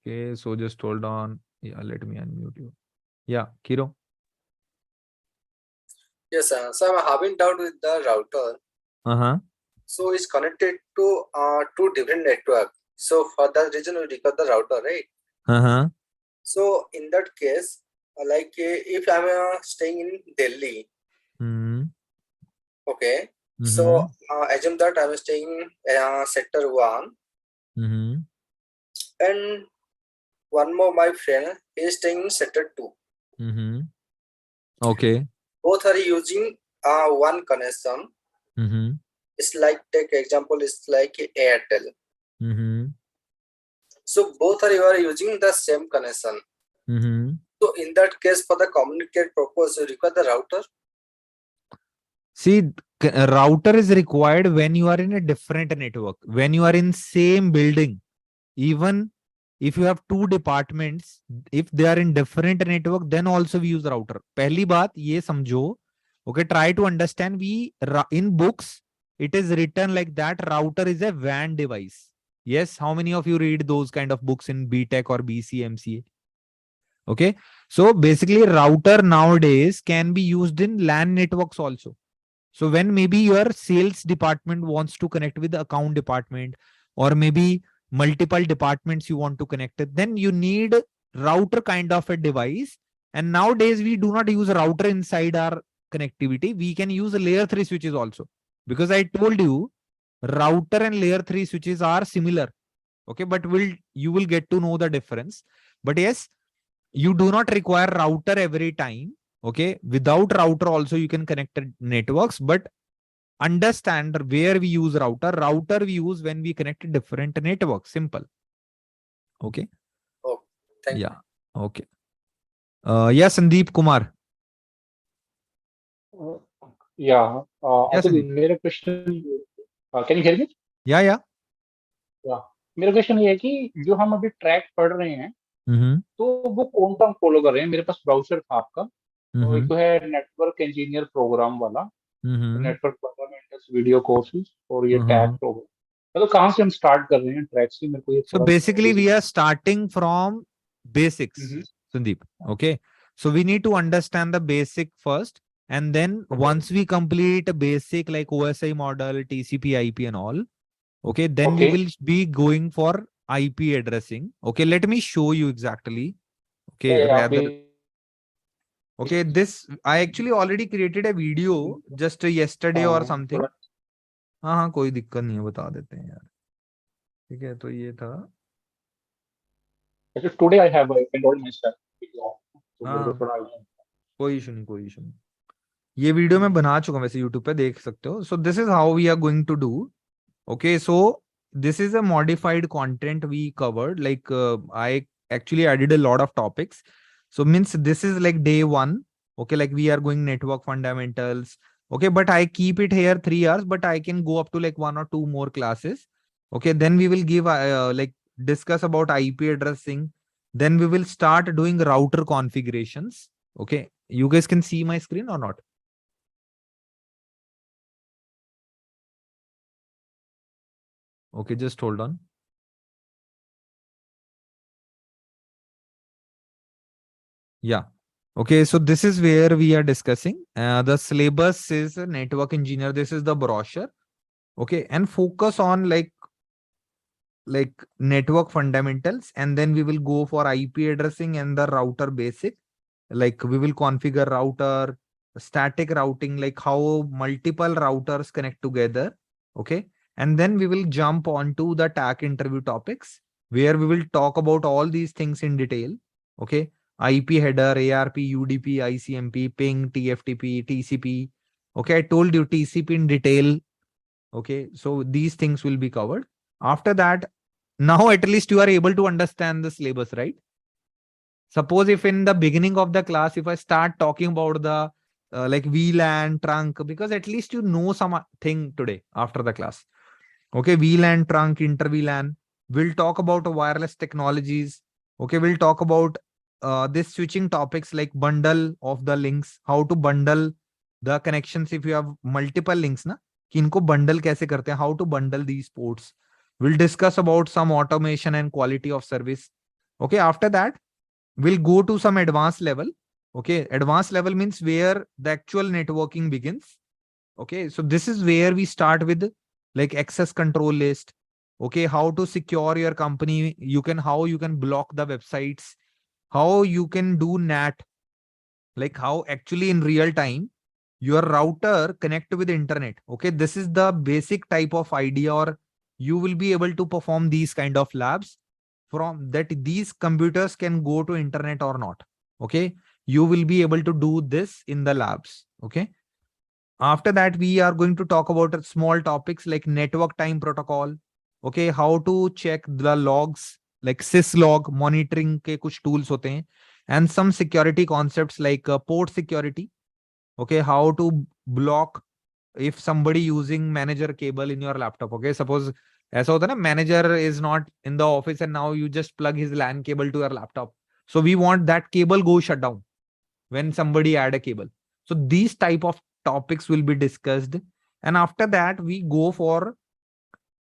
A: Okay, so just hold on. Yeah, let me unmute you. Yeah, Kiro.
L: Yes, so I'm having doubt with the router. So it's connected to two different network. So for that reason, we require the router, right? So in that case, like if I'm staying in Delhi, okay. So assume that I'm staying in sector 1, and one more my friend is staying in sector 2.
A: Okay.
L: Both are using one connection. It's like, take example, it's like Airtel. So both are you are using the same connection. So in that case, for the communicate purpose, you require the router.
A: See, a router is required when you are in a different network, when you are in same building. Even if you have two departments, if they are in different network, then also we use router. पहली बात ये समझो, okay, try to understand, in books, it is written like that router is a WAN device. Yes, how many of you read those kind of books in BTech or BCMCA? Okay, so basically router nowadays can be used in LAN networks also. So when maybe your sales department wants to connect with the account department, or maybe multiple departments you want to connect it, then you need router kind of a device. And nowadays we do not use router inside our connectivity. We can use layer 3 switches also, because I told you router and layer 3 switches are similar. Okay, but you will get to know the difference. But yes, you do not require router every time. Okay, without router also you can connect networks, but understand where we use router. Router we use when we connect different networks. Simple. Okay.
L: Oh, thank
A: you. Okay. Yes, Sandeep Kumar.
M: Yeah.
A: Yes,
M: Atul, मेरा question, can you hear me?
A: Yeah.
M: Yeah. मेरा question ये है कि जो हम अभी track पढ़ रहे हैं, तो वो कौन सा हम फॉलो कर रहे हैं? मेरे पास ब्राउजर था आपका, तो एक तो है नेटवर्क इंजीनियर प्रोग्राम वाला, नेटवर्क फंडामेंटल्स वीडियो कोर्सेज, और ये टैग प्रोग्राम, मतलब कहाँ से हम स्टार्ट कर रहे हैं ट्रैक से? मेरे को ये
A: So basically we are starting from basics, Sandeep. Okay, so we need to understand the basic first, and then once we complete a basic like OSI model, TCP IP and all, okay, then we will be going for IP addressing. Okay, let me show you exactly. Okay, okay, this I actually already created a video just yesterday or something. हाँ, कोई दिक्कत नहीं है, बता देते हैं यार. ठीक है, तो ये था.
M: Today I have enrolled myself.
A: कोई इशू नहीं. ये वीडियो मैं बना चुका हूं, वैसे YouTube पे देख सकते हो. So this is how we are going to do. Okay, so this is a modified content we covered. Like I actually added a lot of topics. So means this is like day 1. Okay, like we are going network fundamentals. Okay, but I keep it here 3 hours, but I can go up to like 1 or 2 more classes. Okay, then we will give like discuss about IP addressing. Then we will start doing router configurations. Okay, you guys can see my screen or not? Okay, just hold on. Yeah. Okay, so this is where we are discussing. The syllabus is a network engineer. This is the brochure. Okay, and focus on like network fundamentals, and then we will go for IP addressing and the router basic. Like we will configure router, static routing, like how multiple routers connect together. Okay, and then we will jump onto the TAC interview topics, where we will talk about all these things in detail. Okay, IP header, ARP, UDP, ICMP, ping, TFTP, TCP. Okay, I told you TCP in detail. Okay, so these things will be covered. After that, now at least you are able to understand the syllabus, right? Suppose if in the beginning of the class, if I start talking about the like VLAN trunk, because at least you know something today after the class. Okay, VLAN trunk, inter VLAN. We'll talk about wireless technologies. Okay, we'll talk about this switching topics like bundle of the links, how to bundle the connections if you have multiple links, na? कि इनको bundle कैसे करते हैं, how to bundle these ports. We'll discuss about some automation and quality of service. Okay, after that, we'll go to some advanced level. Okay, advanced level means where the actual networking begins. Okay, so this is where we start with like access control list. Okay, how to secure your company. How you can block the websites, how you can do NAT, like how actually in real time your router connect with internet. Okay, this is the basic type of idea, or you will be able to perform these kind of labs from that these computers can go to internet or not. Okay, you will be able to do this in the labs. Okay, after that we are going to talk about small topics like network time protocol. Okay, how to check the logs like syslog monitoring के कुछ tools होते हैं, and some security concepts like port security. Okay, how to block if somebody using manager cable in your laptop. Okay, suppose ऐसा होता है ना, manager is not in the office and now you just plug his LAN cable to your laptop, so we want that cable go shut down when somebody add a cable. So these type of topics will be discussed, and after that we go for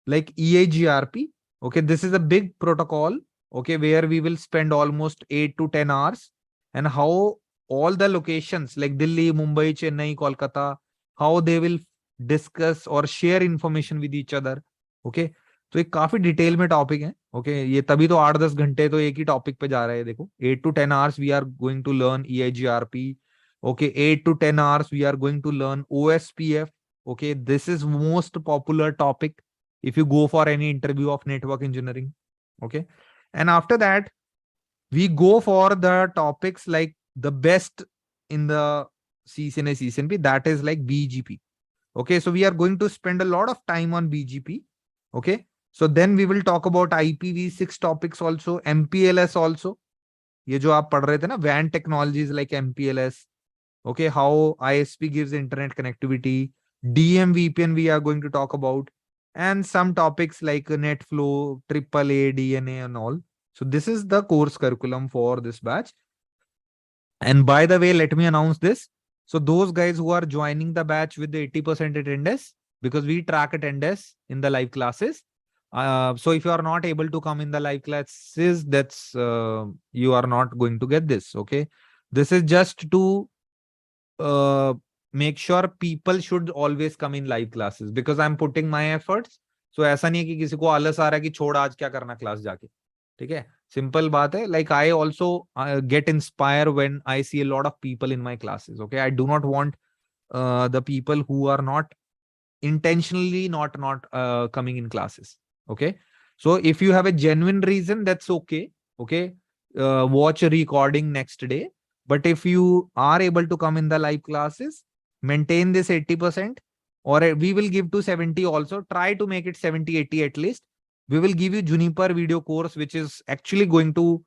A: like EIGRP. Okay, this is a big protocol. Okay, where we will spend almost 8 to 10 hours, and how all the locations like Delhi, Mumbai, Chennai, Kolkata, how they will discuss or share information with each other. Okay, तो एक काफी detail में topic है. Okay, ये तभी तो 8-10 घंटे तो एक ही टॉपिक पे जा रहे हैं. देखो 8 to 10 hours we are going to learn EIGRP. Okay, 8 to 10 hours we are going to learn OSPF. Okay, this is most popular topic if you go for any interview of network engineering. Okay, and after that we go for the topics like the best in the CCNA CCNP, that is like BGP. Okay, so we are going to spend a lot of time on BGP. Okay, so then we will talk about IPv6 topics also, MPLS also. ये जो आप पढ़ रहे थे ना, WAN technologies like MPLS. Okay, how ISP gives internet connectivity. DM VPN we are going to talk about, and some topics like NetFlow, AAA, DNA and all. So this is the course curriculum for this batch. And by the way, let me announce this. So those guys who are joining the batch with the 80% attendance, because we track attendance in the live classes. So if you are not able to come in the live classes, that's you are not going to get this. Okay, this is just to make sure people should always come in live classes because I'm putting my efforts. So ऐसा नहीं है कि किसी को आलस आ रहा है कि छोड़ आज क्या करना क्लास जाके. ठीक है, सिंपल बात है. Like I also get inspired when I see a lot of people in my classes. Okay, I do not want the people who are not intentionally not coming in classes. Okay, so if you have a genuine reason, that's okay. Okay, watch a recording next day. But if you are able to come in the live classes, maintain this 80%, or we will give to 70 also. Try to make it 70-80 at least. We will give you Juniper video course, which is actually going to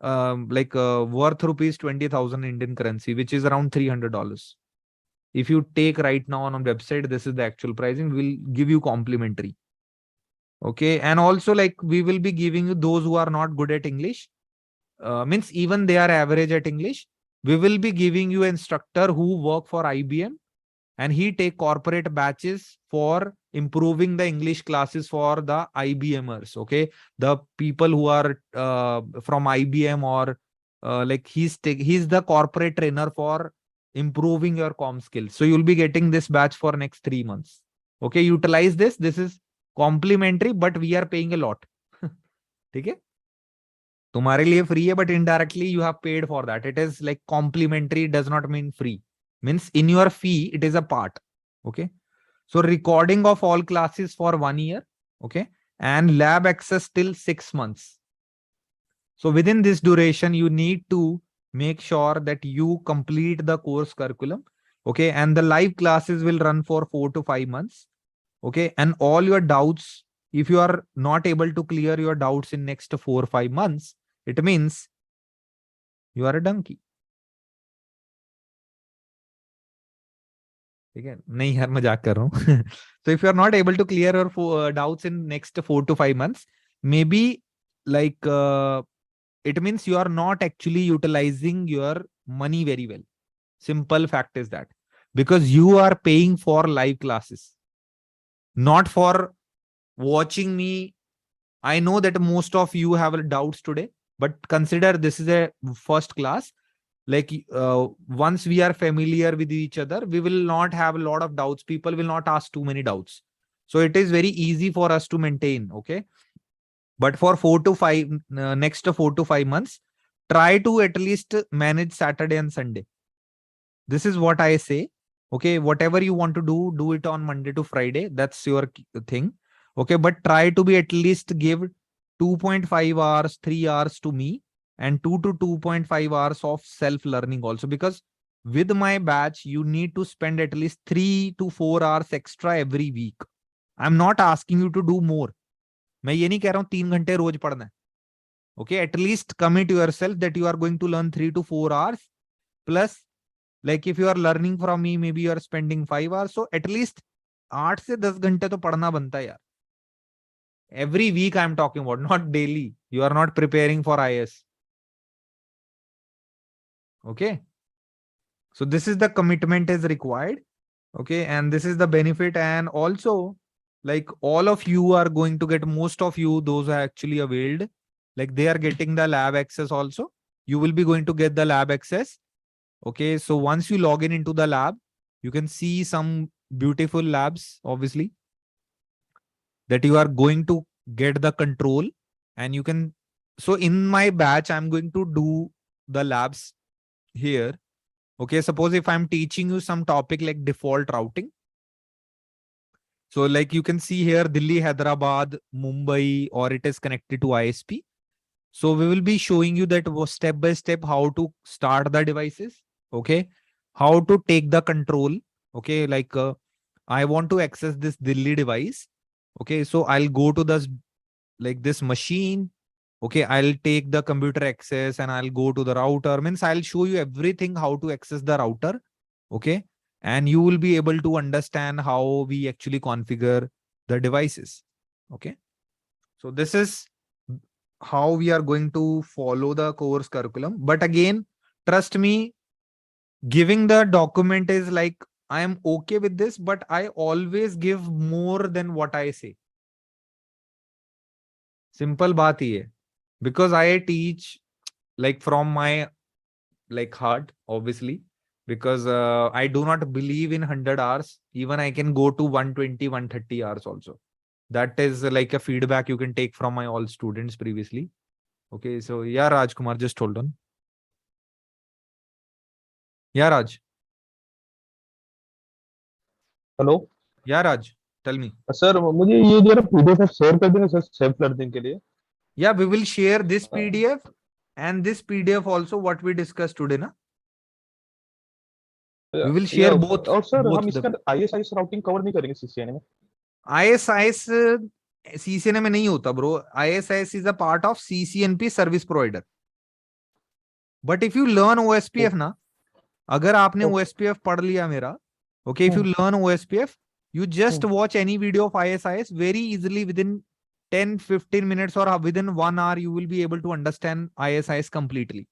A: worth rupees 20,000 Indian currency, which is around $300. If you take right now on website, this is the actual pricing. We'll give you complimentary. Okay, and also like we will be giving you those who are not good at English, means even they are average at English. We will be giving you instructor who work for IBM, and he take corporate batches for improving the English classes for the IBMers. Okay, the people who are from IBM or like he's the corporate trainer for improving your comm skills. So you'll be getting this batch for next 3 months. Okay, utilize this. This is complimentary, but we are paying a lot. ठीक है, तुम्हारे लिए free है, but indirectly you have paid for that. It is like complimentary, does not mean free. Means in your fee, it is a part. Okay, so recording of all classes for 1 year. Okay, and lab access till 6 months. So within this duration, you need to make sure that you complete the course curriculum. Okay, and the live classes will run for 4 to 5 months. Okay, and all your doubts, if you are not able to clear your doubts in next 4 or 5 months, it means you are a donkey. ठीक है, नहीं यार मजाक कर रहा हूँ. So if you are not able to clear your doubts in next 4 to 5 months, maybe like it means you are not actually utilizing your money very well. Simple fact is that because you are paying for live classes, not for watching me. I know that most of you have doubts today, but consider this is a first class. like once we are familiar with each other, we will not have a lot of doubts. People will not ask too many doubts. So it is very easy for us to maintain. Okay. But for 4 to 5, next 4 to 5 months, try to at least manage Saturday and Sunday. This is what I say. Okay. Whatever you want to do it on Monday to Friday. That's your thing. Okay. But try to be at least give 2.5 hours, 3 hours to me, and 2 to 2.5 hours of self-learning also. Because with my batch, you need to spend at least 3 to 4 hours extra every week. I'm not asking you to do more. मैं ये नहीं कह रहा हूँ 3 घंटे रोज पढ़ना है. Okay, at least commit yourself that you are going to learn 3 to 4 hours. Plus, like if you are learning from me, maybe you are spending 5 hours. So at least 8 से 10 घंटे तो पढ़ना बनता है यार. Every week I'm talking about, not daily. You are not preparing for IS. Okay. So this is the commitment is required. Okay. And this is the benefit. And also, like all of you are going to get, most of you, those who are actually availed, like they are getting the lab access also. You will be going to get the lab access. Okay. So once you log in into the lab, you can see some beautiful labs, obviously, that you are going to get the control. And you can, so in my batch, I'm going to do the labs here. Okay. Suppose if I'm teaching you some topic like default routing. So like you can see here, Delhi, Hyderabad, Mumbai, or it is connected to ISP. So we will be showing you that step by step how to start the devices. Okay. How to take the control. Okay. Like I want to access this Delhi device. Okay. So I'll go to this, like this machine. Okay. I'll take the computer access and I'll go to the router. Means I'll show you everything how to access the router. Okay. And you will be able to understand how we actually configure the devices. Okay. So this is how we are going to follow the course curriculum. But again, trust me, giving the document is like, I am okay with this, but I always give more than what I say. Simple baat hi hai. Because I teach like from my like heart, obviously, because I do not believe in 100 hours. Even I can go to 120, 130 hours also. That is like a feedback you can take from my all students previously. Okay, so yeah, Rajkumar, just hold on. Yeah, Raj.
N: Hello.
A: Yeah, Raj, tell me.
N: Sir मुझे ये जरा PDF share कर देना sir self learning के लिए.
A: Yeah, we will share this PDF and this PDF also what we discussed today, na? We will share both.
N: और sir
A: both
N: हम इसका ISIS राउटिंग कवर नहीं करेंगे CCNA में.
A: ISIS CCNA में नहीं होता bro. ISIS is a part of CCNP service provider. But if you learn OSPF ना, अगर आपने OSPF पढ़ लिया मेरा, okay, if you learn OSPF, you just watch any video of ISIS very easily within 10-15 minutes or within 1 hour, you will be able to understand ISIS completely.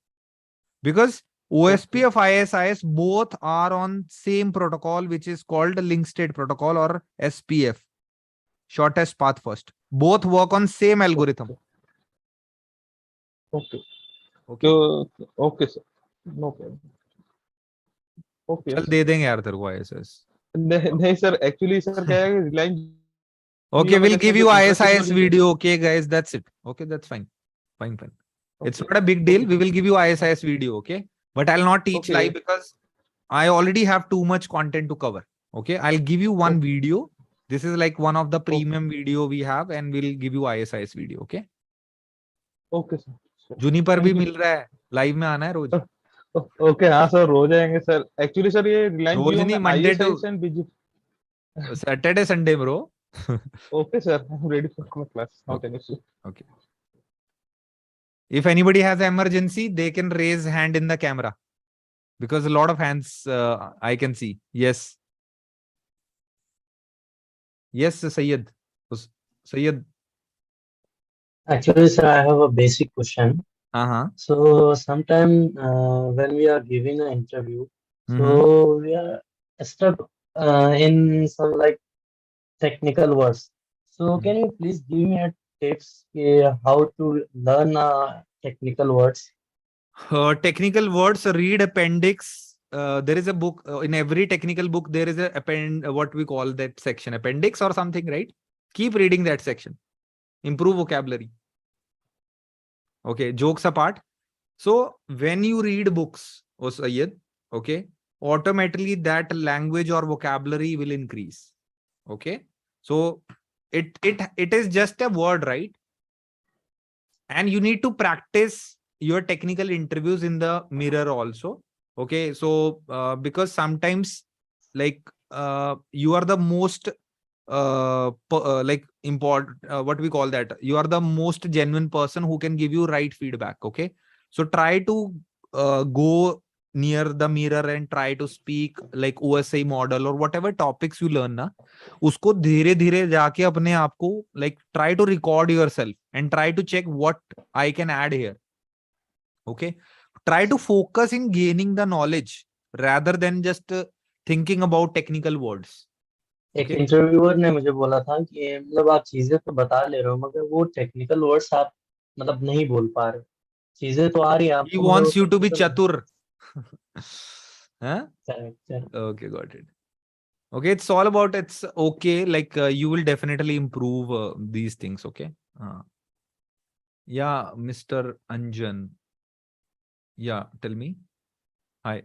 A: Because OSPF, ISIS, both are on same protocol, which is called link state protocol or SPF, shortest path first. Both work on same algorithm.
N: Okay.
A: Okay.
N: So, okay sir. No problem. Okay.
A: चल दे देंगे यार तेरे को ISIS.
N: नहीं sir, actually sir क्या है, Reliance.
A: Okay, we'll give you ISIS video. Okay, guys, that's it. Okay, that's fine. Fine. It's not a big deal. We will give you ISIS video. Okay, but I'll not teach live because I already have too much content to cover. Okay, I'll give you one video. This is like one of the premium video we have, and we'll give you ISIS video. Okay.
N: Okay sir.
A: Juniper भी मिल रहा है, live में आना है रोज.
N: Okay हाँ sir, रोज आएंगे sir. Actually sir ये रिलायंस
A: रोज नहीं, Monday to
N: and
A: Saturday Sunday bro.
N: Okay sir, I'm ready for my class. Not an issue.
A: Okay. If anybody has an emergency, they can raise hand in the camera because a lot of hands I can see. Yes. Yes, Sayyid. Sayyid.
O: Actually, sir, I have a basic question. So sometime when we are giving an interview, so we are stuck in some like technical words. So can you please give me a tips how to learn technical words?
A: Technical words, read appendix. There is a book, in every technical book, there is a what we call that section, appendix or something, right? Keep reading that section. Improve vocabulary. Okay, jokes apart. So when you read books, O Sayyid, okay, automatically that language or vocabulary will increase. Okay, so it is just a word, right? And you need to practice your technical interviews in the mirror also. Okay, so because sometimes like you are the most like important, what we call that, you are the most genuine person who can give you right feedback. Okay, so try to go near the mirror and try to speak like OSI model or whatever topics you learn ना, उसको धीरे धीरे जाके अपने आप को like try to record yourself and try to check what I can add here. Okay, try to focus in gaining the knowledge rather than just thinking about technical words.
O: एक interviewer ने मुझे बोला था कि मतलब आप चीजें तो बता ले रहे हो मगर वो टेक्निकल वर्ड्स आप मतलब नहीं बोल पा रहे, चीजें तो आ रही है
A: He
O: आपको मगर
A: wants you to be chatur. Huh?
O: Correct.
A: Okay, got it. Okay, it's all about, it's okay, like you will definitely improve these things. Okay. Yeah, Mr. Anjan. Yeah, tell me. Hi.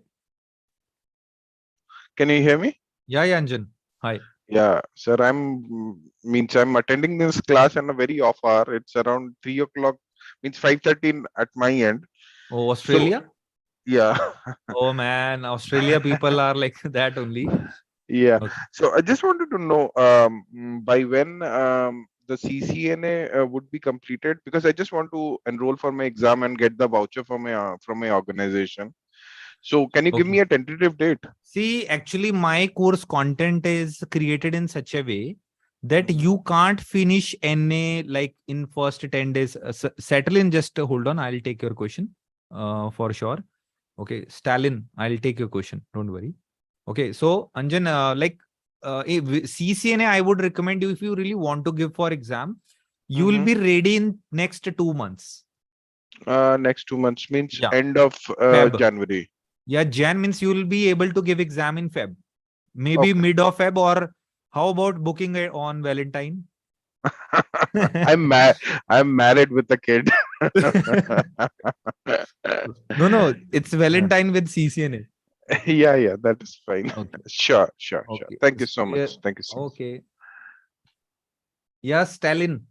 P: Can you hear me?
A: Yeah, Anjan. Hi.
P: Yeah, sir, I'm attending this class in a very off hour. It's around 3 o'clock, means 5:30 at my end.
A: Oh, Australia?
P: So, yeah.
A: Oh man, Australia people are like that only.
P: Yeah.
A: Okay.
P: So I just wanted to know by when the CCNA would be completed, because I just want to enroll for my exam and get the voucher from my organization. So can you give me a tentative date?
A: See, actually, my course content is created in such a way that you can't finish NA like in first 10 days. Settle in, just hold on. I'll take your question for sure. Okay, Stalin, I'll take your question. Don't worry. Okay, so Anjan, CCNA, I would recommend you, if you really want to give for exam, you will be ready in next 2 months.
P: Next 2 months means end of January.
A: Yeah, Jan means you will be able to give exam in Feb. Maybe mid of Feb, or how about booking it on Valentine?
P: I'm married with a kid.
A: No, it's Valentine with CCNA.
P: Yeah, that is fine.
A: Okay.
P: Sure.
A: Okay.
P: Thank you so much. Thank you so much.
A: Okay. Yes, Stalin.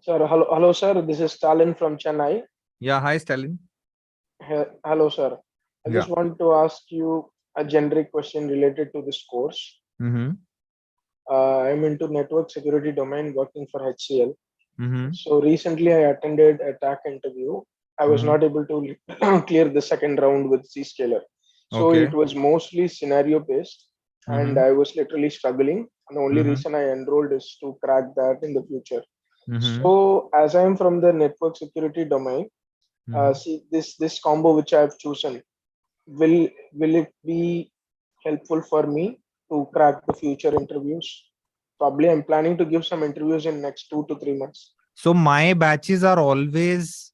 N: Sir, hello, sir. This is Stalin from Chennai.
A: Yeah, hi, Stalin.
N: Hello, sir. I just want to ask you a generic question related to this course. I'm into network security domain, working for HCL. So recently I attended a TAC interview. I was not able to clear the second round with Zscaler. So it was mostly scenario based and I was literally struggling. And the only reason I enrolled is to crack that in the future. So as I'm from the network security domain, see this combo which I have chosen, will it be helpful for me to crack the future interviews? Probably I'm planning to give some interviews in next 2 to 3 months.
A: So my batches are always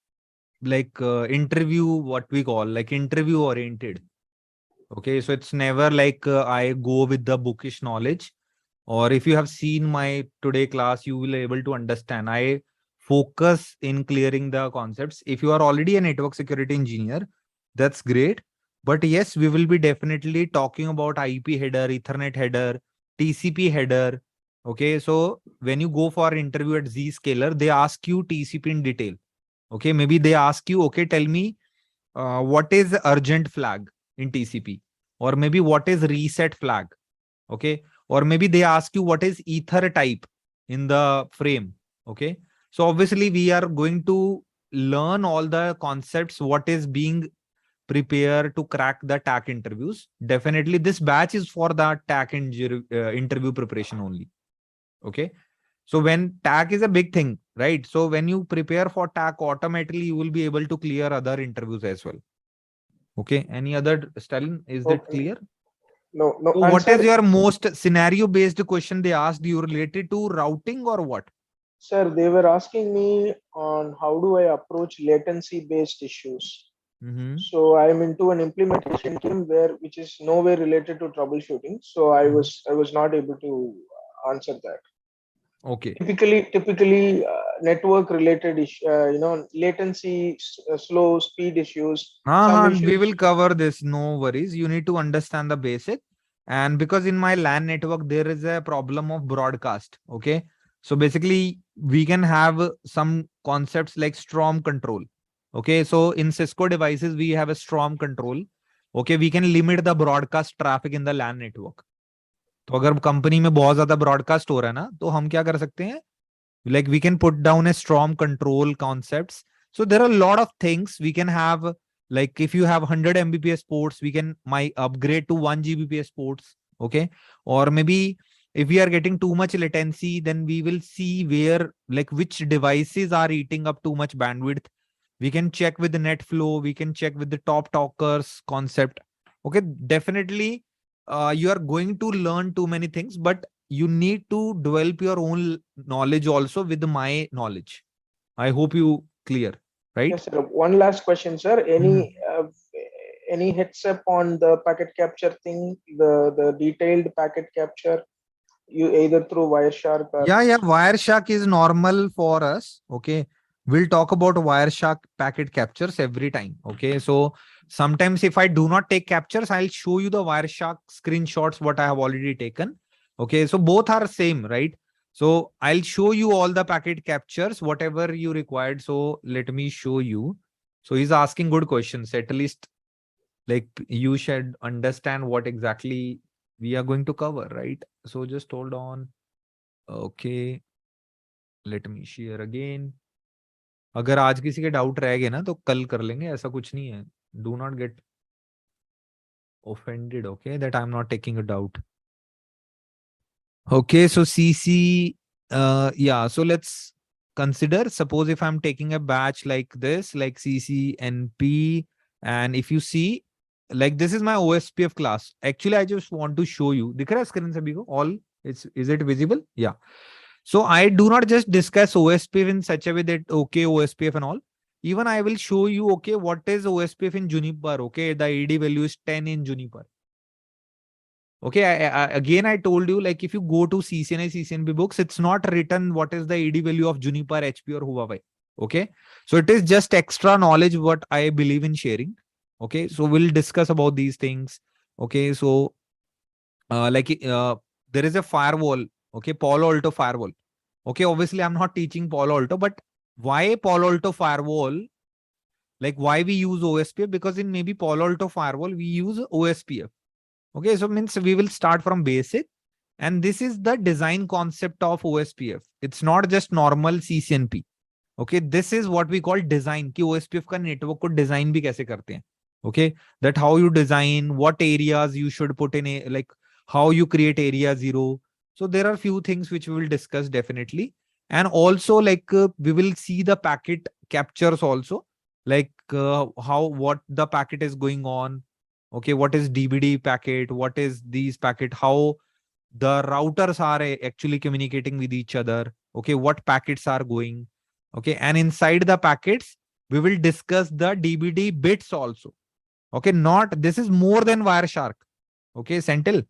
A: like interview, what we call like interview oriented. Okay, so it's never like I go with the bookish knowledge. Or if you have seen my today class, you will be able to understand. I focus in clearing the concepts. If you are already a network security engineer, that's great. But yes, we will be definitely talking about IP header, Ethernet header, TCP header. Okay, so when you go for interview at Zscaler, they ask you TCP in detail. Okay, maybe they ask you, okay, tell me what is urgent flag in TCP, or maybe what is reset flag. Okay, or maybe they ask you what is ether type in the frame. Okay, so obviously we are going to learn all the concepts, what is being prepared to crack the TAC interviews. Definitely this batch is for the TAC interview preparation only. Okay, so when TAC is a big thing, right? So when you prepare for TAC, automatically you will be able to clear other interviews as well. Okay, any other, Stalin, is that clear?
N: No.
A: So what is your most scenario based question they asked you, related to routing or what?
N: Sir, they were asking me on how do I approach latency-based issues. So I'm into an implementation team which is nowhere related to troubleshooting. So I was not able to answer that.
A: Okay.
N: Typically, network related latency, slow speed issues.
A: We will cover this. No worries. You need to understand the basic. And because in my LAN network, there is a problem of broadcast. Okay. So basically, we can have some concepts like storm control. Okay. So in Cisco devices, we have a storm control. Okay. We can limit the broadcast traffic in the LAN network. तो अगर company में बहुत ज्यादा broadcast हो रहा है ना, तो हम क्या कर सकते हैं? Like we can put down a storm control concepts. So there are a lot of things we can have. Like if you have 100 Mbps ports, we can upgrade to 1 Gbps ports. Okay. Or maybe if we are getting too much latency, then we will see where, like which devices are eating up too much bandwidth. We can check with the net flow. We can check with the top talkers concept. Okay. Definitely, you are going to learn too many things, but you need to develop your own knowledge also with my knowledge. I hope you clear, right?
N: Yes, sir. One last question, sir. Any heads up on the packet capture thing, the detailed packet capture, you either through Wireshark or
A: Yeah, Wireshark is normal for us. Okay. We'll talk about Wireshark packet captures every time. Okay. So sometimes if I do not take captures, I'll show you the Wireshark screenshots, what I have already taken. Okay. So both are same, right? So I'll show you all the packet captures, whatever you required. So let me show you. So he's asking good questions. At least like you should understand what exactly we are going to cover, right? So just hold on. Okay. Let me share again. अगर आज किसी के doubt रह गए ना तो कल कर लेंगे, ऐसा कुछ नहीं है. Do not get offended, okay, that I'm not taking a doubt. Okay, so CC, yeah, so let's consider, suppose if I'm taking a batch like this, like CCNP, and if you see, like this is my OSPF class. Actually, I just want to show you. दिख रहा है screen सभी को? All, is it visible? Yeah. So I do not just discuss OSPF in such a way that, okay, OSPF and all. Even I will show you, okay, what is OSPF in Juniper. Okay, the AD value is 10 in Juniper. Okay, again, I told you, like if you go to CCNA CCNP books, it's not written what is the AD value of Juniper, HP or Huawei. Okay, so it is just extra knowledge what I believe in sharing. Okay, so we'll discuss about these things. Okay, so there is a firewall. Okay, Palo Alto firewall. Okay, obviously I'm not teaching Palo Alto, but why Palo Alto firewall? Like why we use OSPF? Because in maybe Palo Alto firewall, we use OSPF. Okay, so means we will start from basic. And this is the design concept of OSPF. It's not just normal CCNP. Okay, this is what we call design. कि OSPF का network को design भी कैसे करते हैं. Okay, that how you design, what areas you should put in, like how you create area 0. So there are few things which we will discuss definitely. And also like we will see the packet captures also, like what the packet is going on. Okay, what is DBD packet? What is these packet? How the routers are actually communicating with each other. Okay, what packets are going. Okay, and inside the packets, we will discuss the DBD bits also. Okay, not this is more than Wireshark. Okay, Sentinel.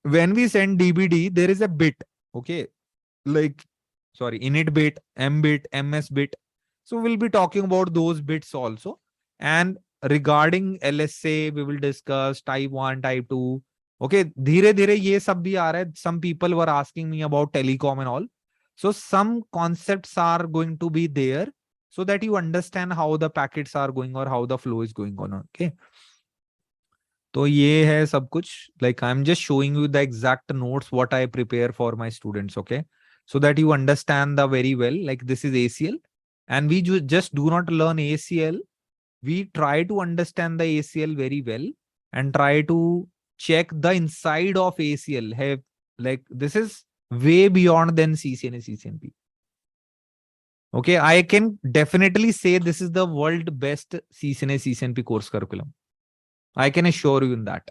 A: When we send DBD, there is a bit. Okay, like sorry, init bit, M bit, MS bit. So we'll be talking about those bits also. And regarding LSA, we will discuss type 1, type 2. Okay, धीरे धीरे ये सब भी आ रहा है. Some people were asking me about telecom and all. So some concepts are going to be there so that you understand how the packets are going or how the flow is going on. Okay. तो ये है सब कुछ. Like I'm just showing you the exact notes what I prepare for my students. Okay. So that you understand the very well, like this is ACL and we just do not learn ACL. We try to understand the ACL very well and try to check the inside of ACL. Have like this is way beyond than CCNA CCNP. Okay, I can definitely say this is the world best CCNA CCNP course curriculum. I can assure you in that.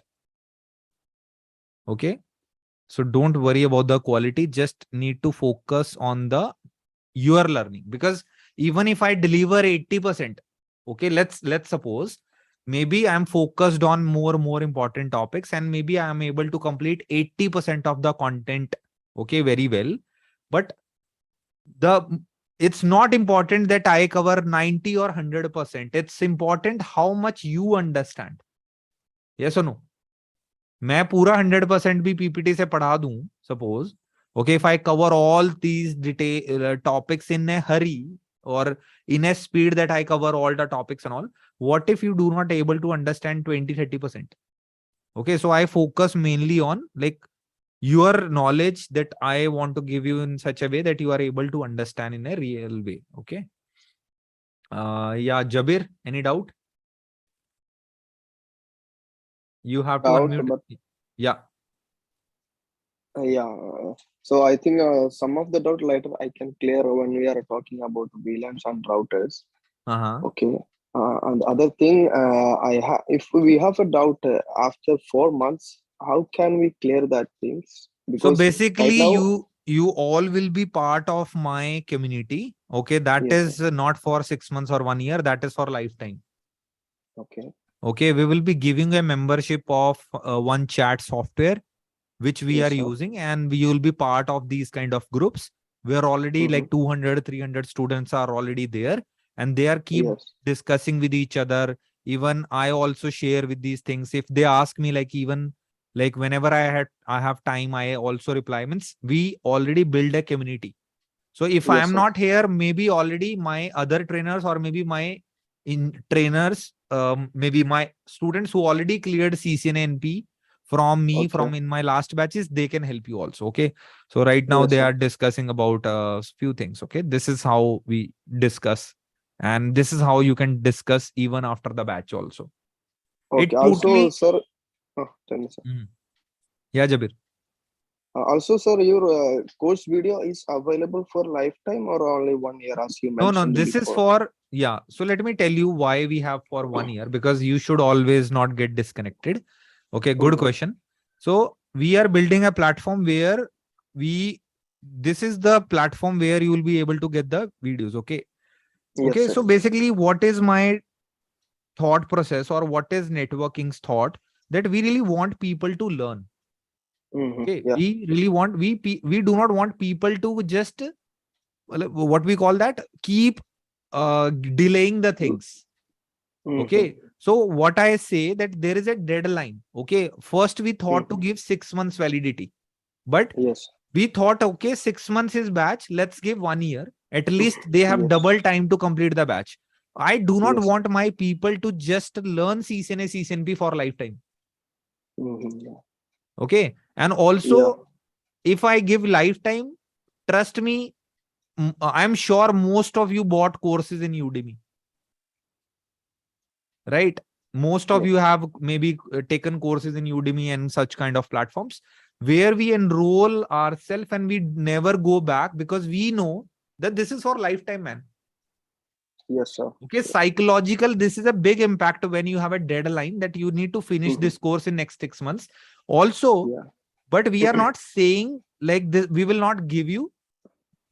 A: Okay, so don't worry about the quality. Just need to focus on the you are learning. Because even if I deliver 80%, okay, let's suppose maybe I'm focused on more important topics, and maybe I am able to complete 80% of the content, okay, very well. But it's not important that I cover 90 or 100%. It's important how much you understand. Yes or no? मैं पूरा 100% भी PPT से पढ़ा दूं, suppose, okay, if I cover all these detail topics in a hurry or in a speed that I cover all the topics and all, what if you do not able to understand 20-30%? Okay, so I focus mainly on like your knowledge that I want to give you in such a way that you are able to understand in a real way. Okay. Yeah, Jabir, any doubt? You have to unmute.
Q: But
A: yeah.
Q: Yeah. So I think some of the doubt later I can clear when we are talking about VLANs and routers. Okay. And other thing, if we have a doubt after 4 months, how can we clear that things? Because
A: so basically,
Q: right now,
A: you all will be part of my community. Okay, that
Q: yes,
A: is not for 6 months or 1 year. That is for lifetime.
Q: okay.
A: Okay, we will be giving a membership of one chat software which we
Q: Yes,
A: are
Q: sir.
A: using, and we will be part of these kind of groups where already like 200-300 students are already there, and they are keep
Q: Yes.
A: discussing with each other. Even I also share with these things. If they ask me, like, even like whenever I have time, I also reply. Means we already build a community. So if I
Q: Yes,
A: am
Q: sir.
A: not here, maybe already my other trainers or maybe my trainers, maybe my students who already cleared CCNP from me, from
Q: Okay.
A: in my last batches, they can help you also. Okay. So right now
Q: Yes,
A: they
Q: sir.
A: are discussing about few things. Okay. This is how we discuss, and this is how you can discuss even after the batch also.
Q: Okay.
A: It
Q: Also,
A: totally.
Q: sir, tell me, sir.
A: Yeah, Jabir.
Q: Also, sir, your course video is available for lifetime or only 1 year, as you
A: No,
Q: mentioned
A: this is
Q: before?
A: for, yeah. So let me tell you why we have for 1 year, because you should always not get disconnected. Okay, good question. So we are building a platform where this is the platform where you will be able to get the videos. Okay.
Q: Yes,
A: Okay.
Q: sir.
A: So basically, what is my thought process, or what is networking's thought, that we really want people to learn. Okay.
Q: Yeah.
A: We really want, we do not want people to just, what we call that, keep delaying the things. Okay. So what I say, that there is a deadline. Okay. First we thought to give 6 months validity, but
Q: yes,
A: we thought, okay, 6 months is batch, let's give 1 year. At least they have
Q: Yes.
A: double time to complete the batch. I do not
Q: Yes.
A: want my people to just learn CCNA CCNP for lifetime.
Q: Yeah.
A: Okay. And also, if I give lifetime, trust me, I'm sure most of you bought courses in Udemy. Right? Most of you have maybe taken courses in Udemy and such kind of platforms where we enroll ourselves and we never go back, because we know that this is for lifetime, man.
Q: Yes, sir.
A: Okay, psychological, this is a big impact when you have a deadline that you need to finish this course in next 6 months. Also, but we are not saying like this, we will not give you.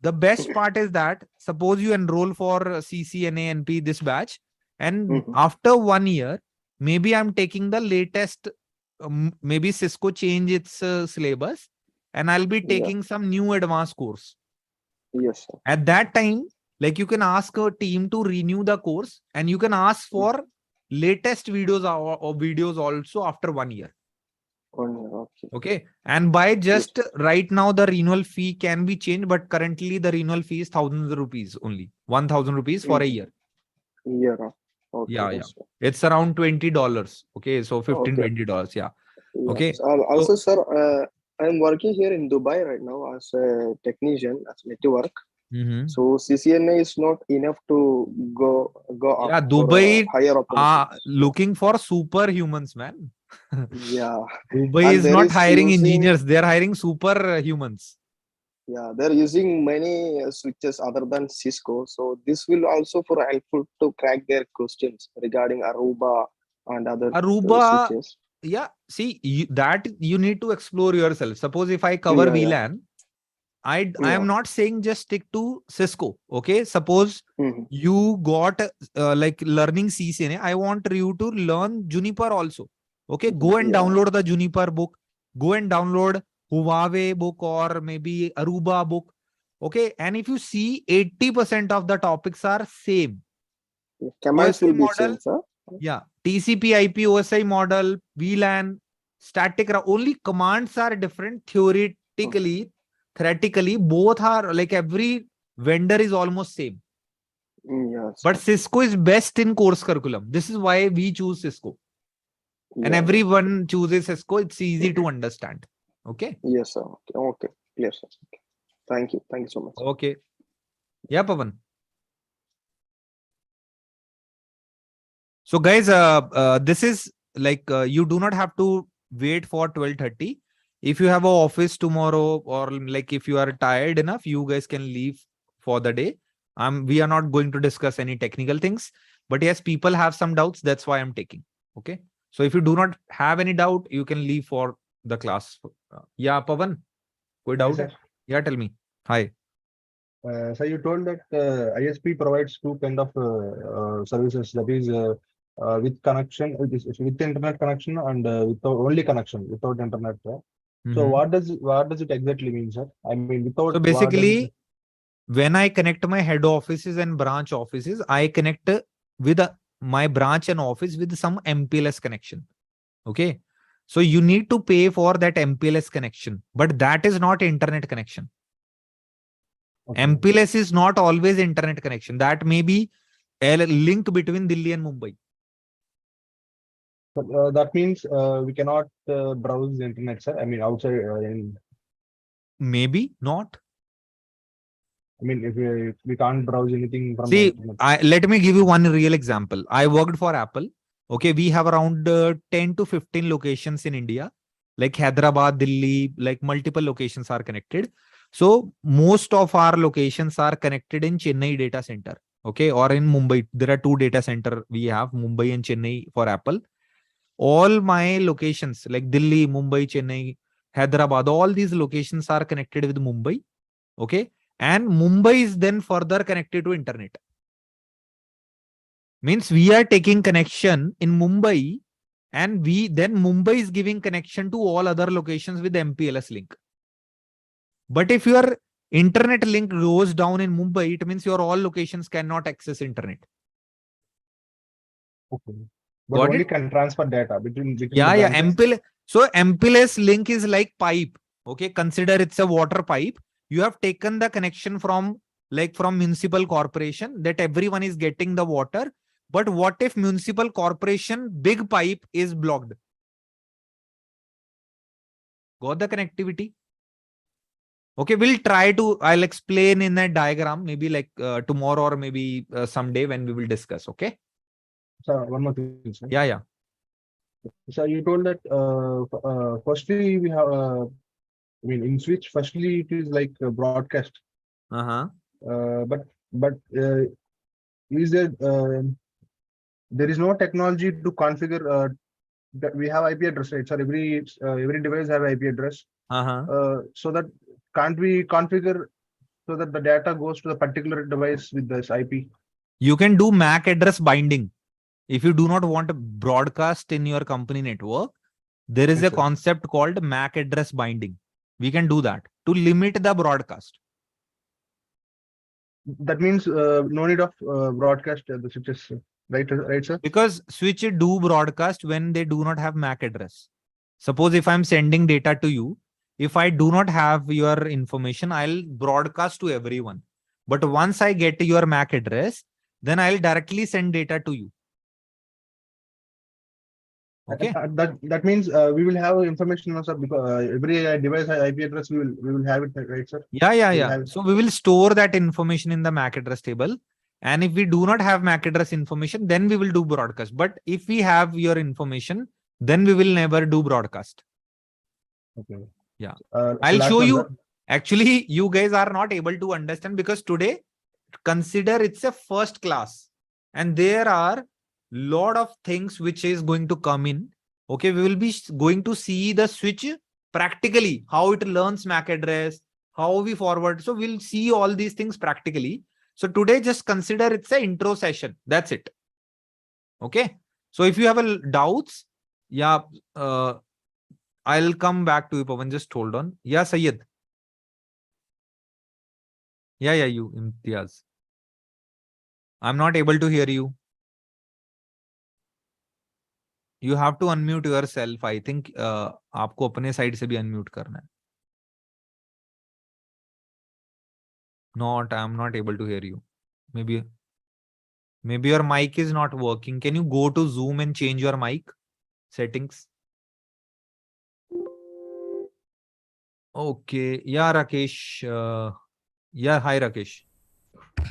A: The best part is that suppose you enroll for CCNA NP this batch, and after 1 year, maybe I'm taking the latest, maybe Cisco change its syllabus, and I'll be taking some new advanced course.
Q: Yes, sir.
A: At that time, like, you can ask a team to renew the course, and you can ask for latest videos or videos also after 1 year.
Q: 1 year, okay.
A: Okay. And by just right now, the renewal fee can be changed, but currently the renewal fee is 1,000 rupees only. 1,000 rupees for a year.
Q: Yeah. Okay.
A: Yeah, yeah.
Q: Yes, sir.
A: It's around $20. Okay. So $15,
Q: Okay.
A: $20. Yeah.
Q: Yes.
A: Okay.
Q: Also, sir, I'm working here in Dubai right now as a technician, as network. So CCNA is not enough to go up
A: Yeah,
Q: for
A: Dubai
Q: higher opportunities.
A: looking for superhumans, man.
Q: Yeah.
A: Dubai
Q: And
A: is
Q: there
A: not
Q: is
A: hiring
Q: using,
A: engineers. They're hiring superhumans.
Q: yeah, they're using many switches other than Cisco. So this will also for helpful to crack their questions regarding Aruba and other
A: Aruba,
Q: switches.
A: yeah. See, that you need to explore yourself. Suppose if I cover
Q: Yeah, yeah.
A: VLAN, I am not saying just stick to Cisco. Okay, suppose you got like learning CCNA. I want you to learn Juniper also. Okay, go and download the Juniper book. Go and download Huawei book or maybe Aruba book. Okay, and if you see 80% of the topics are same.
Q: Commands will be same, sir.
A: Yeah, TCP/IP, OSI model, VLAN, static. Only commands are different. Theoretically, theoretically, both are like every vendor is almost same.
Q: Yes.
A: But Cisco is best in course curriculum. This is why we choose Cisco. And everyone chooses Cisco. It's easy to understand. Okay.
Q: Yes, sir. Okay. Clear, sir. Okay. Thank you. Thank you so much.
A: Okay. Yeah, Pavan. So guys, this is like you do not have to wait for 12:30. If you have an office tomorrow, or like if you are tired enough, you guys can leave for the day. We are not going to discuss any technical things, but yes, people have some doubts. That's why I'm taking. Okay. So if you do not have any doubt, you can leave for the class. Yeah, Pavan. Koi doubt? Yeah, tell me. Hi.
R: So you told that ISP provides two kind of services, that is with connection, with internet connection, and without only connection without internet. So what does it exactly mean, sir? I mean, without.
A: So basically, when I connect my head offices and branch offices, I connect with my branch and office with some MPLS connection. Okay. So you need to pay for that MPLS connection, but that is not internet connection. Okay. MPLS is not always internet connection. That may be a link between Delhi and Mumbai.
R: But, that means we cannot browse the internet, sir. I mean, outside.
A: Maybe not.
R: I mean, if we can't browse anything from.
A: See, let me give you one real example. I worked for Apple. Okay, we have around 10 to 15 locations in India, like Hyderabad, Delhi, like multiple locations are connected. So most of our locations are connected in Chennai data center. Okay, or in Mumbai. There are two data center we have, Mumbai and Chennai for Apple. All my locations like Delhi, Mumbai, Chennai, Hyderabad, all these locations are connected with Mumbai. Okay. And Mumbai is then further connected to internet. Means we are taking connection in Mumbai, and then Mumbai is giving connection to all other locations with MPLS link. But if your internet link goes down in Mumbai, it means your all locations cannot access internet.
R: Okay. But only can transfer data between
A: yeah. MPLS. So MPLS link is like pipe. Okay. Consider it's a water pipe. You have taken the connection from municipal corporation that everyone is getting the water. But what if municipal corporation big pipe is blocked? Got the connectivity? Okay, we'll try to, I'll explain in that diagram, maybe like tomorrow or maybe someday when we will discuss. Okay.
R: So one more thing, sir.
A: Yeah.
R: So you told that firstly we have, I mean, in switch, firstly it is like a broadcast. But is there there is no technology to configure that we have IP address, right? So every device have IP address. So that can't we configure so that the data goes to the particular device with this IP?
A: You can do MAC address binding. If you do not want a broadcast in your company network, there is a concept called MAC address binding. We can do that to limit the broadcast.
R: That means no need of broadcast the switches, right, sir?
A: Because switch do broadcast when they do not have MAC address. Suppose if I'm sending data to you, if I do not have your information, I'll broadcast to everyone. But once I get your MAC address, then I'll directly send data to you. Okay.
R: That means we will have information, sir, because every device has IP address. We will have it, right, sir?
A: Yeah. So we will store that information in the MAC address table. And if we do not have MAC address information, then we will do broadcast. But if we have your information, then we will never do broadcast.
R: Okay.
A: Yeah. I'll show you. Actually, you guys are not able to understand because today, consider it's a first class. And there are lot of things which is going to come in. Okay, we will be going to see the switch practically, how it learns MAC address, how we forward. So we'll see all these things practically. So today, just consider it's an intro session. That's it. Okay. So if you have a doubts, yeah, I'll come back to you, Pawan. Just hold on. Yeah, Sayyid. Yeah, you, Imtiaz. I'm not able to hear you. You have to unmute yourself. I think आपको अपने side से भी unmute करना है. I'm not able to hear you. Maybe your mic is not working. Can you go to Zoom and change your mic settings? Okay. Yeah, Rakesh. Yeah, hi, Rakesh.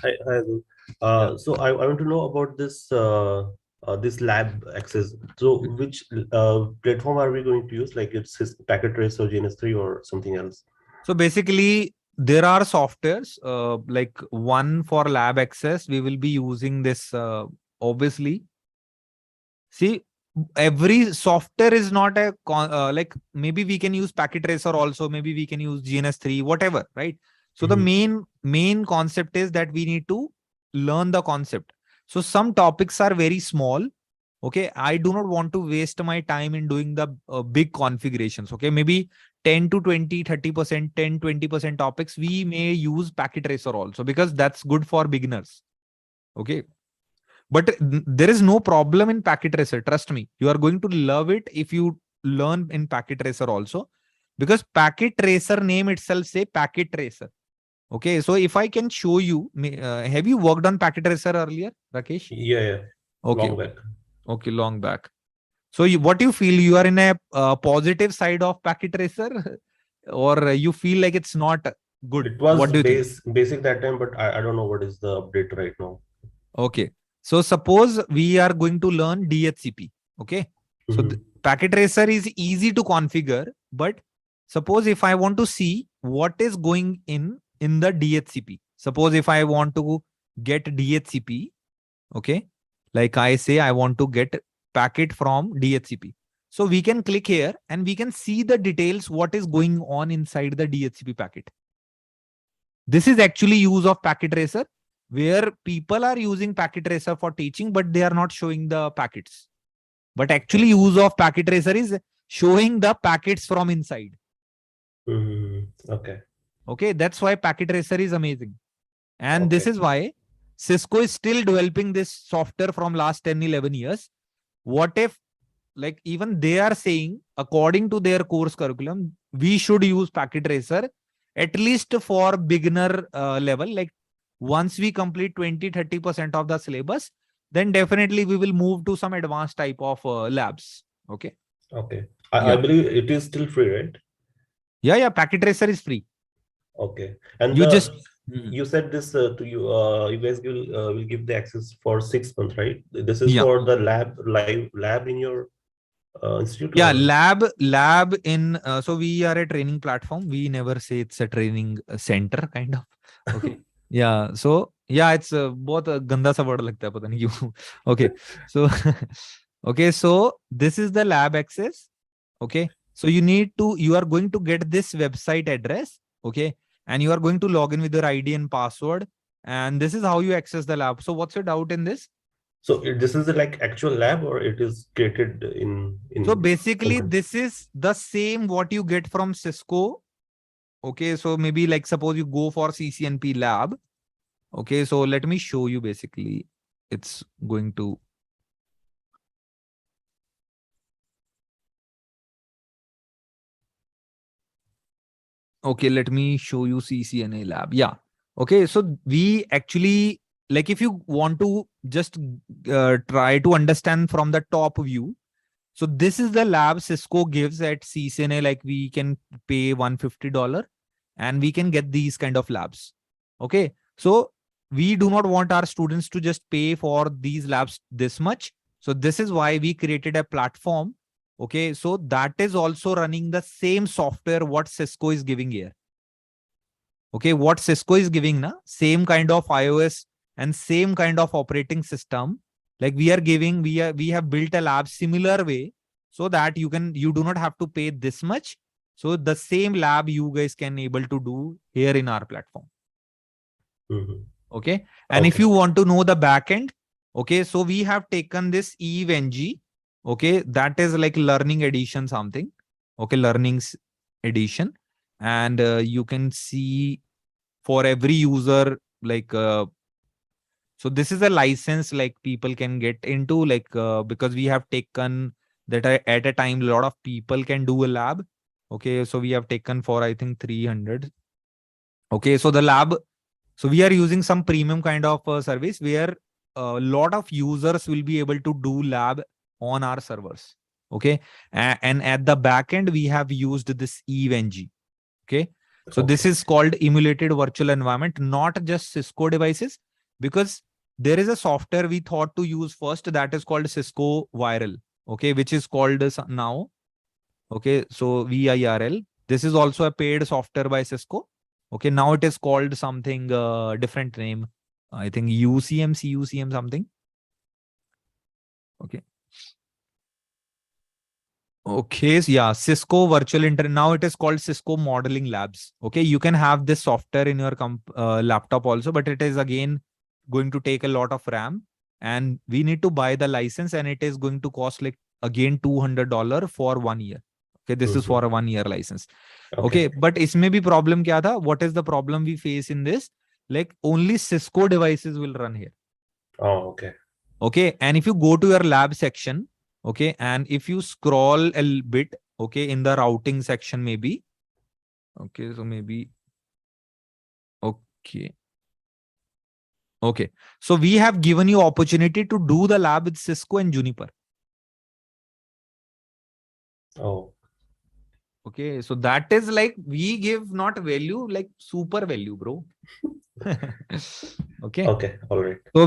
S: Hi, Atul. So I want to know about this lab access. So which platform are we going to use? Like it's Packet Trace or GNS3 or something else?
A: So basically, there are softwares like one for lab access. We will be using this obviously. See, every software is not a like maybe we can use Packet Tracer also. Maybe we can use GNS3, whatever, right? So the main concept is that we need to learn the concept. So some topics are very small. Okay, I do not want to waste my time in doing the big configurations. Okay, maybe 10 to 20, 30%, 10, 20% topics, we may use Packet Tracer also because that's good for beginners. Okay. But there is no problem in Packet Tracer. Trust me, you are going to love it if you learn in Packet Tracer also, because Packet Tracer name itself say Packet Tracer. Okay, so if I can show you, have you worked on Packet Tracer earlier, Rakesh?
S: Yeah.
A: Okay.
S: Long back.
A: Okay, long back. So what you feel, you are in a positive side of Packet Tracer, or you feel like it's not good?
S: It was
A: what do you think?
S: basic that time, but I don't know what is the update right now.
A: Okay. So suppose we are going to learn DHCP. Okay. So Packet Tracer is easy to configure, but suppose if I want to see what is going in the DHCP, suppose if I want to get DHCP, okay, like I say, I want to get packet from DHCP. So we can click here and we can see the details, what is going on inside the DHCP packet. This is actually use of Packet Tracer, where people are using Packet Tracer for teaching, but they are not showing the packets. But actually use of Packet Tracer is showing the packets from inside.
S: Okay.
A: Okay, that's why Packet Tracer is amazing. And this is why Cisco is still developing this software from last 10, 11 years. What if, like, even they are saying, according to their course curriculum, we should use Packet Tracer at least for beginner level. Like once we complete 20, 30% of the syllabus, then definitely we will move to some advanced type of labs. Okay.
S: Okay. I believe it is still free, right?
A: Yeah. Packet Tracer is free.
S: Okay. And you said this to you. You guys will give the access for 6 months, right? This is for the lab in your institute.
A: Yeah, lab in. So we are a training platform. We never say it's a training center kind of. Okay. Yeah. So yeah, it's बहुत गंदा सा word लगता है, पता नहीं क्यों. Okay. So okay. So this is the lab access. Okay. So you are going to get this website address. Okay. And you are going to log in with your ID and password. And this is how you access the lab. So what's your doubt in this?
S: So this is like actual lab, or it is created in
A: so basically this is the same what you get from Cisco. Okay, so maybe like suppose you go for CCNP lab. Okay, so let me show you. Basically it's going to okay, let me show you CCNA lab. Yeah. Okay, so we actually, like, if you want to just try to understand from the top view, so this is the lab Cisco gives at CCNA. Like we can pay $150 and we can get these kind of labs. Okay, so we do not want our students to just pay for these labs this much. So this is why we created a platform. Okay, so that is also running the same software what Cisco is giving here. Okay, what Cisco is giving na, same kind of iOS and same kind of operating system. Like we are giving, we have built a lab similar way, so that you do not have to pay this much. So the same lab you guys can able to do here in our platform. Okay. And if you want to know the backend, okay, so we have taken this EVNG. Okay, that is like learning edition something. Okay, learnings edition. And you can see for every user, like, so this is a license like people can get into, like, because we have taken that at a time, a lot of people can do a lab. Okay, so we have taken for, I think, 300. Okay, so the lab, so we are using some premium kind of service where a lot of users will be able to do lab on our servers. Okay, and at the back end, we have used this EVNG. Okay, so this is called emulated virtual environment, not just Cisco devices, because there is a software we thought to use first that is called Cisco Viral. Okay, which is called now. Okay, so VIRL. This is also a paid software by Cisco. Okay, now it is called something different name. I think UCM, CUCM something. Okay. Okay, so yeah, Cisco Virtual Internet. Now it is called Cisco Modeling Labs. Okay, you can have this software in your laptop also, but it is again going to take a lot of RAM, and we need to buy the license, and it is going to cost like again $200 for 1 year. Okay, this is for a 1 year license. Okay, but isme bhi problem kya tha? What is the problem we face in this? Like only Cisco devices will run here.
S: Oh, okay.
A: Okay, and if you go to your lab section, okay, and if you scroll a bit, okay, in the routing section maybe, okay, so maybe, okay, okay, so we have given you opportunity to do the lab with Cisco and Juniper.
S: Oh,
A: okay, so that is like we give not value, like super value, bro. Okay,
S: all right.
A: So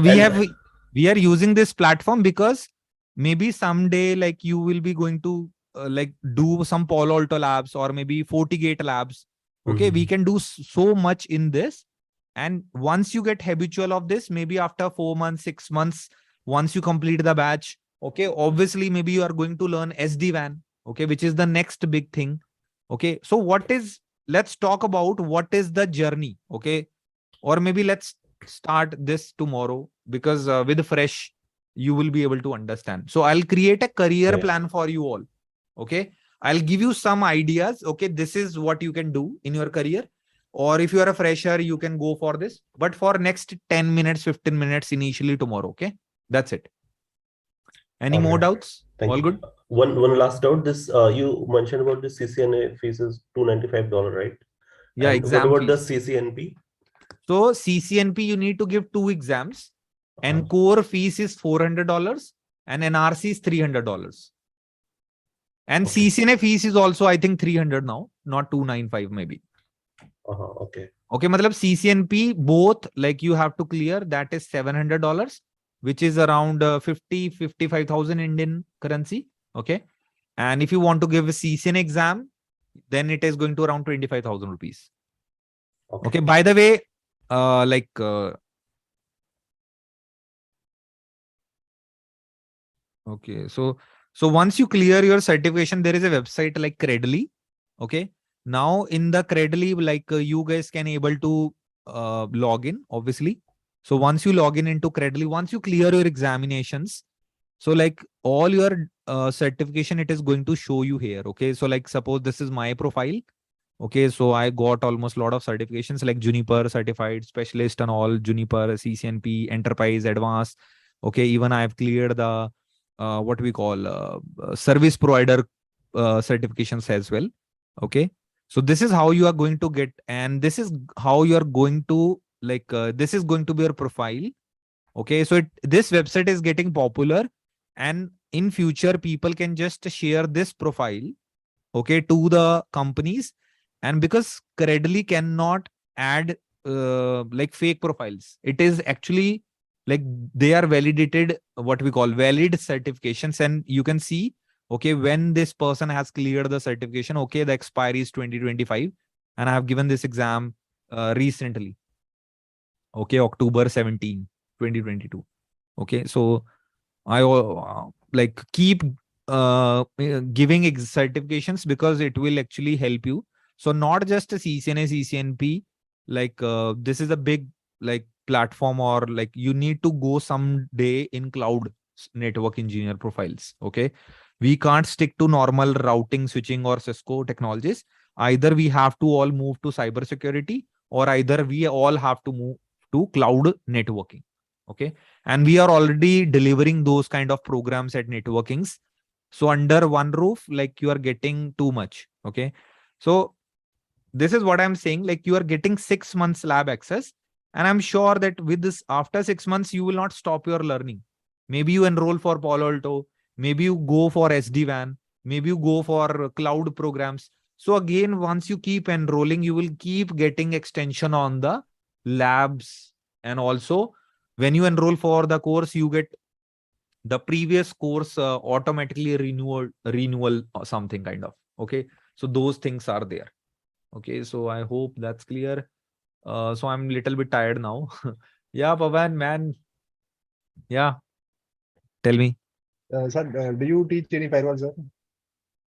A: we are using this platform because maybe someday like you will be going to like do some Palo Alto labs or maybe FortiGate labs. Okay, we can do so much in this. And once you get habitual of this, maybe after 4 months, 6 months, once you complete the batch, okay, obviously maybe you are going to learn SD-WAN, okay, which is the next big thing. Okay, so let's talk about what is the journey, okay, or maybe let's start this tomorrow, because with fresh you will be able to understand. So I'll create a career plan for you all. Okay, I'll give you some ideas. Okay, this is what you can do in your career, or if you are a fresher, you can go for this, but for next 10 minutes, 15 minutes initially tomorrow. Okay, that's it. Any more doubts?
S: Thank
A: all
S: you.
A: good?
S: One last doubt. This you mentioned about the CCNA fees is $295, right?
A: Yeah,
S: and
A: exam
S: what about
A: fees.
S: the CCNP?
A: So CCNP, you need to give 2 exams, and core fees is $400 and NRC is $300. And CCNA fees is also, I think, 300 now, not 295 maybe.
S: Okay.
A: Okay, matlab CCNP both, like you have to clear, that is $700, which is around 55,000 Indian currency. Okay. And if you want to give a CCNA exam, then it is going to around 25,000 rupees. Okay. By the way, okay, so once you clear your certification, there is a website like Credly. Okay, now in the Credly, like you guys can able to log in, obviously. So once you log in into Credly, once you clear your examinations, so like all your certification, it is going to show you here. Okay, so like suppose this is my profile. Okay, so I got almost a lot of certifications like Juniper certified specialist and all, Juniper, CCNP, enterprise, advanced. Okay, even I have cleared the what we call service provider certifications as well. Okay, so this is how you are going to get, and this is how you are going to like this is going to be your profile. Okay, so this website is getting popular, and in future people can just share this profile, okay, to the companies. And because Credly cannot add like fake profiles, it is actually like they are validated, what we call valid certifications, and you can see, okay, when this person has cleared the certification, okay, the expiry is 2025, and I have given this exam recently, okay, October 17, 2022. Okay, so I like keep giving certifications, because it will actually help you. So not just a CCNA, CCNP, like this is a big like platform, or like you need to go someday in cloud network engineer profiles. Okay. We can't stick to normal routing, switching, or Cisco technologies. Either we have to all move to cybersecurity, or either we all have to move to cloud networking. Okay. And we are already delivering those kind of programs at networkings. So under one roof, like you are getting too much. Okay. So this is what I'm saying. Like you are getting 6 months lab access. And I'm sure that with this, after 6 months, you will not stop your learning. Maybe you enroll for Palo Alto. Maybe you go for SD-WAN. Maybe you go for cloud programs. So again, once you keep enrolling, you will keep getting extension on the labs. And also when you enroll for the course, you get the previous course automatically renewal or something kind of. Okay. So those things are there. Okay. So I hope that's clear. So I'm a little bit tired now. Yeah, Pavan, man. Yeah. Tell me.
R: Sir, do you teach any firewall, sir?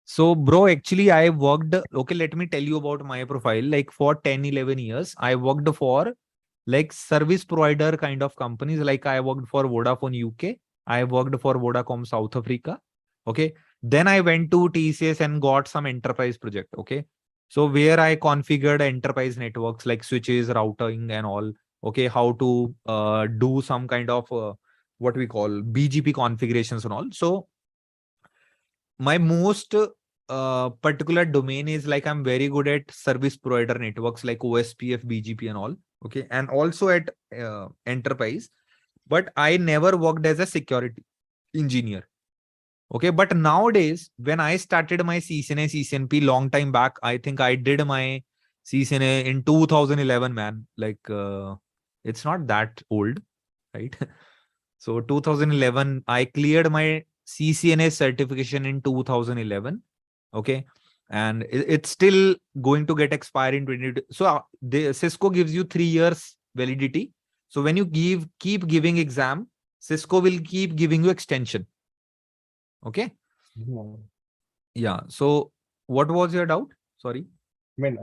A: So, bro, actually, I worked. Okay, let me tell you about my profile. Like for 10, 11 years, I worked for like service provider kind of companies. Like I worked for Vodafone UK. I worked for Vodacom South Africa. Okay. Then I went to TCS and got some enterprise project. Okay. So where I configured enterprise networks like switches, routing and all. Okay. How to do some kind of what we call BGP configurations and all. So my most particular domain is like I'm very good at service provider networks like OSPF, BGP and all. Okay. And also at enterprise, but I never worked as a security engineer. Okay. But nowadays, when I started my CCNA, CCNP long time back, I think I did my CCNA in 2011, man. Like it's not that old, right? So 2011, I cleared my CCNA certification in 2011. Okay. And it's still going to get expired in 2022. So Cisco gives you 3 years validity. So when you keep giving exam, Cisco will keep giving you extension. Okay. Yeah. So what was your doubt? Sorry.
R: I mean,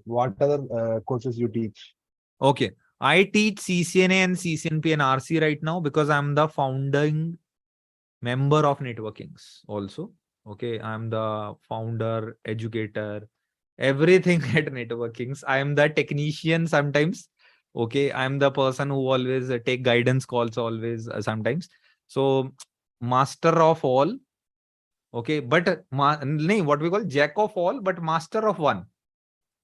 R: what other courses you teach?
A: Okay. I teach CCNA and CCNP and RC right now because I'm the founding member of networkings also. Okay. I'm the founder, educator, everything at networkings. I'm the technician sometimes. Okay. I'm the person who always take guidance calls always sometimes. So master of all. Okay. But what we call jack of all, but master of one.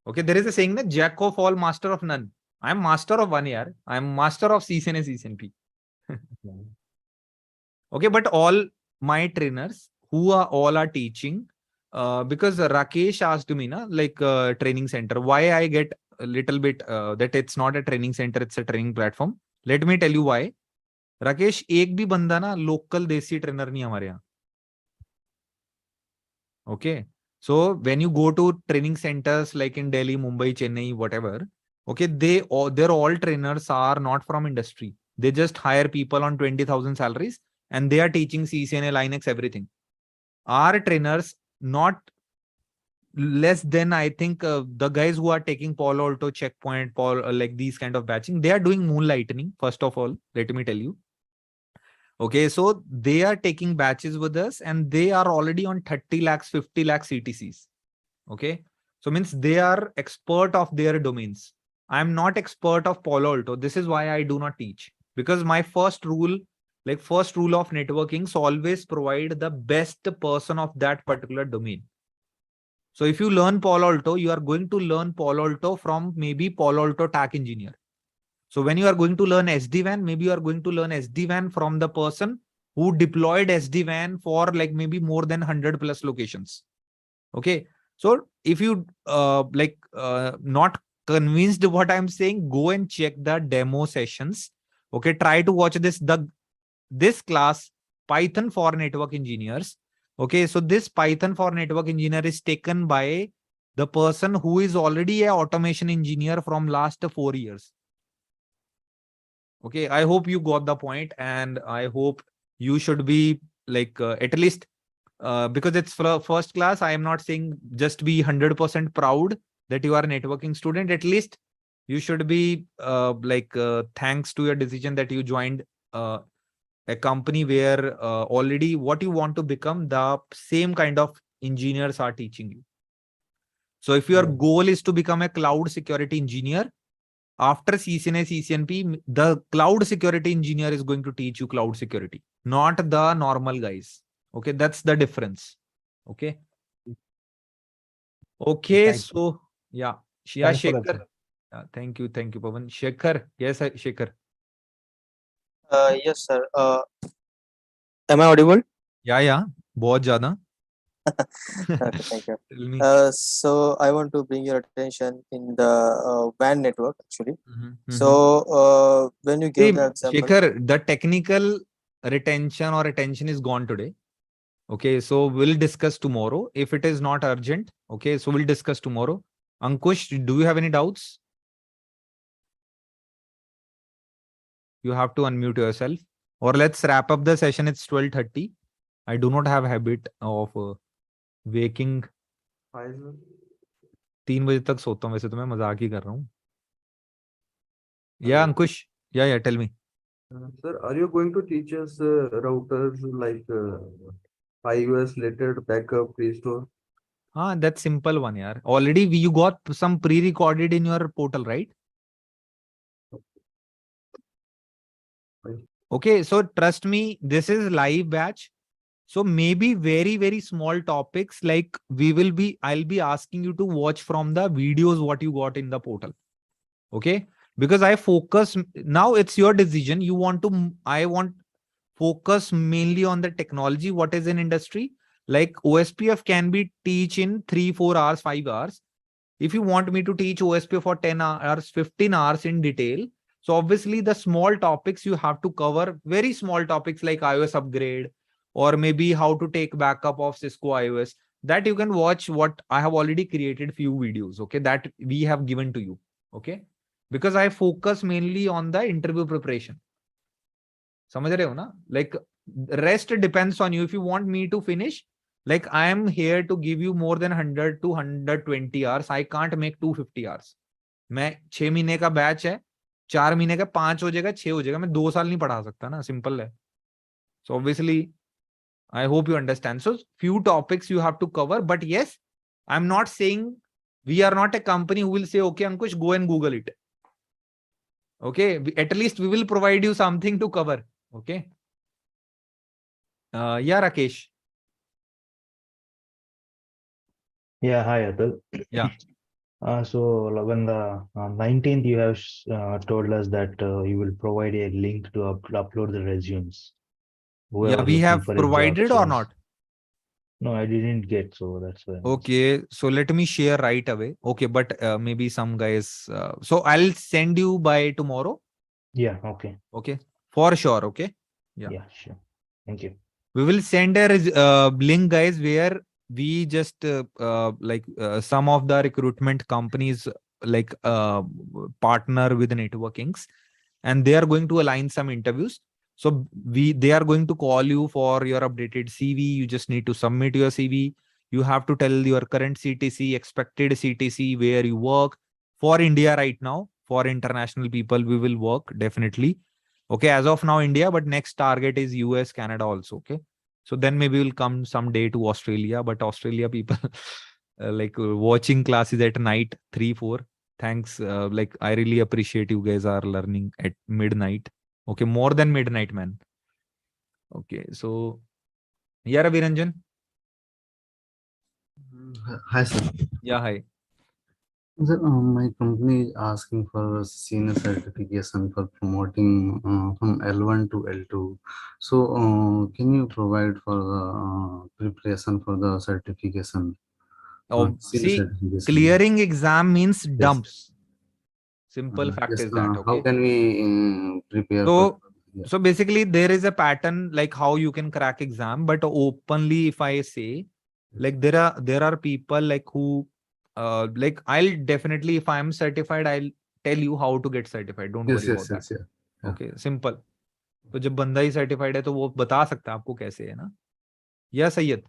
A: Okay. There is a saying that jack of all, master of none. I'm master of one year. I'm master of CCNA, CCNP. Okay, but all my trainers who are all are teaching, because Rakesh asked me, na, like training center, why I get a little bit that it's not a training center, it's a training platform. Let me tell you why. Rakesh, एक भी बंदा ना local देसी trainer नहीं हमारे यहाँ. Okay. So when you go to training centers like in Delhi, Mumbai, Chennai, whatever, okay, they're all trainers are not from industry. They just hire people on 20,000 salaries and they are teaching CCNA, Linux, everything. Our trainers, not less than, I think, the guys who are taking Palo Alto, Checkpoint, like these kind of batching, they are doing moonlightning. First of all, let me tell you. Okay, so they are taking batches with us and they are already on 30 lakhs, 50 lakhs CTCs. Okay, so means they are expert of their domains. I'm not expert of Palo Alto. This is why I do not teach, because my first rule of networking is always provide the best person of that particular domain. So if you learn Palo Alto, you are going to learn Palo Alto from maybe Palo Alto TAC engineer. So when you are going to learn SD-WAN, maybe you are going to learn SD-WAN from the person who deployed SD-WAN for like maybe more than 100 plus locations. Okay. So if you not convinced what I'm saying, go and check the demo sessions. Okay. Try to watch this class, Python for network engineers. Okay. So this Python for network engineer is taken by the person who is already an automation engineer from last 4 years. Okay, I hope you got the point, and I hope you should be like at least because it's for first class, I am not saying just be 100% proud that you are a networking student. At least you should be thanks to your decision that you joined a company where already what you want to become, the same kind of engineers are teaching you. So if your goal is to become a cloud security engineer, after CCNA CCNP, the cloud security engineer is going to teach you cloud security, not the normal guys. Okay, that's the difference. Okay. Okay, so yeah, Shekhar. Thank you, Pawan. Shekhar, yes, Shekhar.
T: Yes, sir. Am I audible?
A: Yeah, बहुत ज़्यादा.
T: Okay, thank you.
A: Tell me.
T: So I want to bring your attention in the WAN network actually. So when you give the example,
A: Shekhar, the technical retention or attention is gone today. Okay, so we'll discuss tomorrow. If it is not urgent, okay, so we'll discuss tomorrow. Ankush, do you have any doubts? You have to unmute yourself. Or let's wrap up the session. It's 12:30. I do not have habit of waking. 3 बजे तक सोता हूँ वैसे तो मैं मजाक ही कर रहा हूँ. Yeah, Ankush. Yeah, tell me.
U: Sir, are you going to teach us routers like iOS related backup restore?
A: That's simple one, yaar. Already you got some pre-recorded in your portal, right? Okay, so trust me, this is live batch. So maybe very, very small topics like I'll be asking you to watch from the videos what you got in the portal. Okay, because I focus now, it's your decision. I want focus mainly on the technology, what is in industry. Like OSPF can be teach in 3-4 hours, 5 hours. If you want me to teach OSPF for 10 hours, 15 hours in detail, so obviously the small topics you have to cover, very small topics like iOS upgrade, or maybe how to take backup of Cisco iOS, that you can watch what I have already created few videos, okay, that we have given to you, okay, because I focus mainly on the interview preparation. समझ रहे हो ना? Like rest depends on you. If you want me to finish, like I am here to give you more than 100 to 120 hours. I can't make 250 hours. मैं 6 महीने का batch है, 4 महीने का 5 हो जाएगा, 6 हो जाएगा, मैं 2 साल नहीं पढ़ा सकता ना, सिंपल है. So obviously I hope you understand. So few topics you have to cover, but yes, I'm not saying, we are not a company who will say, okay Ankush, go and Google it. Okay, at least we will provide you something to cover. Okay. Yeah, Rakesh.
D: Yeah, hi Atul.
A: Yeah.
D: So when the 19th you have told us that you will provide a link to upload the resumes.
A: Yeah, we have provided or not?
D: No, I didn't get, so that's why.
A: Okay, so let me share right away. Okay, but maybe some guys. So I'll send you by tomorrow.
D: Yeah. Okay.
A: Okay, for sure. Okay.
D: Yeah, sure. Thank you.
A: We will send a link, guys, where we just some of the recruitment companies like partner with networkings, and they are going to align some interviews. So they are going to call you for your updated CV. You just need to submit your CV. You have to tell your current CTC, expected CTC, where you work. For India right now, for international people, we will work definitely. Okay, as of now, India, but next target is US, Canada also. Okay, so then maybe we'll come someday to Australia, but Australia people watching classes at night 3-4. Thanks. I really appreciate you guys are learning at midnight. Okay, more than midnight, man. Okay, so yeah, Raviranjan.
V: Hi, sir.
A: Yeah, hi.
V: Sir, my company is asking for a senior certification for promoting from L1 to L2. So, can you provide for the preparation for the certification?
A: See, clearing exam means dumps. Simple fact
V: yes,
A: is that. Okay.
V: How can we prepare?
A: So basically, there is a pattern like how you can crack exam, but openly, if I say, like there are people like who. I'll definitely, if I'm certified, I'll tell you how to get certified. Don't worry about that.
V: Yeah.
A: Okay, simple. तो जब बंदा ही certified है तो वो बता सकता है आपको कैसे है ना. Yeah, Sayyid.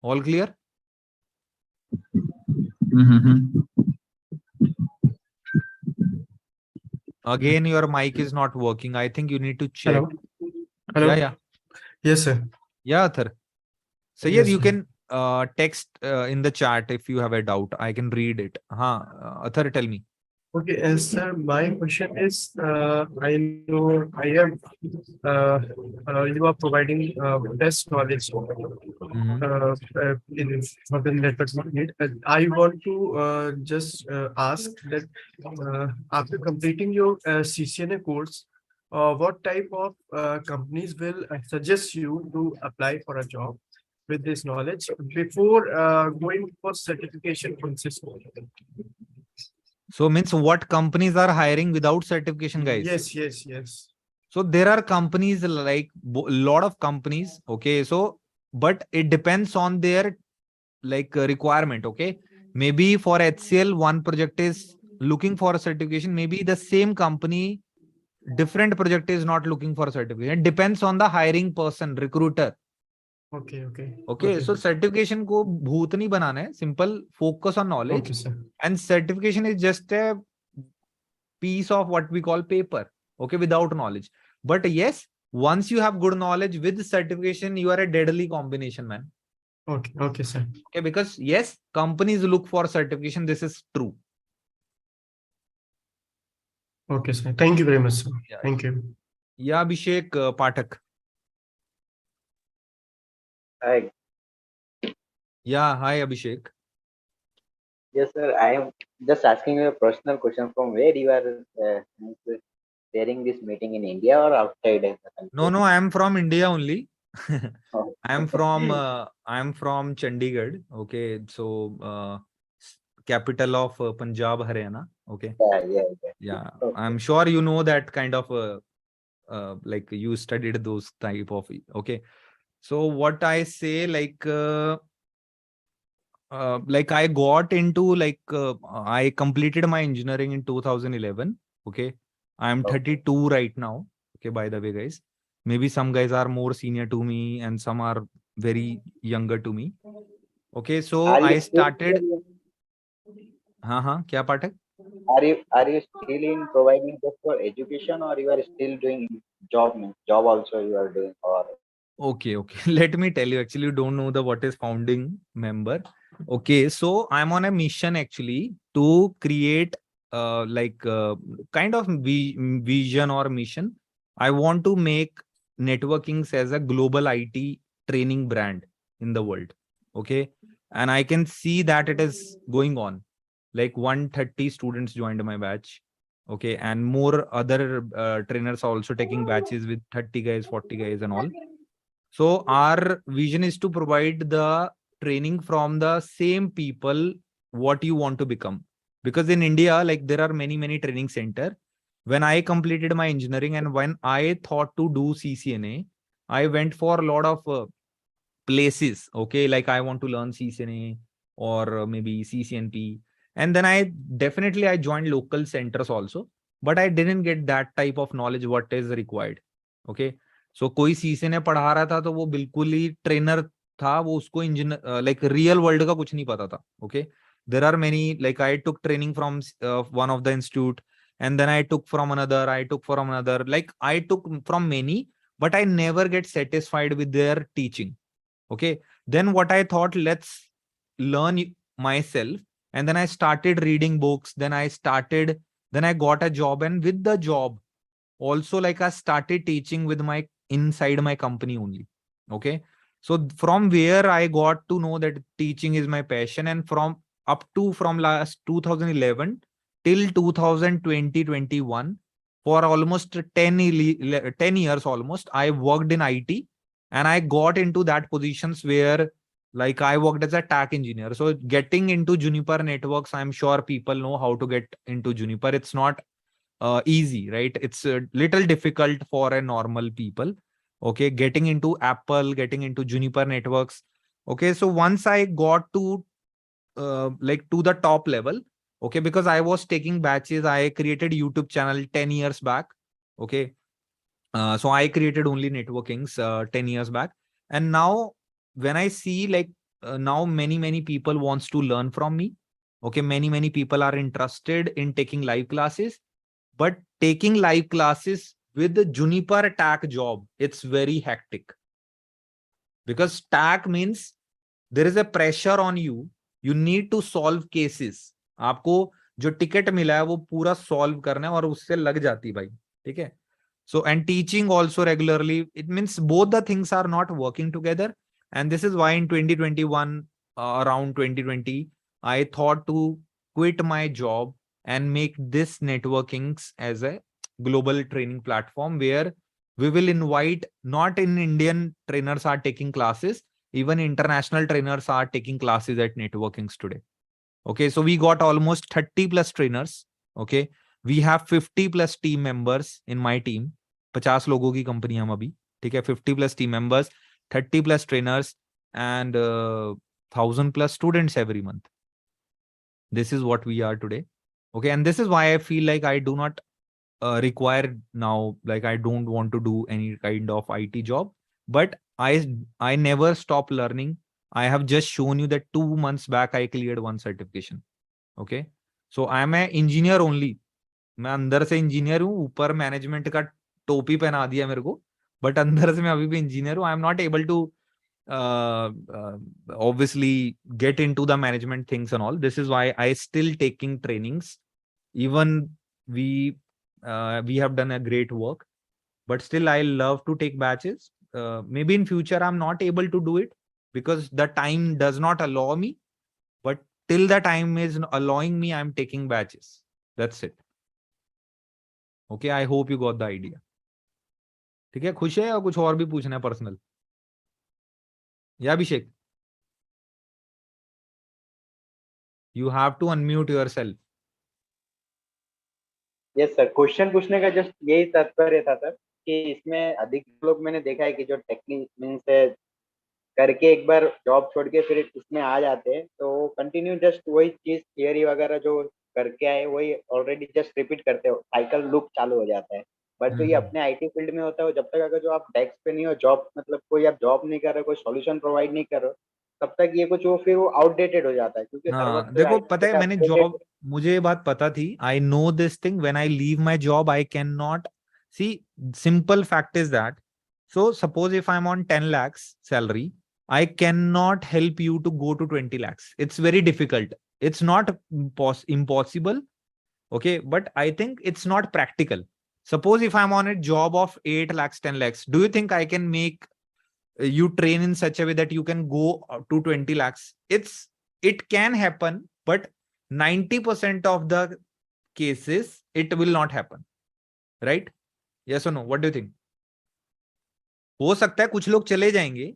A: All clear? Again, your mic is not working. I think you need to check.
B: Hello. Hello.
A: Yeah, yeah.
B: Yes, sir.
A: Yeah, Athar. So yes, you can text in the chat if you have a doubt. I can read it. Athar, tell me.
B: Okay, sir, my question is, I know I am, you are providing best knowledge in for the network market. I want to just ask that after completing your CCNA course, what type of companies will suggest you to apply for a job with this knowledge before going for certification from Cisco?
A: So means what companies are hiring without certification, guys?
B: Yes.
A: So there are companies like lot of companies. Okay. So, but it depends on their like requirement. Okay. Maybe for HCL, one project is looking for a certification. Maybe the same company, different project is not looking for a certification. It depends on the hiring person, recruiter. Okay. So certification को भूत नहीं बनाना है. Simple focus on knowledge.
B: Okay, sir.
A: And certification is just a piece of what we call paper. Okay, without knowledge. But yes, once you have good knowledge with certification, you are a deadly combination, man.
B: Okay, sir.
A: Okay, because yes, companies look for certification. This is true.
B: Okay, sir. Thank you very much, sir.
A: Yeah.
B: Thank you.
A: Yeah, Abhishek Pathak.
G: Hi.
A: Yeah, hi, Abhishek.
G: Yes, sir. I am just asking you a personal question. From where you are sharing this meeting, in India or outside the country?
A: No, I am from India only.
G: Oh.
A: I am from Chandigarh. Okay, so capital of Punjab, Haryana. Okay. Yeah.
G: Okay.
A: I'm sure you know that kind of like you studied those type of. Okay. So what I say, like I got into I completed my engineering in 2011. Okay. I'm 32 right now. Okay. By the way, guys, maybe some guys are more senior to me and some are very younger to me. Okay. So I started. क्या पाठक?
G: Are you still in providing just for education, or you are still doing job also you are doing? Or
A: Okay. Let me tell you. Actually, you don't know what is founding member. Okay, so I'm on a mission actually to create kind of vision or mission. I want to make networking as a global IT training brand in the world. Okay, and I can see that it is going on. Like 130 students joined my batch. Okay, and more other trainers are also taking batches with 30 guys, 40 guys, and all. So our vision is to provide the training from the same people what you want to become. Because in India, like there are many training center. When I completed my engineering and when I thought to do CCNA, I went for a lot of places. Okay, like I want to learn CCNA or maybe CCNP. And then I joined local centers also. But I didn't get that type of knowledge what is required. Okay. सो कोई CCNA पढ़ा रहा था तो वो बिल्कुल ही trainer था, वो उसको इंजीनियर लाइक रियल वर्ल्ड का कुछ नहीं पता था. Okay, there are many like I took training from one of the institute and then I took from another, like I took from many, but I never get satisfied with their teaching. Okay, then what I thought, let's learn myself, and then I started reading books, then I got a job, and with the job also, like I started teaching with my inside my company only. Okay, so from where I got to know that teaching is my passion, and from last 2011 till 2021, for almost 10 years almost, I worked in IT, and I got into that positions where like I worked as a TAC engineer. So getting into Juniper networks, I'm sure people know how to get into Juniper. It's not easy, right? It's a little difficult for a normal people. Okay, getting into Apple, getting into Juniper networks. Okay, so once I got to like to the top level, okay, because I was taking batches, I created YouTube channel 10 years back. Okay, so I created only networkings 10 years back, and now when I see like now many people wants to learn from me. Okay, many people are interested in taking live classes, but taking live classes with the Juniper TAC job, it's very hectic. Because TAC means there is a pressure on you. You need to solve cases. आपको जो ticket मिला है वो पूरा solve करना है और उससे लग जाती भाई, ठीक है. So and teaching also regularly, it means both the things are not working together. And this is why in 2021, around 2020, I thought to quit my job and make this networkings as a global training platform where we will invite not in Indian trainers are taking classes, even international trainers are taking classes at networkings today. Okay, so we got almost 30 plus trainers. Okay, we have 50 plus team members in my team. 50 लोगों की company हम अभी, ठीक है. 50 plus team members, 30 plus trainers, and 1000 plus students every month. This is what we are today. Okay, and this is why I feel like I do not require now, like I don't want to do any kind of IT job, but I never stop learning. I have just shown you that 2 months back I cleared one certification. Okay, so I am an engineer only. मैं अंदर से engineer हूँ, ऊपर management का टोपी पहना दिया मेरे को, बट अंदर से मैं अभी भी इंजीनियर हूँ. I am not able to obviously get into the management things and all. This is why I still taking trainings. Even we have done a great work, but still I love to take batches. Maybe in future I'm not able to do it because the time does not allow me, but till the time is allowing me, I'm taking batches. That's it. Okay, I hope you got the idea. ठीक है, खुश है या कुछ और भी पूछना है पर्सनल? या अभिषेक, you have to unmute yourself.
G: Yes sir, question पूछने का जस्ट यही तात्पर्य था सर कि इसमें अधिक लोग मैंने देखा है कि जो टेक्निक मीन्स करके एक बार जॉब छोड़ के फिर इसमें आ जाते हैं, तो कंटिन्यू जस्ट वही चीज थियरी वगैरह जो करके आए वही ऑलरेडी जस्ट रिपीट करते हो, साइकिल लूप चालू हो जाता है. बट जो ये अपने आईटी फील्ड में होता है, जब तक अगर जो आप डेस्क पे नहीं हो, जॉब मतलब कोई आप जॉब नहीं कर रहे, कोई सॉल्यूशन प्रोवाइड नहीं कर रहे, तब तक ये कुछ वो फिर वो आउटडेटेड हो जाता है, क्योंकि हर
A: हाँ,
G: वक्त
A: देखो पता है मैंने जॉब, मुझे ये बात पता थी. I know this thing. When I leave my job I can not see. Simple fact is that, so suppose if I am on 10 lakhs salary, I cannot help you to go to 20 lakhs. It's very difficult. It's not impossible. Okay, but I think it's not practical. Suppose if I'm on a job of 8 lakhs, 10 lakhs, do you think I can make you train in such a way that you can go to 20 lakhs? It can happen, but 90% of the cases it will not happen. Right? Yes or no? What do you think? हो सकता है कुछ लोग चले जाएंगे,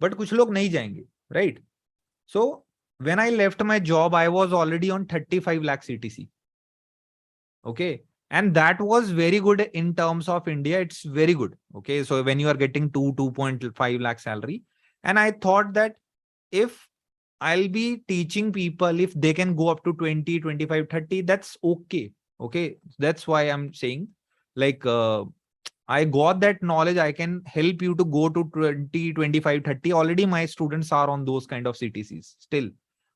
A: but कुछ लोग नहीं जाएंगे. Right? So when I left my job, I was already on 35 lakh CTC. Okay, and that was very good in terms of India. It's very good. Okay, so when you are getting 2.5 lakh salary, and I thought that if I'll be teaching people, if they can go up to 20, 25, 30, that's okay. Okay, that's why I'm saying, like, I got that knowledge. I can help you to go to 20, 25, 30. Already my students are on those kind of CTCs. Still,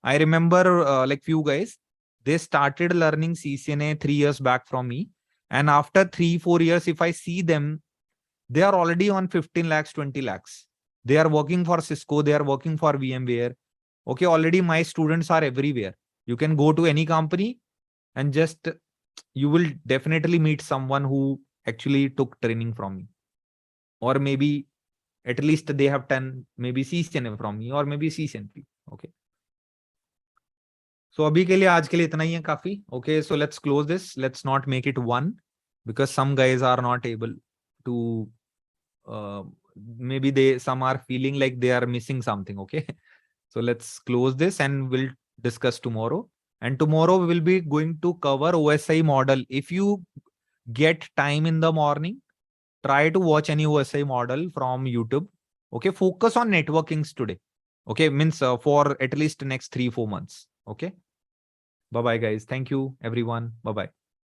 A: I remember like few guys, they started learning CCNA 3 years back from me. And after 3-4 years, if I see them, they are already on 15 lakhs, 20 lakhs. They are working for Cisco. They are working for VMware. Okay, already my students are everywhere. You can go to any company and just, you will definitely meet someone who actually took training from me. Or maybe at least they have done maybe CCNA from me or maybe CCNP. Okay. So abhi ke liye, aaj ke liye itna hi hai kafi. Okay, so let's close this. Let's not make it one because some guys are not able to, maybe some are feeling like they are missing something. Okay. So let's close this and we'll discuss tomorrow. And tomorrow we will be going to cover OSI model. If you get time in the morning, try to watch any OSI model from YouTube. Okay, focus on networkings today. Okay, means for at least next 3-4 months. Okay. Bye-bye guys. Thank you everyone. Bye-bye.